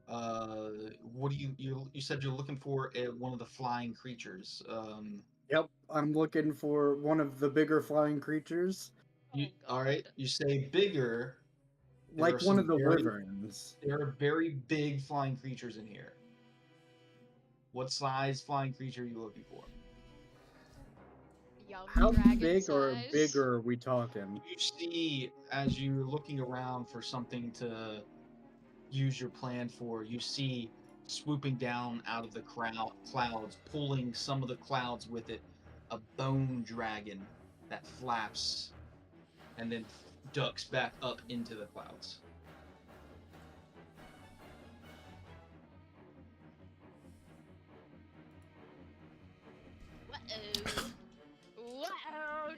What do you said you're looking for one of the flying creatures. Yep. I'm looking for one of the bigger flying creatures, All right. God. You say bigger. There like are one some of the very- wyverns. There are very big flying creatures in here. What size flying creature are you looking for? Young How dragon big or size. bigger are we talking? You see, as you're looking around for something to use your plan for, you see swooping down out of the clouds, pulling some of the clouds with it, a bone dragon that flaps and then ducks back up into the clouds. Whoa. Whoa.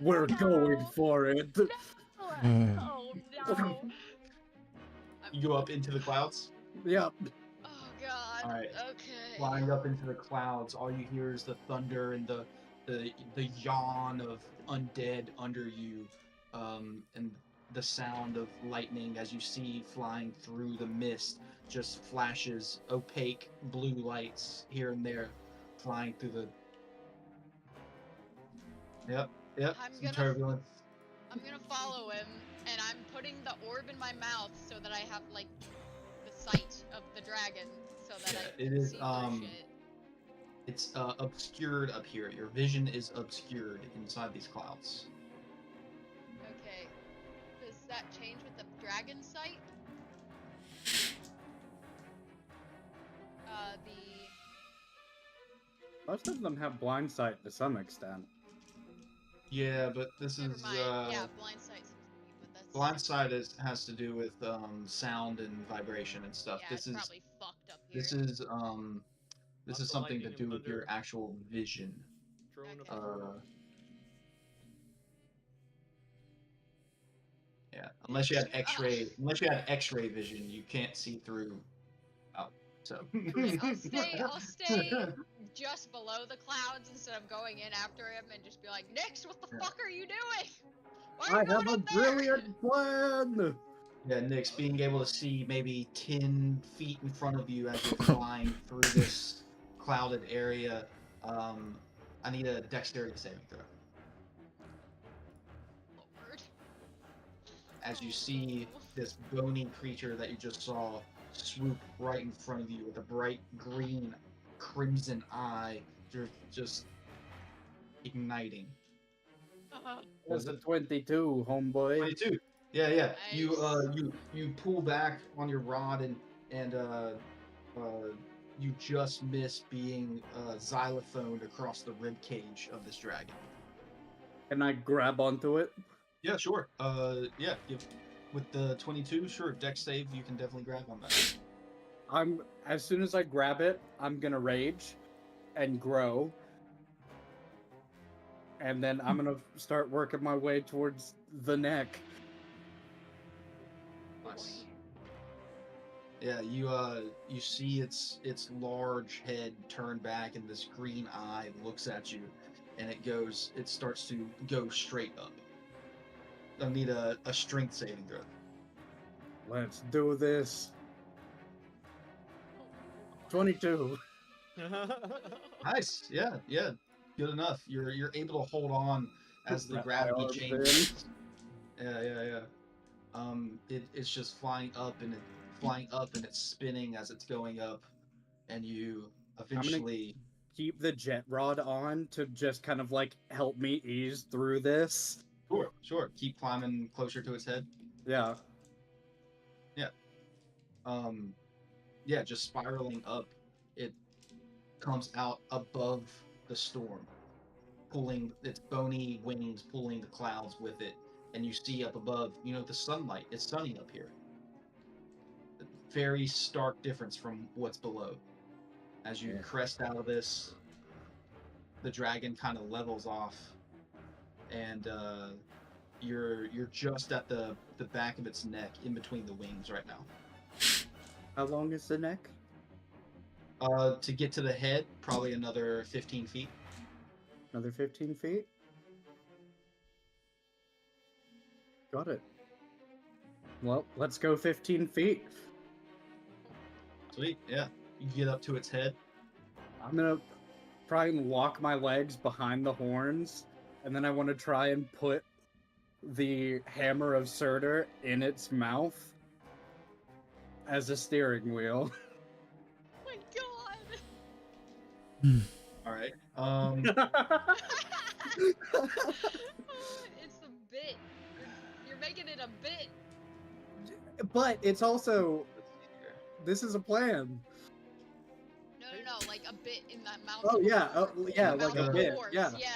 We're no. going for it. Oh no. You go up into the clouds. Yep. Oh god. All right. Okay. Flying up into the clouds, all you hear is the thunder and the yawn of undead under you, and the sound of lightning as you see flying through the mist, just flashes, opaque blue lights here and there, flying through the. Yep. Yep. I'm Some gonna- turbulence. I'm gonna follow him, and I'm putting the orb in my mouth so that I have like the sight of the dragon, so that Yeah, I it can is, see through shit. It's obscured up here. Your vision is obscured inside these clouds. Okay. Does that change with the dragon sight? The Most of them have blind sight to some extent. Yeah, but this never is mind. Yeah, blind sight seems to be, but that's blind sight has to do with sound and vibration and stuff. yeah, This it's is probably fucked up here. this is Lots of something to lightning and do with your thunder. actual vision. Drone of Okay. Thor. Yeah, unless you had X-ray vision, you can't see through out. So Alright, I'll stay just below the clouds instead of going in after him and just be like, Nix, what the Yeah. fuck are you doing? Why are I you going have a up there? brilliant plan! Yeah, Nyx, being able to see maybe 10 feet in front of you as you're flying through this clouded area, I need a dexterity saving throw. Lord. As you see this bony creature that you just saw swoop right in front of you with a bright green, crimson eye, just igniting. That's a 22, homeboy. 22. Yeah. You Nice. you pull back on your rod and you just miss being xylophoned across the rib cage of this dragon. Can I grab onto it? Yeah, sure. Yeah, with the 22, sure. Dex save, you can definitely grab on that. As soon as I grab it, I'm gonna rage and grow. And then I'm gonna start working my way towards the neck. Nice. Yeah, you see its large head turn back, and this green eye looks at you, and it starts to go straight up. I need a strength saving throw. Let's do this. 22. Nice. Yeah. Good enough. You're able to hold on as the Wrap my gravity arms changes. Yeah. It's just flying up and it's spinning as it's going up, and you eventually. Keep the jet rod on to just kind of like help me ease through this. Sure. Keep climbing closer to its head. Yeah. Yeah, just spiraling up. It comes out above the storm, pulling its bony wings, pulling the clouds with it, and you see up above, the sunlight. It's sunny up here. Very stark difference from what's below. As you crest out of this, the dragon kind of levels off, and you're just at the back of its neck, in between the wings right now. How long is the neck? To get to the head, probably another 15 feet. Another 15 feet? Got it. Well, let's go 15 feet. Sweet, yeah. You get up to its head. I'm gonna try and walk my legs behind the horns, and then I want to try and put the hammer of Surtur in its mouth as a steering wheel. Oh my god! All right. It's a bit. You're making it a bit. But it's also, Let's see here. this is a plan. No, like a bit in that mouth. Oh of yeah, horse. yeah, Mouth like a of bit, horse, yeah. Not Yeah.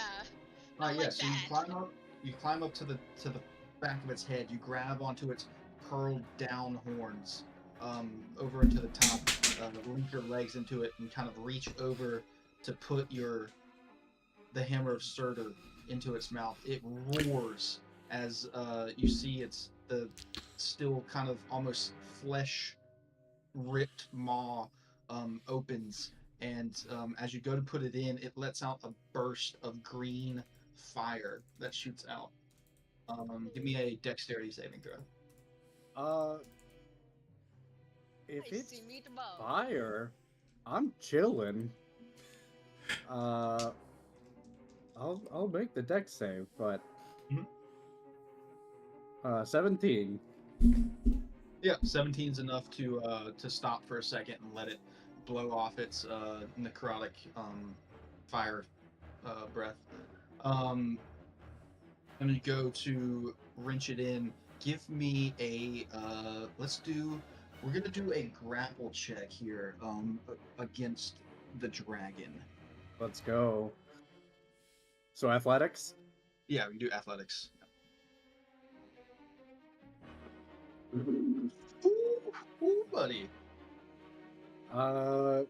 like So that. you climb up to the back of its head. You grab onto its curled down horns, over into the top. Link your legs into it and kind of reach over to put the hammer of Surtur into its mouth. It roars as you see it's the still kind of almost flesh ripped maw opens, and as you go to put it in, it lets out a burst of green fire that shoots out. Give me a dexterity saving throw. If I it's see meatball. fire, I'm chilling. Oh I'll make the deck save, but Mhm. 17. Yeah, 17's enough to stop for a second and let it blow off its necrotic fire breath. I'm gonna go to wrench it in. Give me a we're gonna do a grapple check here against the dragon. Let's go. So athletics. Yeah, we can do athletics. Ooh, buddy. I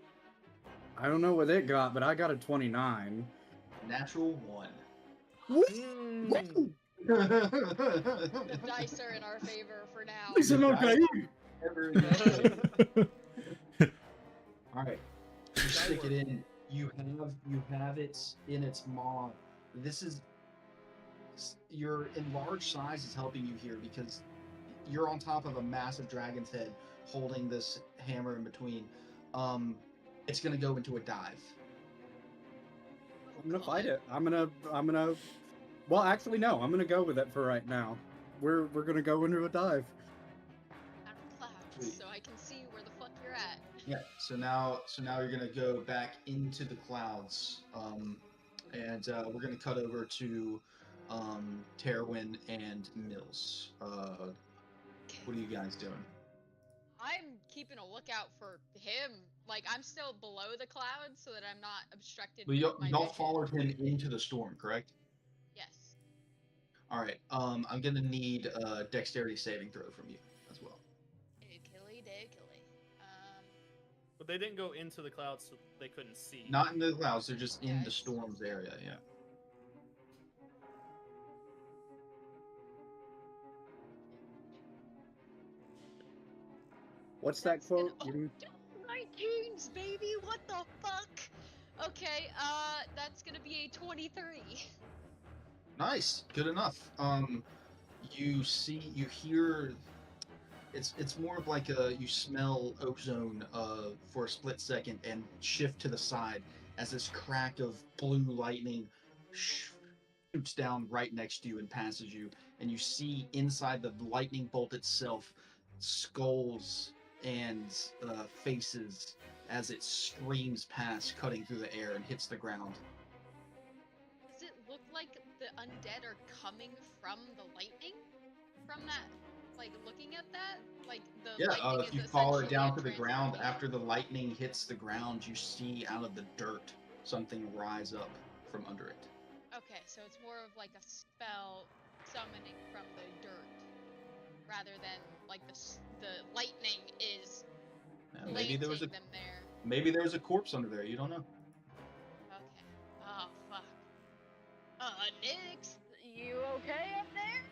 don't know what it got, but I got a 29. Natural 1. Mm. The dice are in our favor for now. Listen, okay. All right, you stick it in. You have it in its maw. This is your enlarged size is helping you here because you're on top of a massive dragon's head holding this hammer in between. It's gonna go into a dive. I'm gonna fight it. I'm gonna. Well, actually, no. I'm gonna go with it for right now. We're gonna go into a dive. Out of clouds, Sweet. so I can see where the fuck you're at. Yeah. So now you're gonna go back into the clouds, and we're gonna cut over to Terwin and Mills. What are you guys doing? I'm keeping a lookout for him. Like, I'm still below the clouds so that I'm not obstructed. Well, with my y'all vision. followed him into the storm, correct? Yes. All right. I'm gonna need a dexterity saving throw from you as well. Dickily. But they didn't go into the clouds, so they couldn't see. Not in the clouds. They're just in the Yes. storms area. Yeah. What's that That's gonna- quote? You- 19s, baby. What the fuck? Okay. That's gonna be a 23. Nice. Good enough. You hear. It's more of like you smell ozone for a split second and shift to the side as this crack of blue lightning shoots down right next to you and passes you, and you see inside the lightning bolt itself skulls and faces as it screams past, cutting through the air and hits the ground. Does it look like the undead are coming from the lightning? From that? Like, looking at that? Like, the Yeah, lightning if is you follow it essentially down a to the ground, transformation. after the lightning hits the ground, you see out of the dirt something rise up from under it. Okay, so it's more of like a spell summoning from the dirt, rather than like the lightning is Maybe there was planting them there. maybe there was a corpse under there. You don't know. Okay. Oh fuck. Nix, you okay up there?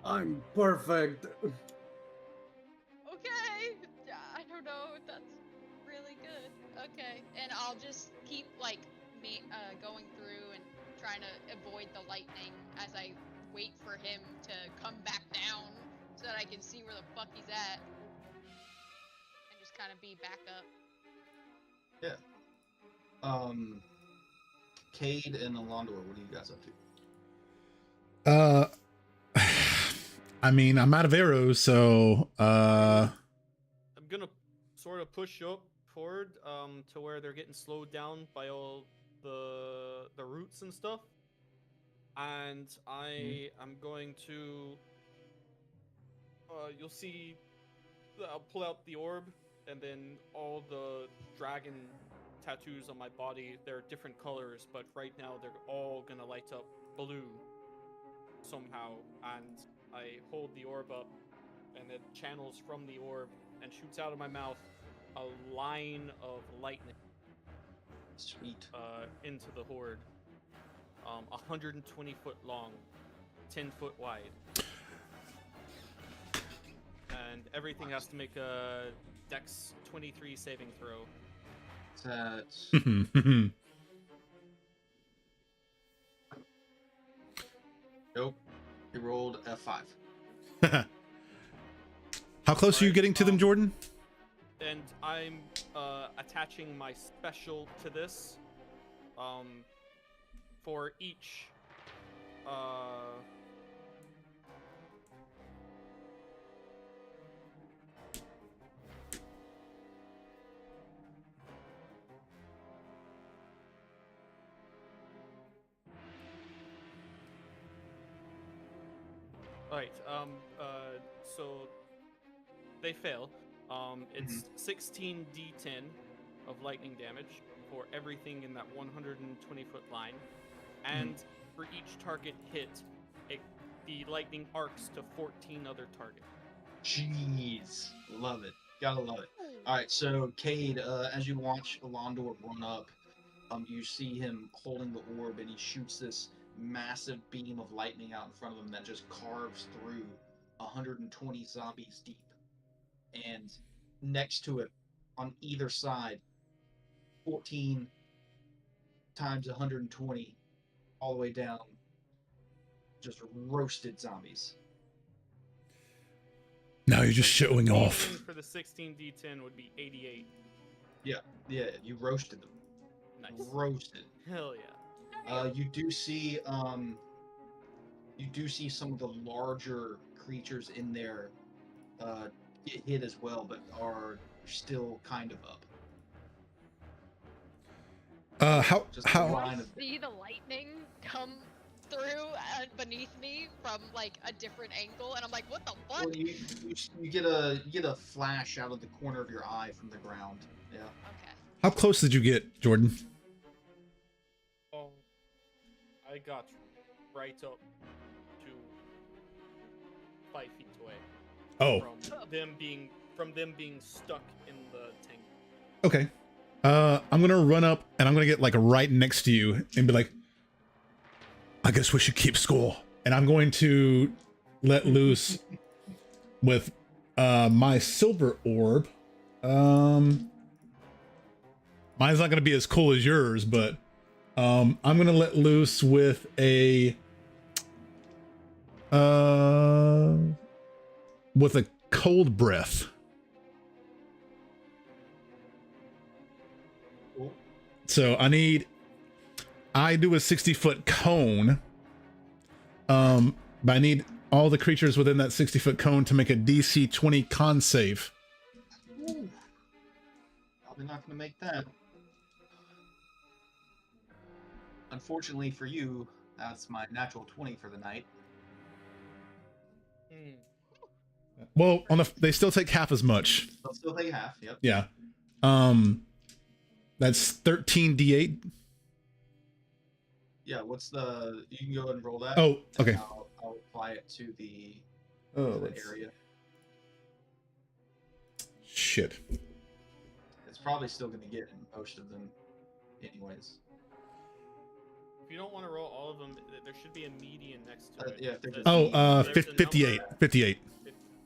I'm perfect. Okay. I don't know if that's really good. Okay, and I'll just keep like going through and trying to avoid the lightning as I wait for him to come back down so that I can see where the fuck he's at and just kind of be back up. Cade and Alondor, what are you guys up to? I mean, I'm out of arrows, so I'm gonna sort of push up forward to where they're getting slowed down by all the roots and stuff, and I am going to you'll see I'll pull out the orb, and then all the dragon tattoos on my body, they're different colors, but right now they're all gonna light up blue somehow, and I hold the orb up, and it channels from the orb and shoots out of my mouth a line of lightning Sweet. into the horde. 120 foot long, 10 foot wide. And everything has to make a Dex 23 saving throw. That's nope. He rolled F5. how close are you getting to them, Jordan? And I'm attaching my special to this. for each. Right. So they fail. It's 16 d10 of lightning damage for everything in that 120-foot line, and for each target hit, the lightning arcs to 14 other targets. Jeez, love it. Gotta love it. All right, so Cade, as you watch Alondor run up, you see him holding the orb, and he shoots this massive beam of lightning out in front of him that just carves through 120 zombies deep. And next to it, on either side, 14 times 120, all the way down, just roasted zombies. Now you're just showing off. For the 16 d10 would be 88. Yeah, you roasted them. Nice. Roasted. Hell yeah. You do see some of the larger creatures in there get hit as well, but are still kind of up. How I see the lightning come through beneath me from like a different angle, and I'm like, what the fuck? Well, you get a flash out of the corner of your eye from the ground. Yeah. Okay. how close did you get, Jordan? I got right up to 5 feet away. Oh, From them being stuck in the tank. okay. I'm gonna run up and I'm gonna get like right next to you and be like, I guess we should keep score. And I'm going to let loose with my silver orb. Mine's not gonna be as cool as yours, but I'm gonna let loose with a cold breath. Cool. So I do a 60-foot cone. But I need all the creatures within that 60-foot cone to make a DC 20 con save. Ooh. Probably not going to make that. Unfortunately for you, that's my natural 20 for the night. Well, they still take half as much. They'll still take half. Yep. Yeah. That's 13d8. Yeah. You can go ahead and roll that. Oh, okay. I'll apply it to the area. Shit. It's probably still going to get in most of them, anyways. If you don't want to roll all of them, there should be a median next to it. Yeah. If they're just Oh, There's a 58. number. 58.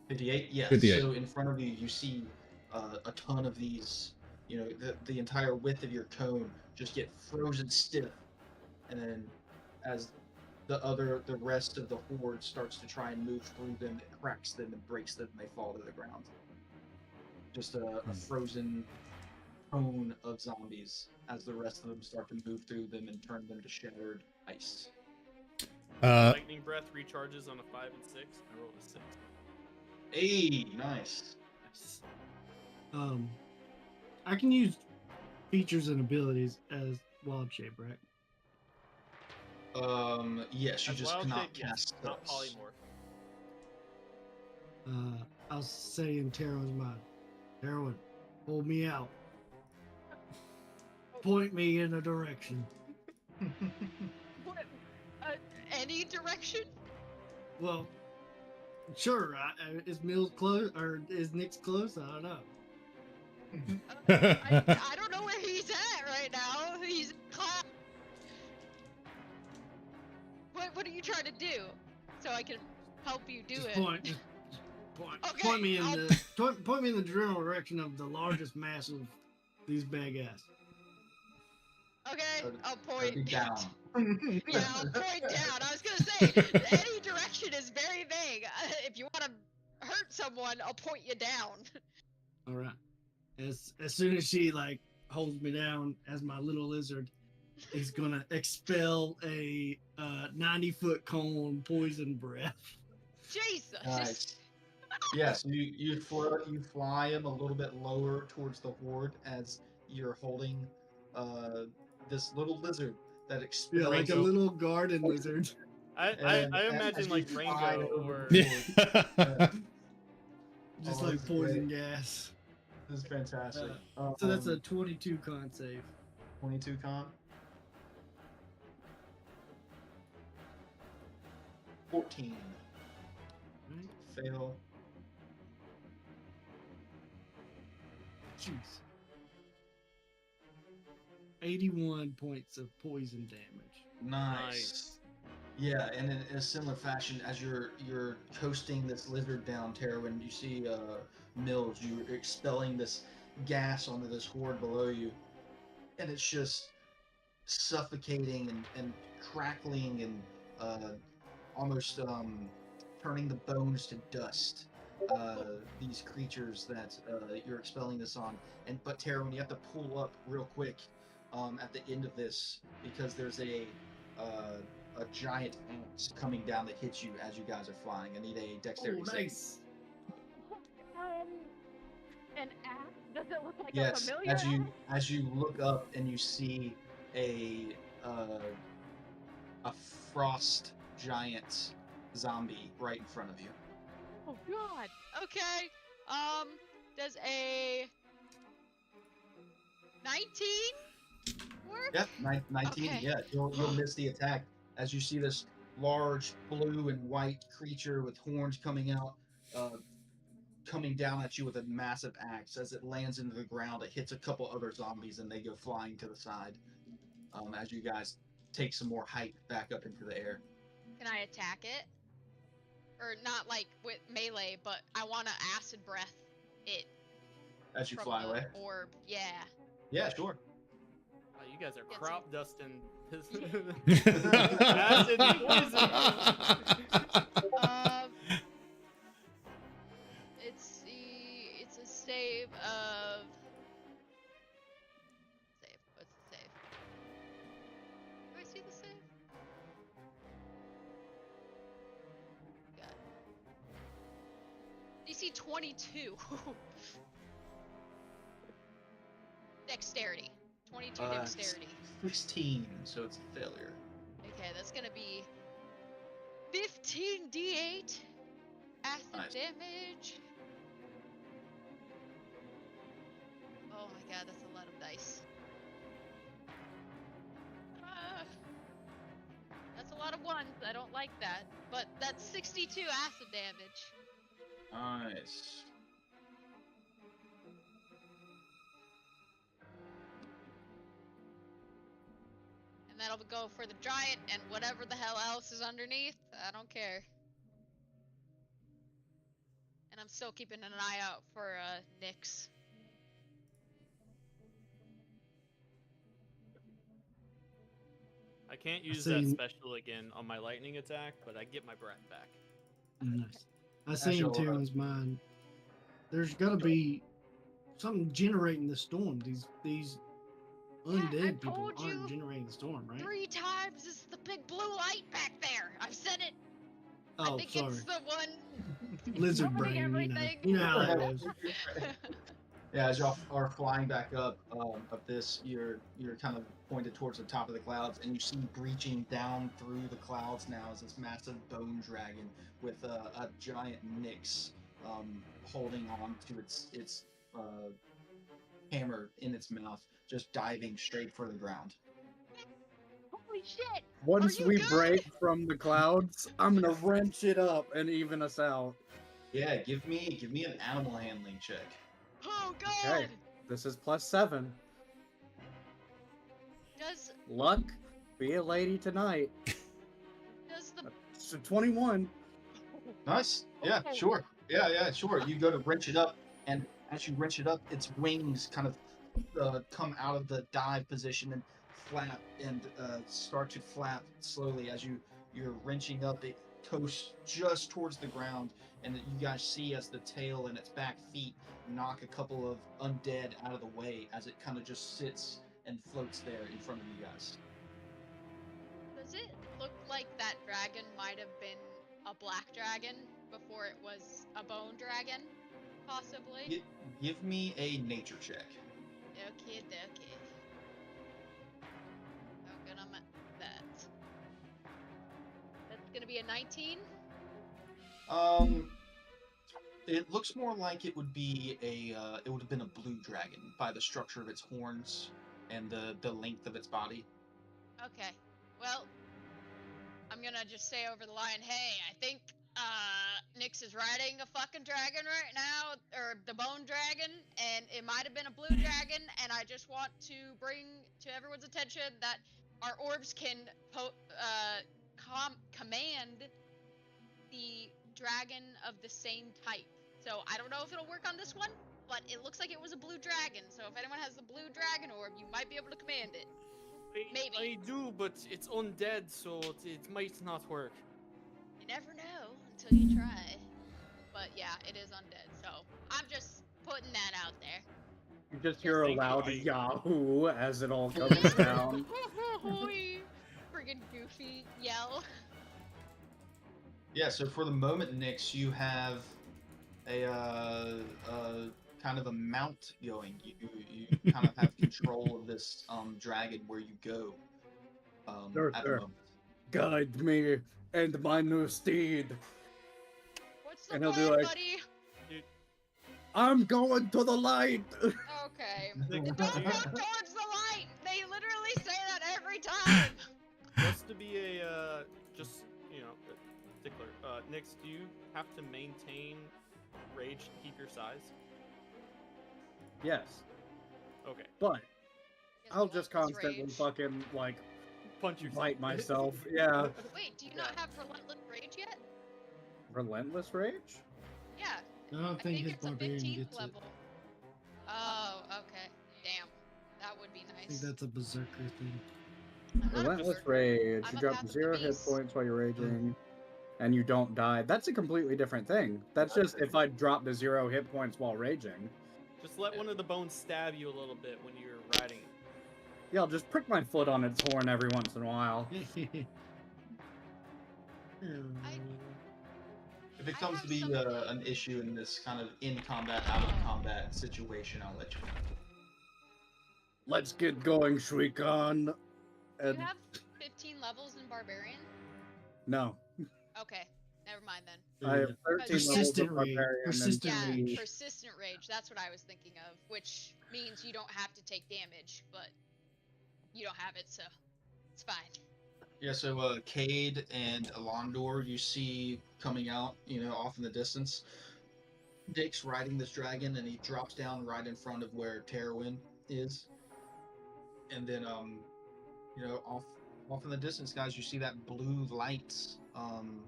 58. Yeah. 58. So in front of you, you see a ton of these. You know, the entire width of your cone just get frozen stiff, and then as the rest of the horde starts to try and move through them, it cracks them and breaks them, and they fall to the ground. Just a frozen cone of zombies as the rest of them start to move through them and turn them to shattered ice. Lightning breath recharges on a 5 and 6. I rolled a 6. Hey, nice. I can use features and abilities as wild shape, right? Yes, you As just wild cannot shape, yes, cast not spells. polymorph. I'll say in Taro's mind, Taroin, hold me out. Point me in a direction. What? Any direction? Well, sure. Is Mills close or is Nick's close? I don't know. I don't know where he's at right now. He's caught. What are you trying to do? So I can help you do Just it. point. Okay, Point me in point me in the general direction of the largest mass of these bag ass. Okay, I'll That'd be point down. Yeah, I'll point down. I was gonna say any direction is very vague. If you want to hurt someone, I'll point you down. All right. As soon as she like holds me down as my little lizard, is gonna expel a 90-foot cone poison breath. Jesus. Nice. Yeah, so you fly him a little bit lower towards the horde as you're holding this little lizard that Yeah, expels. like a little garden lizard. I imagine as you like fly Rango over or the horde. Just Oh, like this is poison great. gas. This is fantastic. So that's a 22 con save. 22 con. 14. Fail. Jeez. 81 points of poison damage. Nice. Yeah, and in a similar fashion, as you're coasting this lizard down, Terwin, you see Mills, you're expelling this gas onto this horde below you, and it's just suffocating and crackling and almost turning the bones to dust. These creatures that you're expelling this on, but Terwin, you have to pull up real quick at the end of this because there's a giant ant coming down to hit you as you guys are flying. I need a dexterity Oh, save. nice. An axe? Does it look like a Yes, familiar as you look up and you see a frost giant zombie right in front of you. Oh god. Okay. Does a 19 work? Yep, 19. Okay. Yeah, you'll miss the attack as you see this large blue and white creature with horns coming out, coming down at you with a massive axe. As it lands into the ground, it hits a couple other zombies and they go flying to the side. As you guys take some more height back up into the air. Can I attack it? Or not like with melee, but I want to acid breath it. As you from fly the away. orb. Yeah. Yeah, sure. Oh, you guys are Get crop some- dusting his acid poison. It's a save of save. What's the save? Do I see the save? God. DC 22. Dexterity. 22 dexterity. 16, so it's a failure. Okay, that's gonna be 15 d8 acid Nice. damage. Oh my god, that's a lot of dice. That's a lot of ones. I don't like that. But that's 62 acid damage. Nice. And that'll go for the giant and whatever the hell else is underneath. I don't care. And I'm still keeping an eye out for Nyx. I can't use seen- that special again on my lightning attack, but I get my breath back. Nice. I see in Actual, Tyrion's mind, there's got to be something generating the storm. These undead people told you. aren't generating the storm, right? 3 times is the big blue light back there. I've said it. I Oh, think sorry. it's the one. Lizard Ruining brain, everything. you know how that is. Yeah, as y'all are flying back up of this, you're kind of pointed towards the top of the clouds, and you see breaching down through the clouds now is this massive bone dragon with a giant Nyx holding on to its hammer in its mouth, just diving straight for the ground. Holy shit! Once you we good? break from the clouds, I'm gonna wrench it up and even us out. Yeah, give me an animal handling check. Oh god. Okay, this is +7. Does Luck, be a lady tonight. the So 21. Nice. Yeah, Oh. sure. Yeah, sure. You go to wrench it up, and as you wrench it up, its wings kind of come out of the dive position and flap and start to flap slowly as you're wrenching up. It coasts just towards the ground, and you guys see as the tail and its back feet knock a couple of undead out of the way as it kind of just sits and floats there in front of you guys. Does it look like that dragon might have been a black dragon before it was a bone dragon? Possibly? Give me a nature check. Okay, okay. How good I'm at that. That's gonna be a 19? It looks more like it would be it would have been a blue dragon by the structure of its horns and the length of its body. Okay. Well, I'm gonna just say over the line, hey, I think Nyx is riding a fucking dragon right now, or the bone dragon, and it might have been a blue dragon, and I just want to bring to everyone's attention that our orbs can command the dragon of the same type. So I don't know if it'll work on this one, but it looks like it was a blue dragon. So if anyone has the blue dragon orb, you might be able to command it. Maybe. I do, but it's undead, so it might not work. You never know until you try. But yeah, it is undead. So I'm just putting that out there. You just hear a Thank you. loud Yahoo as it all comes down. Friggin' goofy yell. Yeah, so for the moment, Nyx, you have a kind of a mount going. You kind of have control of this dragon where you go Sure, at sure. the moment. Guide me and my new steed. What's the And he'll be plan, like- buddy? I'm going to the light. Okay. Don't go towards the light! They literally say that every time! Just to be a just stickler. Nyx, do you have to maintain rage to keep your size? Yes, Okay. but Yes, I'll just relentless constantly rage. fucking like Punch yourself. bite myself. Yeah. Wait, do you not have relentless rage yet? Relentless rage? Yeah. I don't I think his it's a barbarian 15th gets it. level. Oh, okay. Damn. That would be I think nice. that's a berserker thing. I'm not a Relentless berserker. rage. I'm You a drop path of the 0 hit beast. points while you're raging, and you don't die. That's a completely different thing. That's just if I drop to 0 hit points while raging. Just let one of the bones stab you a little bit when you're riding. Yeah, I'll just prick my foot on its horn every once in a while. If it I comes have to be something- an issue in this kind of in combat, out of combat situation, I'll let you know. Let's get going, Shriekan. Do And you have 15 levels in Barbarian? no, Okay, never mind then. I have 13 levels Persistent of rage. barbarian and Persistent Yeah, rage. persistent rage. That's what I was thinking of, which means you don't have to take damage, but you don't have it, so it's fine. Yeah, so Cade and Alondor, you see coming out, off in the distance. Dick's riding this dragon, and he drops down right in front of where Terwin is. And then, off in the distance, guys, you see that blue light, kind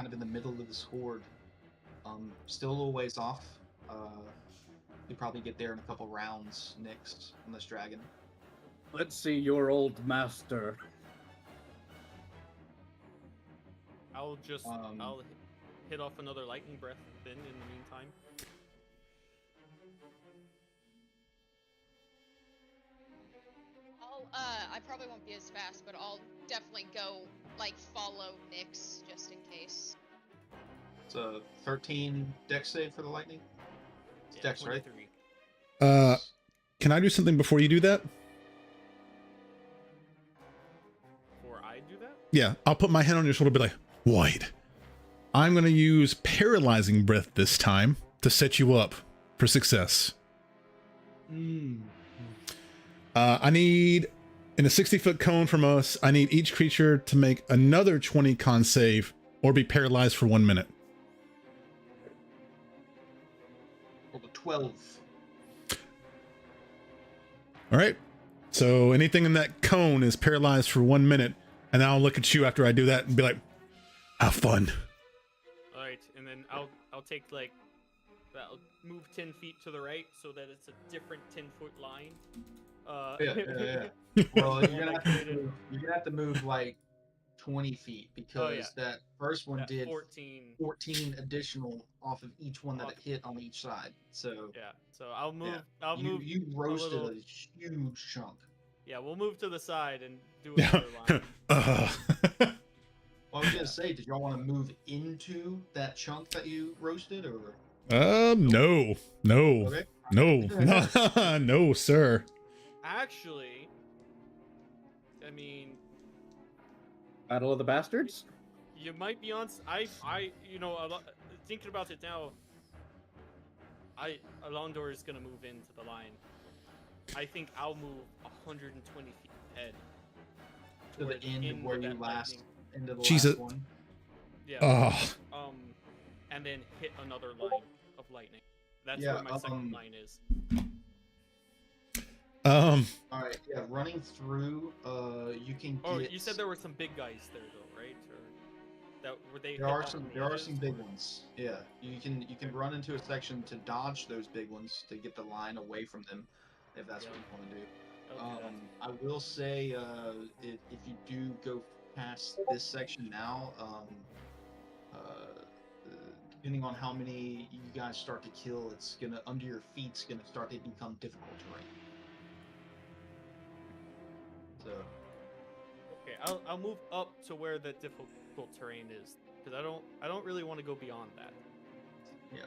of in the middle of this horde. Still a little ways off. You probably get there in a couple rounds next on this dragon. let's see your old master. I'll just Um, I'll hit off another lightning breath then in the meantime. I probably won't be as fast, but I'll definitely go, follow Nyx, just in case. It's a 13 dex save for the lightning. It's dex, right? 23. Can I do something before you do that? Before I do that? Yeah, I'll put my hand on your shoulder and be like, White, I'm going to use Paralyzing Breath this time to set you up for success. I need, in a 60-foot cone from us, I need each creature to make another 20 con save or be paralyzed for 1 minute. Roll a 12. All right. So anything in that cone is paralyzed for 1 minute, and then I'll look at you after I do that and be like, have fun. All right, and then I'll take I'll move 10 feet to the right so that it's a different 10-foot line. Yeah. Well, you're gonna have to move 20 feet because Oh, yeah. that first one That did 14. 14 additional off of each one that Off- it hit on each side. So Yeah. So I'll move. yeah, I'll move. you roasted little- a huge chunk. Yeah, we'll move to the side and do another line. Ugh. Well, I was gonna say, did y'all want to move into that chunk that you roasted, or No, no, okay? no, no, sir. Actually, I mean, Battle of the Bastards? you might be on. You know, thinking about it now, Alondor is gonna move into the line. I think I'll move 120 feet ahead. To the towards end of where you that last, lightning. into the Jesus. last one. Yeah. Oh, And then hit another line of lightning. That's Yeah, where my second line is. All right, yeah, running through, you can get. Oh, you said there were some big guys there, though, right? Or that were they? There hit are off some. on the There are edges, some big or- ones. Yeah, you can run into a section to dodge those big ones to get the line away from them, if that's what Yeah. you want to do. I'll do that. I will say, if you do go past this section now, depending on how many you guys start to kill, it's gonna under your feet's gonna start to become difficult terrain. So Okay, I'll move up to where the difficult terrain is, because I don't really want to go beyond that. yeah.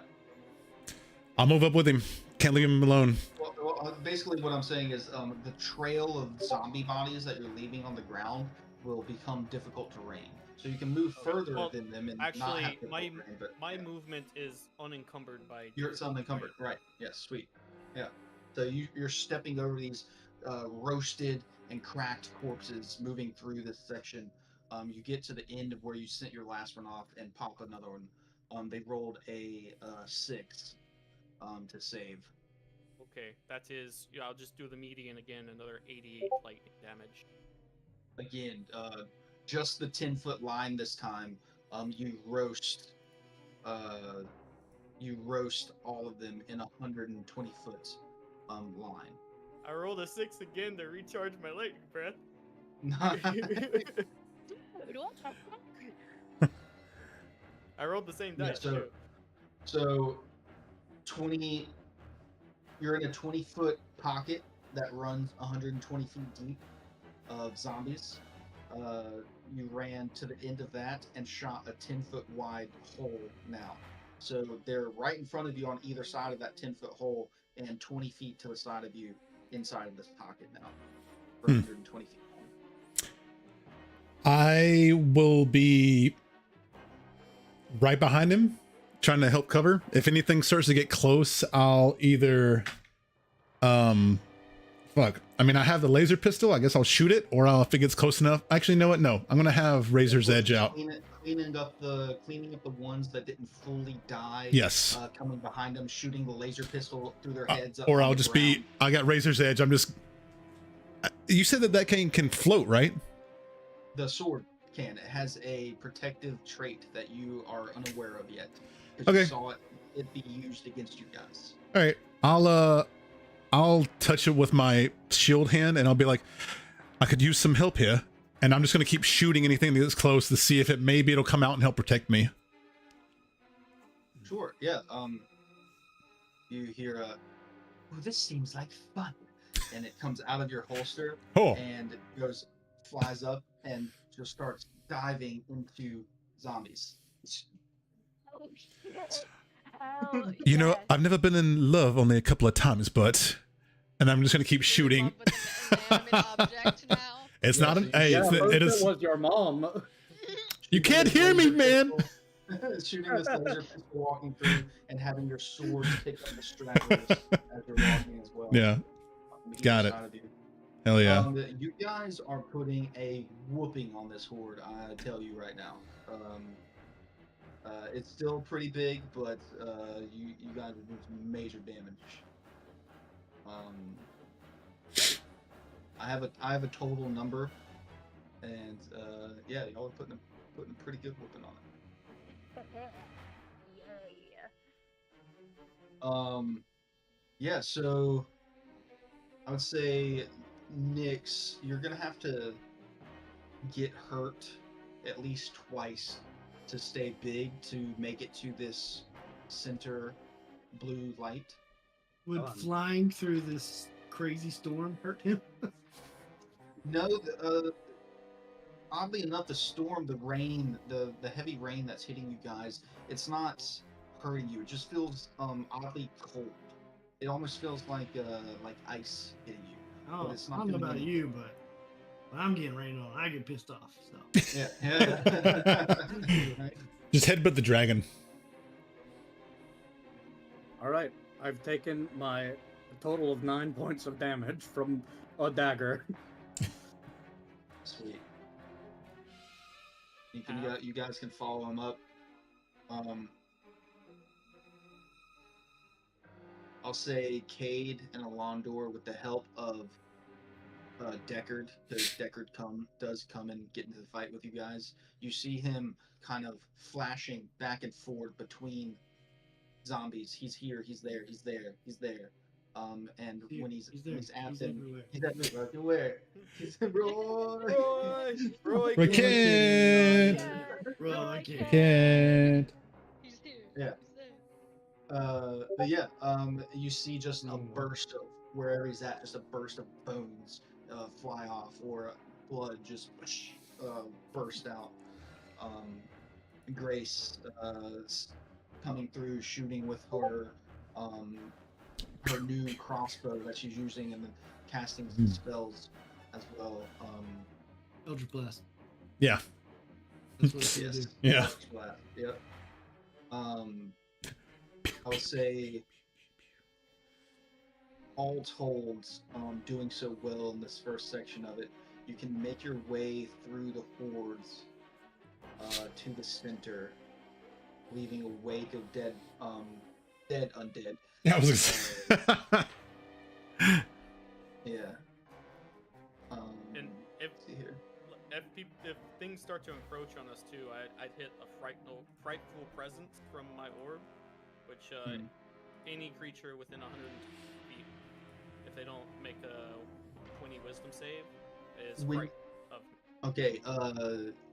I'll move up with him. Can't leave him alone. Well, basically, what I'm saying is, the trail of zombie bodies that you're leaving on the ground will become difficult terrain. So you can move Okay, further well, than them and Actually, not have difficult my terrain. But my yeah. movement is unencumbered by. You're difficult unencumbered, terrain. right? Yes, sweet. Yeah. So you're stepping over these roasted and cracked corpses, moving through this section. You get to the end of where you sent your last one off and pop another one. They rolled a 6 to save. Okay, that is. Yeah, I'll just do the median again. Another 88 lightning damage. Again, just the 10-foot line this time. You roast all of them in a 120-foot line. I rolled a 6 again to recharge my lightning breath. Dude, what the fuck? I rolled the same Yeah, dice so- too. So 20, you're in a 20-foot pocket that runs 120 feet deep of zombies. You ran to the end of that and shot a 10-foot wide hole now. So they're right in front of you on either side of that 10-foot hole and 20 feet to the side of you inside of this pocket now. For 120 feet. I will be right behind him, trying to help cover. If anything starts to get close, I'll either fuck. I mean, I have the laser pistol. I guess I'll shoot it, or if it gets close enough. Actually, you know what? No, I'm gonna have Razor's Edge out. Cleaning up the ones that didn't fully die. Yes. Coming behind them, shooting the laser pistol through their heads. Or on I'll the just ground. be. I got Razor's Edge. I'm just. You said that can float, right? The sword can. It has a protective trait that you are unaware of yet. 'Cause Okay. You saw it be used against you guys. All right. I'll touch it with my shield hand, and I'll be like, I could use some help here, and I'm just gonna keep shooting anything that gets close to see if it'll come out and help protect me. Sure. Yeah. You hear "Oh, this seems like fun," and it comes out of your holster Oh, and it flies up and just starts diving into zombies. Oh shit. Hell you know, yes. I've never been in love only a couple of times, and I'm just gonna keep You're in shooting. love with an inanimate object now. It's Yeah, not so an. you- Hey, Yeah, it's, first it is. it was your mom. You can't hear me, man. Shooting this laser pistol, walking through, and having your sword pick up the stragglers as you're walking as well. Yeah. on either Got it. side of you. Hell yeah. You guys are putting a whooping on this horde. I tell you right now. It's still pretty big, but you guys are doing some major damage. I have a total number, and yeah, y'all are putting a pretty good whooping on it. Yeah. Yeah, so I would say, Nyx, you're gonna have to get hurt at least twice to stay big to make it to this center blue light. Would Fun. flying through this crazy storm hurt him? No, oddly enough, the storm, the rain, the heavy rain that's hitting you guys, it's not hurting you. It just feels oddly cold. It almost feels like ice hitting you. Oh, But it's I not don't know doing about anything. you, but when I'm getting rained on, I get pissed off. So Yeah, yeah. Right? Just headbutt the dragon. All right, I've taken my total of 9 points of damage from a dagger. Sweet. You guys can follow him up. I'll say Cade and Alondor with the help of Deckard, because Deckard does come and get into the fight with you guys. You see him kind of flashing back and forth between zombies. He's here, he's there, he's there, he's there. And Here, when he's there, at he's them, everywhere. he's everywhere. He's Roy. Roy, Roy can- Kent! Roy Kent. Kent! He's here. Yeah. He's there. But yeah, you see just a Mm. burst of wherever he's at, just a burst of bones fly off, or blood just burst out. Grace coming through, shooting with her her new crossbow that she's using, and then casting some spells as well. Eldritch Blast. Yeah. That's what it's gonna Yes. do. Yeah. Yep. I'll say, all told, doing so well in this first section of it, you can make your way through the hordes to the center, leaving a wake of dead undead. Yeah, I was gonna say. Yeah. And if let's see here. if things start to encroach on us too, I'd hit a frightful presence from my orb, which any creature within 100 feet, if they don't make a 20 wisdom save, is When- frightened of me. Okay,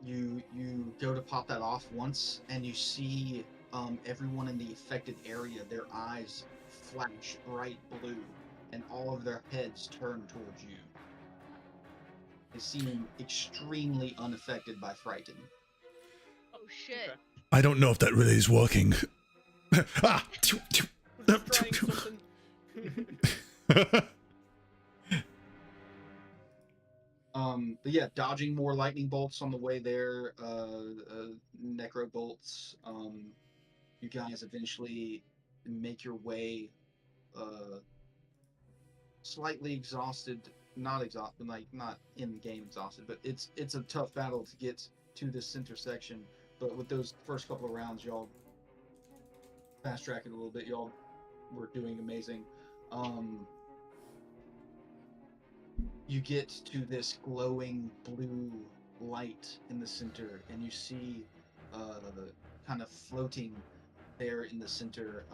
you go to pop that off once, and you see everyone in the affected area, their eyes flash bright blue, and all of their heads turn towards you. They seem extremely unaffected by frighten. Oh shit. Okay. I don't know if that really is working. Ah! We're just trying something. But yeah, dodging more lightning bolts on the way there, necro bolts. You guys eventually make your way, slightly exhausted, not exhausted, like not in the game exhausted, but it's a tough battle to get to this center section. But with those first couple of rounds, y'all fast track it a little bit. Y'all were doing amazing. You get to this glowing blue light in the center, and you see kind of floating there in the center,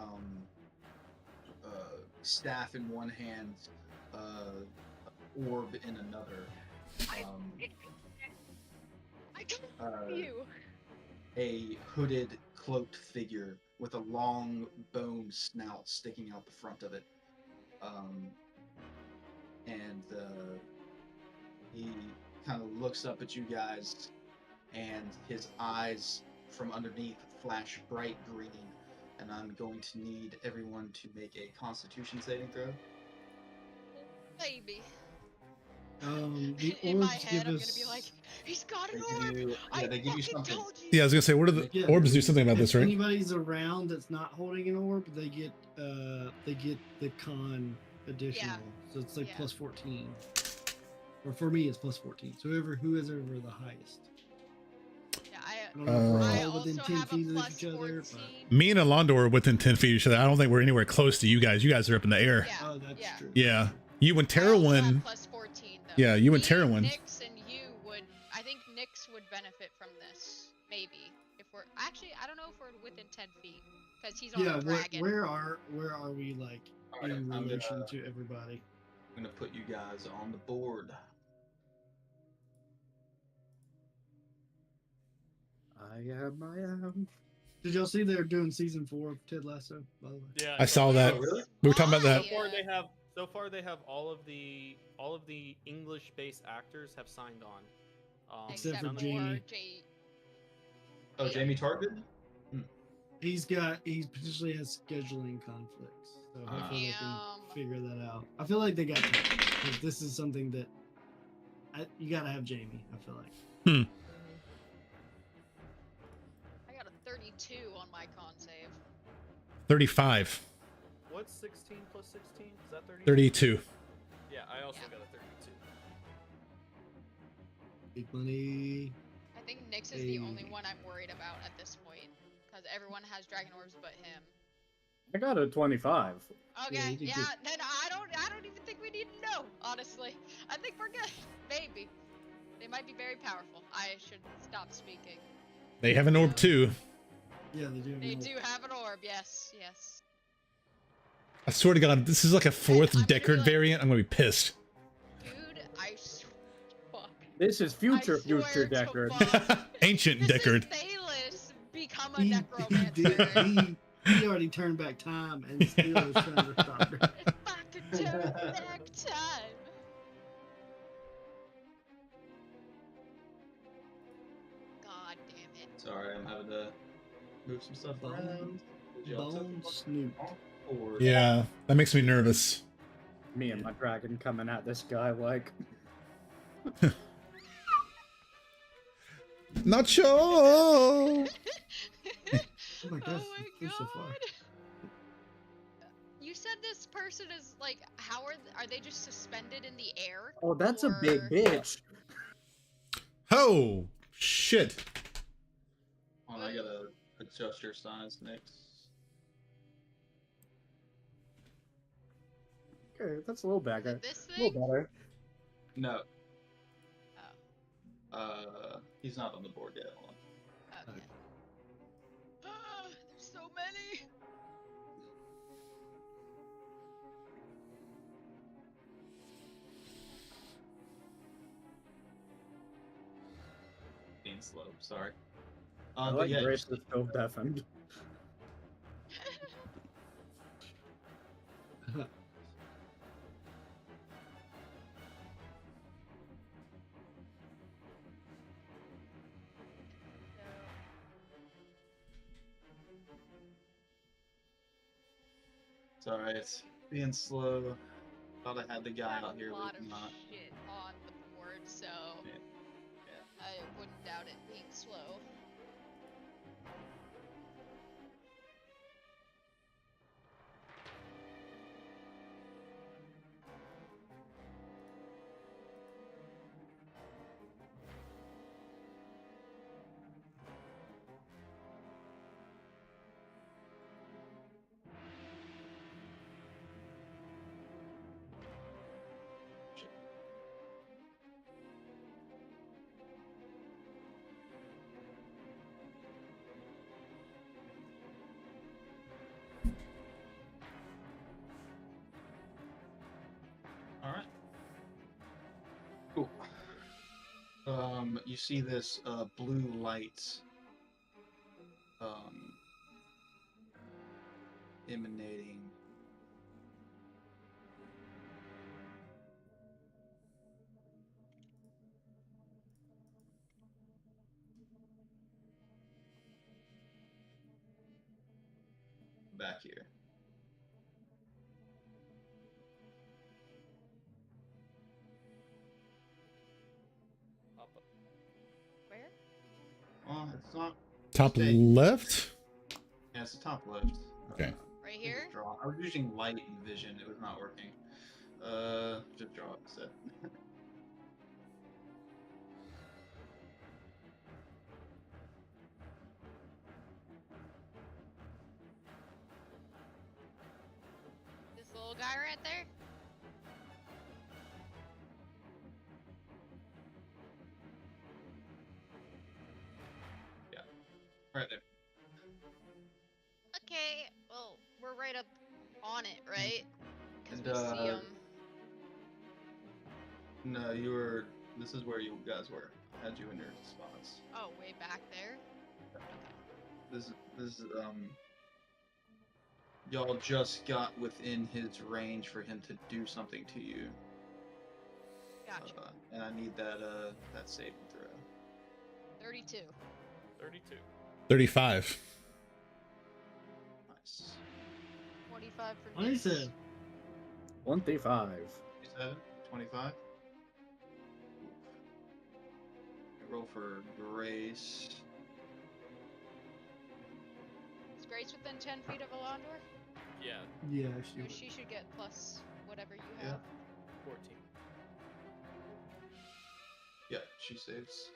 staff in one hand, orb in another. I told you. A hooded, cloaked figure with a long bone snout sticking out the front of it. And he kind of looks up at you guys, and his eyes from underneath flash bright green. And I'm going to need everyone to make a Constitution saving throw. Baby. The In my orbs head, give I'm us. gonna be like, he's got They an give orb. you, I they give you fucking something. told you. Yeah, I was gonna say, what are the Yeah, orbs do something about if this, right? anybody's around that's not holding an orb, they get the con additional. So it's like Yeah. plus 14. Or for me, it's plus 14. So who is over the highest. Yeah, I don't know if I we're all within also 10 have a feet of plus each other. 14. But... Me and Alondor are within 10 feet of each other. I don't think we're anywhere close to you guys. You guys are up in the air. Yeah. Oh, that's yeah. true. Yeah. You and I also have Terwin. plus 14 though. Yeah, you and Me, Terwin. Nyx and you would. I think Nyx would benefit from this. Maybe if we're actually, I don't know if we're within 10 feet because he's on Yeah, a dragon. where are we like Alright, in I'm relation to everybody? gonna put you guys on the board. I am. Did y'all see they're doing season 4 of Ted Lasso? By the way, Yeah, I saw that. Oh, really? We were talking about that. So far they have all of the English-based actors have signed on. Except for none of the- Jamie. Oh, Jamie Target? he potentially has scheduling conflicts, so hopefully they can Damn. figure that out. I feel like they got to, because this is something that you gotta have Jamie. I feel like. I got a 32 on my con save. 35. What's 16 plus 16? Is that 30? 32. Yeah, I also Yeah. got a 32. Big money. I think Nyx is the only Hey. one I'm worried about at this point, because everyone has dragon orbs but him. I got a 25. Okay, he did yeah, good. then I don't even think we need to know, honestly. I think we're good. Maybe. They might be very powerful. I should stop speaking. They have an orb too. Yeah, they do. They do have an orb, yes. I swear to God, this is like a fourth I'm gonna be Deckard like- variant. I'm gonna be pissed. Dude, fuck. This is future I swear to Deckard. fuck. Ancient This Deckard. is Thalos become a He necromancer. he already turned back time and still is trying to stop her. If I could turn back time. God damn it. Sorry, I'm having to move some stuff around. Y'all took Bone the Snoop. forward. Yeah, that makes me nervous. Me and my dragon coming at this guy like. Not sure. Oh my gosh, Oh my they're so far. god. You said this person is like, how are they just suspended in the air? Oh, that's a big Or- bitch. Oh, shit. Hold on, I gotta adjust your size next. Okay, that's a little Is better. it this A little thing? better. No, Oh, he's not on the board yet. Hold on. okay. There's so many. Being slow, sorry. I But like yeah, Grace is still deafened. sorry, it's being slow. Thought I had the guy Got out here, a lot but of not. shit on the board, so Yeah. I wouldn't doubt it being slow. All right. Cool. You see this blue light emanating. Back here. Where? It's not. Top Stay. left? Yeah, it's the top left. Okay. Right I here? just draw. I was using light and vision. It was not working. Just draw it instead. This little guy right there? Right there. Okay, well, we're right up on it, right? Because And, we see him. No, you were. This is where you guys were. I had you in your spots. Oh, way back there? This y'all just got within his range for him to do something to you. Gotcha. And I need that saving throw. 32. 32. 35. Nice. 25 for I Nix. said 25. 27, 25. Roll for Grace. Is Grace within 10 feet of Alondor? Yeah, yeah, So she should get plus whatever you Yeah. have. 14. Yeah, she saves.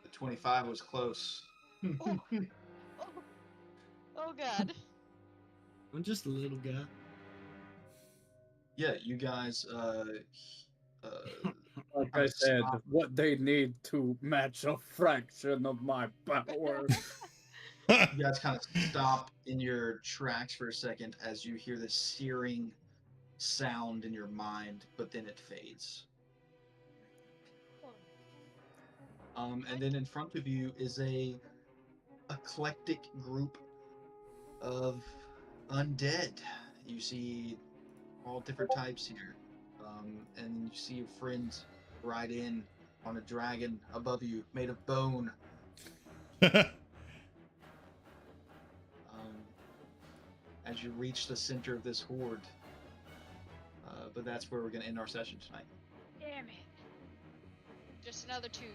The 25 was close. Oh. Oh god. I'm just a little guy. Yeah, you guys Like I I'm said, stop. what they need to match a fraction of my power. You guys kind of stop in your tracks for a second as you hear this searing sound in your mind, but then it fades. And then in front of you is a eclectic group of undead. You see all different types here, and you see your friend ride in on a dragon above you, made of bone. As you reach the center of this horde. But that's where we're going to end our session tonight. Damn it. Just another Tuesday.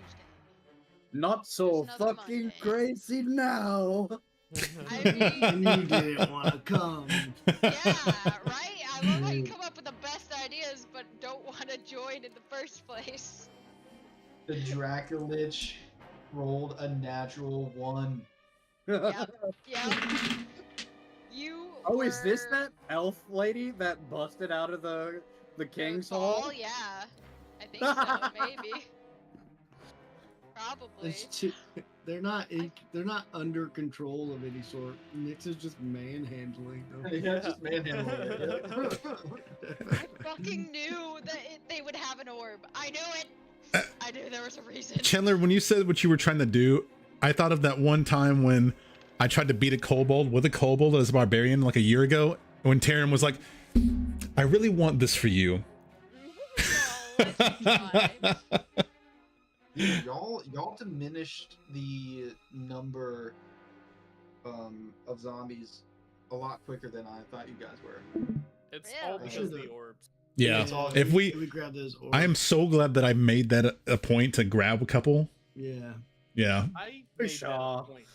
Not so Just another fucking Monday. crazy now. I And mean, you didn't want to come. yeah, right? I love how you come up with the best ideas, but don't want to join in the first place. The Dracolich rolled a natural 1. Yep. You Oh, is this were that elf lady that busted out of the king's hall? Oh, yeah. I think so, maybe. Probably. It's they're not under control of any sort. Nix is just manhandling them. Yeah, just manhandling it. I fucking knew that they would have an orb. I knew it. I knew there was a reason. Chandler, when you said what you were trying to do, I thought of that one time when I tried to beat a kobold with a kobold as a barbarian like a year ago, when Taryn was like, I really want this for you. No, let's try. Dude, y'all diminished the number of zombies a lot quicker than I thought you guys were. It's Yeah. all because of the orbs. Yeah. It's all- If we grab those orbs. I am so glad that I made that a point to grab a couple. Yeah. Yeah. I made that Shaw. a point.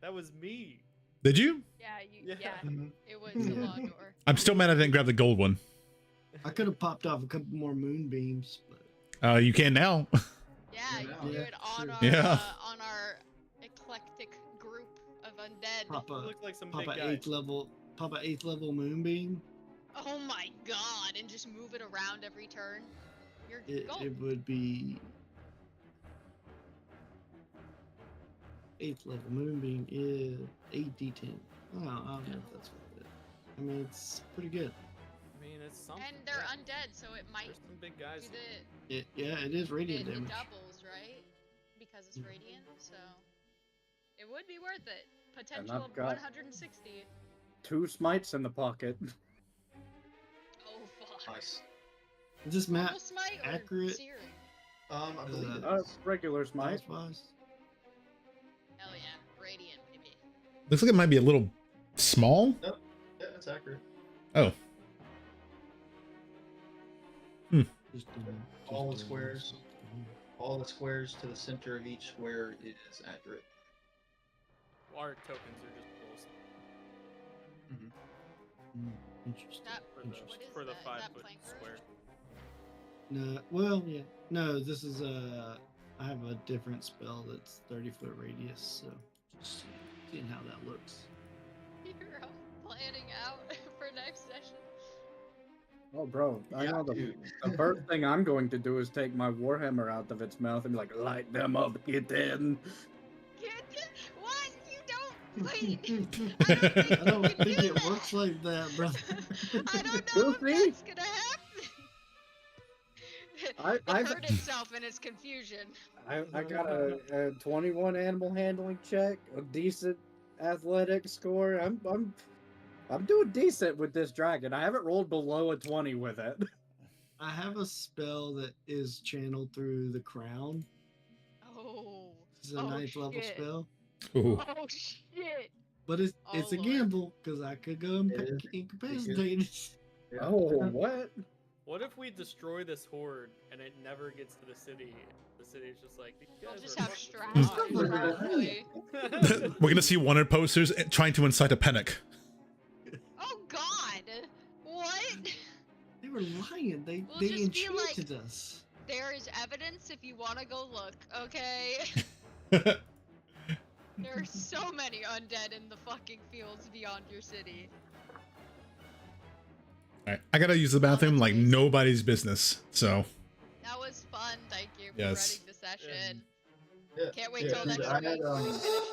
That was me. Did you? Yeah, Yeah. it was Yeah. Alondor. I'm still mad I didn't grab the gold one. I could have popped off a couple more moonbeams, but You can now. Yeah, you can do Yeah, it on sure. our Yeah. on our eclectic group of undead. pop You a look like some pop big a guy. eighth level moonbeam. Oh my god, and just move it around every turn. You're gold. It would be eighth level moonbeam is 8d10. I don't know if that's what it is. I mean, it's pretty good. I mean, it's something. And they're undead, so it might There's some big guys. do It is the radiant damage. doubles, right? Because it's radiant, so it would be worth it. Potential I've of got- 160. 2 smites in the pocket. Oh fuck. Nice. Is this map Double smite or accurate? searing? I believe it is. Regular smite. wise? Hell yeah, radiant maybe. Looks like it might be a little small. Yeah, that's accurate. Oh. Just All the squares. All the squares to the center of each square is accurate. Our tokens are just close Interesting. That, for what the is for the that? Is 5 that foot plank square. No, well, yeah. No, this is I have a different spell that's 30-foot radius, so just seeing how that looks. You're all planning out for next session. Oh, bro, I Yeah, know dude. the first thing I'm going to do is take my warhammer out of its mouth and be like, light them up, get in. What? You don't. Wait. I don't you can think do it that. works like that, brother. I don't know We'll if see. that's gonna happen. I It hurt itself in its confusion. I got a 21 animal handling check, a decent athletic score. I'm doing decent with this dragon. I haven't rolled below a 20 with it. I have a spell that is channeled through the crown. Oh. It's a Oh, 9th level shit. spell. Ooh. Oh shit. But it's Oh, a Lord. gamble because I could go It is. incapacitated. Oh, what? What if we destroy this horde and it never gets to the city? The city's just like, these We'll guys just are have fucking strategy, alive. probably. We're gonna see wanted posters trying to incite a panic. Oh god! What? They were lying. They We'll they just be enchanted us. There is evidence if you want to go look, okay? There are so many undead in the fucking fields beyond your city. Alright, I gotta use the bathroom like nobody's business, so. That was fun, thank you for Yes. running the session. Yeah. Can't wait Yeah, till dude, next I week had, when we finish